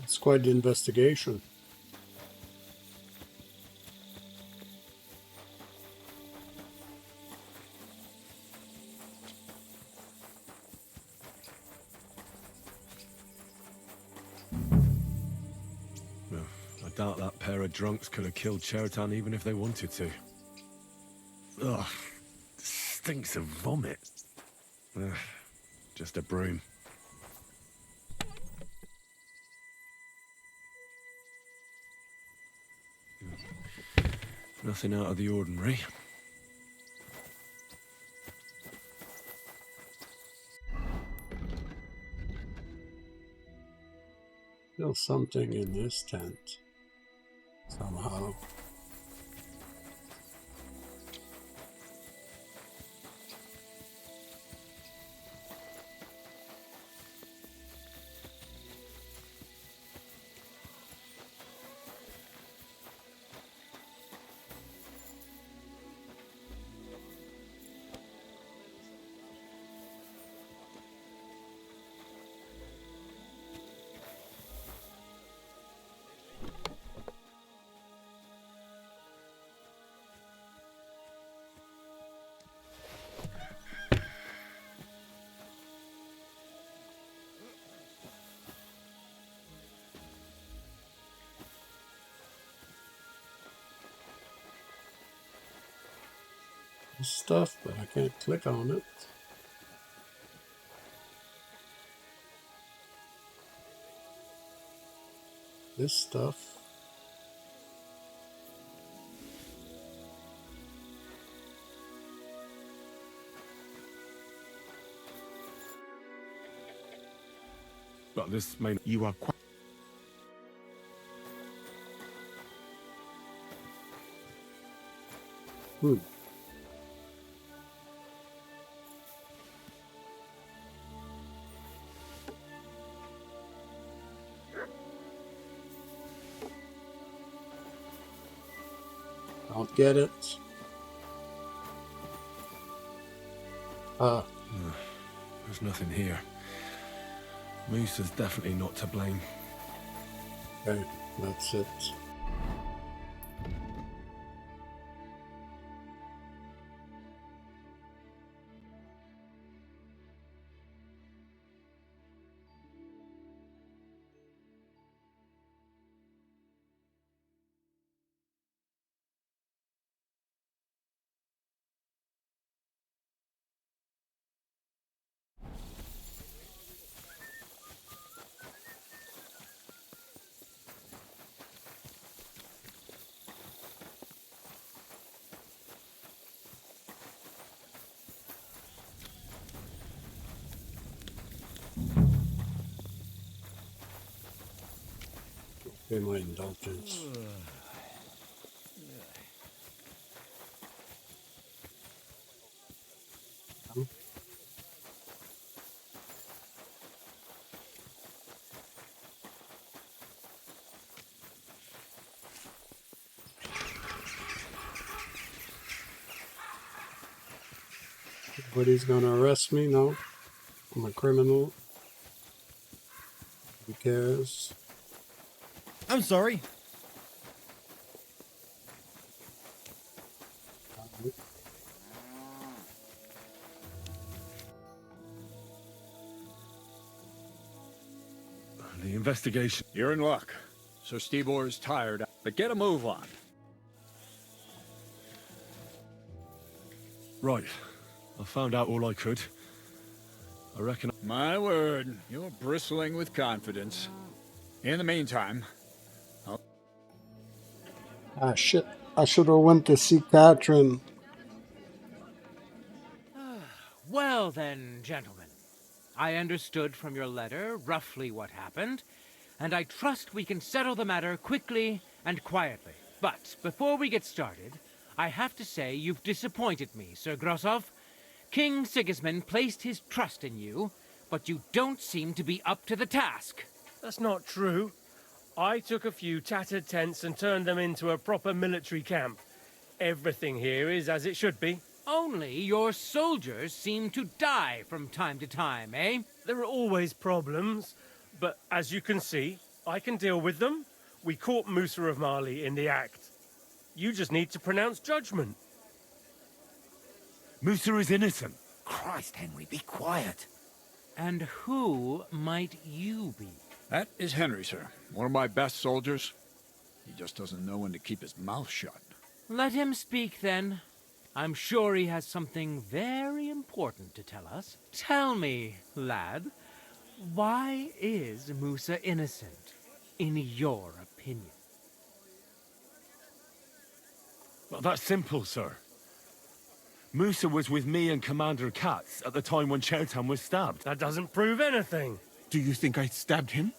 Speaker 1: It's quite the investigation.
Speaker 2: Well, I doubt that pair of drunks could have killed Cheriton even if they wanted to. Ugh, stinks of vomit. Ugh, just a broom. Nothing out of the ordinary.
Speaker 1: Still something in this tent. Somehow. Stuff, but I can't click on it. This stuff.
Speaker 2: But this may...
Speaker 15: You are quite...
Speaker 1: Don't get it.
Speaker 2: There's nothing here. Moose is definitely not to blame.
Speaker 1: Okay, that's it. Okay, my indulgence. Nobody's gonna arrest me, no? I'm a criminal. Who cares?
Speaker 19: I'm sorry.
Speaker 2: The investigation...
Speaker 11: You're in luck. So Stebor's tired, but get a move on.
Speaker 2: Right. I found out all I could. I reckon...
Speaker 11: My word, you're bristling with confidence. In the meantime...
Speaker 1: Ah, shit. I should have went to see Catherine.
Speaker 18: Well then, gentlemen. I understood from your letter roughly what happened, and I trust we can settle the matter quickly and quietly. But before we get started, I have to say you've disappointed me, Sir Grosov. King Sigismund placed his trust in you, but you don't seem to be up to the task.
Speaker 14: That's not true. I took a few tattered tents and turned them into a proper military camp. Everything here is as it should be.
Speaker 18: Only your soldiers seem to die from time to time, eh?
Speaker 14: There are always problems, but as you can see, I can deal with them. We caught Musa of Mali in the act. You just need to pronounce judgment.
Speaker 2: Musa is innocent.
Speaker 6: Christ, Henry, be quiet.
Speaker 18: And who might you be?
Speaker 11: That is Henry, sir. One of my best soldiers. He just doesn't know when to keep his mouth shut.
Speaker 18: Let him speak, then. I'm sure he has something very important to tell us. Tell me, lad, why is Musa innocent, in your opinion?
Speaker 2: Well, that's simple, sir. Musa was with me and Commander Katz at the time when Chertan was stabbed.
Speaker 14: That doesn't prove anything.
Speaker 15: Do you think I stabbed him?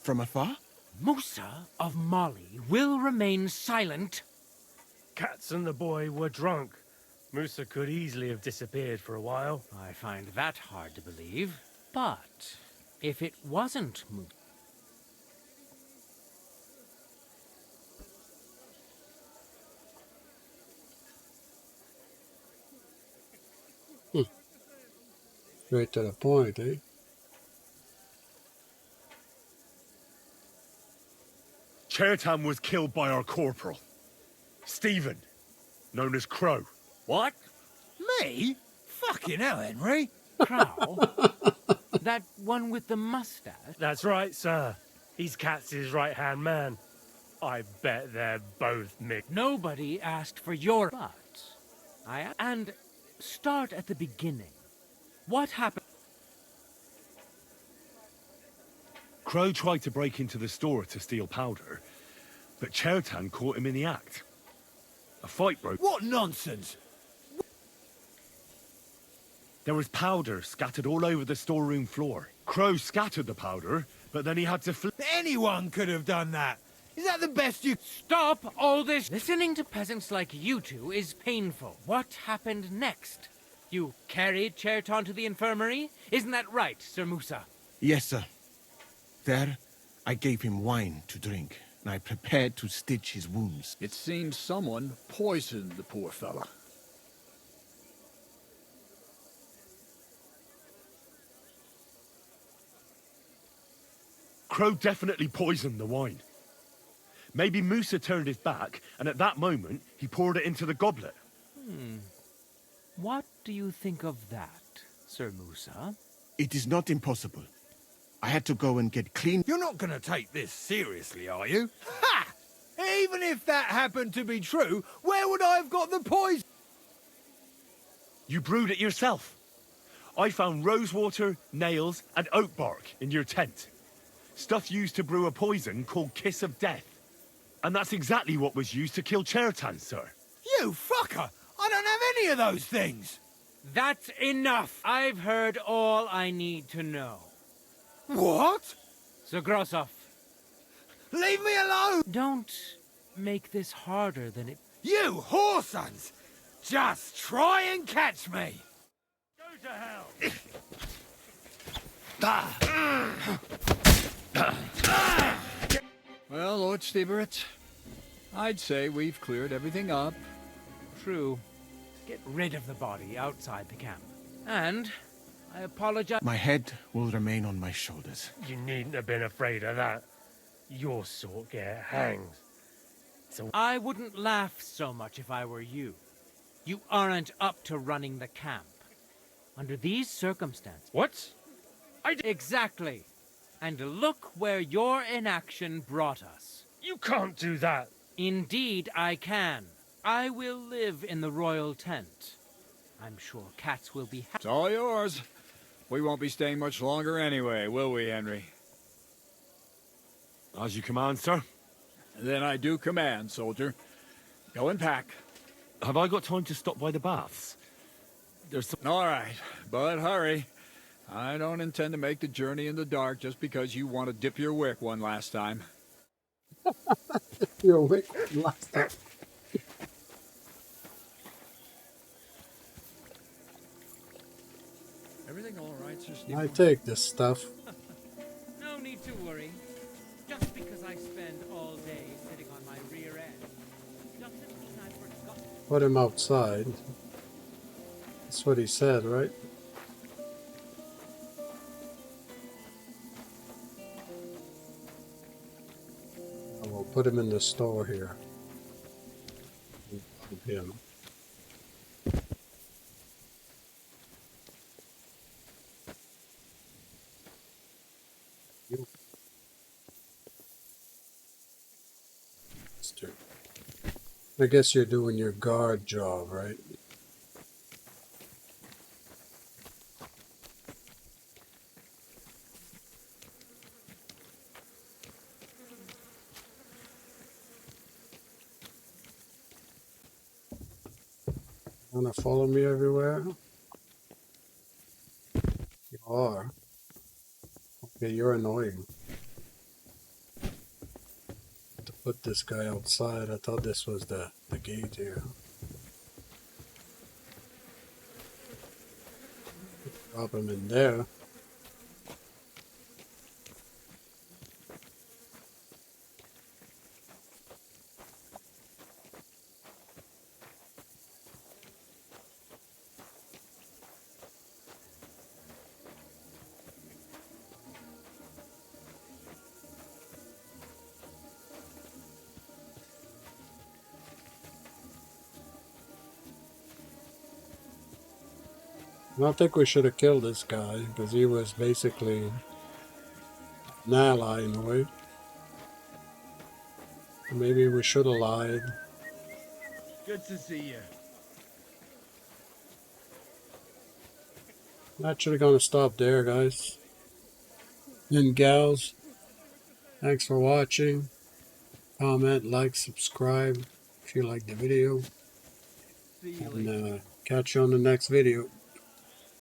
Speaker 15: From afar?
Speaker 18: Musa of Mali will remain silent.
Speaker 14: Katz and the boy were drunk. Musa could easily have disappeared for a while.
Speaker 18: I find that hard to believe. But if it wasn't Musa...
Speaker 1: Straight to the point, eh?
Speaker 2: Chertan was killed by our corporal, Stephen, known as Crow.
Speaker 4: What? Me? Fucking hell, Henry.
Speaker 18: Crow? That one with the mustache?
Speaker 14: That's right, sir. He's Katz's right-hand man. I bet they're both mixed.
Speaker 18: Nobody asked for your... But... And start at the beginning. What happened?
Speaker 2: Crow tried to break into the store to steal powder, but Chertan caught him in the act. A fight broke.
Speaker 4: What nonsense!
Speaker 2: There was powder scattered all over the storeroom floor. Crow scattered the powder, but then he had to flee.
Speaker 4: Anyone could have done that. Is that the best you...
Speaker 18: Stop all this! Listening to peasants like you two is painful. What happened next? You carried Chertan to the infirmary? Isn't that right, Sir Musa?
Speaker 15: Yes, sir. There, I gave him wine to drink, and I prepared to stitch his wounds.
Speaker 11: It seems someone poisoned the poor fella.
Speaker 2: Crow definitely poisoned the wine. Maybe Musa turned his back, and at that moment, he poured it into the goblet.
Speaker 18: What do you think of that, Sir Musa?
Speaker 15: It is not impossible. I had to go and get clean.
Speaker 4: You're not going to take this seriously, are you? Ha! Even if that happened to be true, where would I have got the poison?
Speaker 2: You brewed it yourself. I found rosewater, nails, and oak bark in your tent. Stuff used to brew a poison called Kiss of Death. And that's exactly what was used to kill Chertan, sir.
Speaker 4: You fucker! I don't have any of those things!
Speaker 18: That's enough! I've heard all I need to know.
Speaker 4: What?
Speaker 18: Sir Grossoff.
Speaker 4: Leave me alone!
Speaker 18: Don't make this harder than it...
Speaker 4: You whoresons! Just try and catch me!
Speaker 14: Go to hell!
Speaker 11: Well, Lord Stieberitz, I'd say we've cleared everything up.
Speaker 18: True. Get rid of the body outside the camp. And I apologize.
Speaker 15: My head will remain on my shoulders.
Speaker 14: You needn't have been afraid of that. Your sort get hanged. So
Speaker 18: I wouldn't laugh so much if I were you. You aren't up to running the camp. Under these circumstances...
Speaker 14: What?
Speaker 18: Exactly. And look where your inaction brought us.
Speaker 14: You can't do that.
Speaker 18: Indeed, I can. I will live in the royal tent. I'm sure Katz will be happy.
Speaker 11: It's all yours. We won't be staying much longer anyway, will we, Henry?
Speaker 2: As you command, sir.
Speaker 11: Then I do command, soldier. Go and pack.
Speaker 2: Have I got time to stop by the baths? There's some...
Speaker 11: All right, but hurry. I don't intend to make the journey in the dark just because you want to dip your wick one last time.
Speaker 1: Your wick one last time.
Speaker 11: Everything all right, Sir Steve?
Speaker 1: I take this stuff.
Speaker 18: No need to worry. Just because I spend all day sitting on my rear end doesn't mean I've forgotten.
Speaker 1: Put him outside. That's what he said, right? put him in the store here. Him. I guess you're doing your guard job, right? Wanna follow me everywhere? You are. Okay, you're annoying. To put this guy outside, I thought this was the gate here. Drop him in there. I don't think we should have killed this guy because he was basically an ally in a way. Maybe we should have lied.
Speaker 13: Good to see you.
Speaker 1: I'm actually gonna stop there, guys and gals. Thanks for watching. Comment, like, subscribe if you like the video. And catch you on the next video.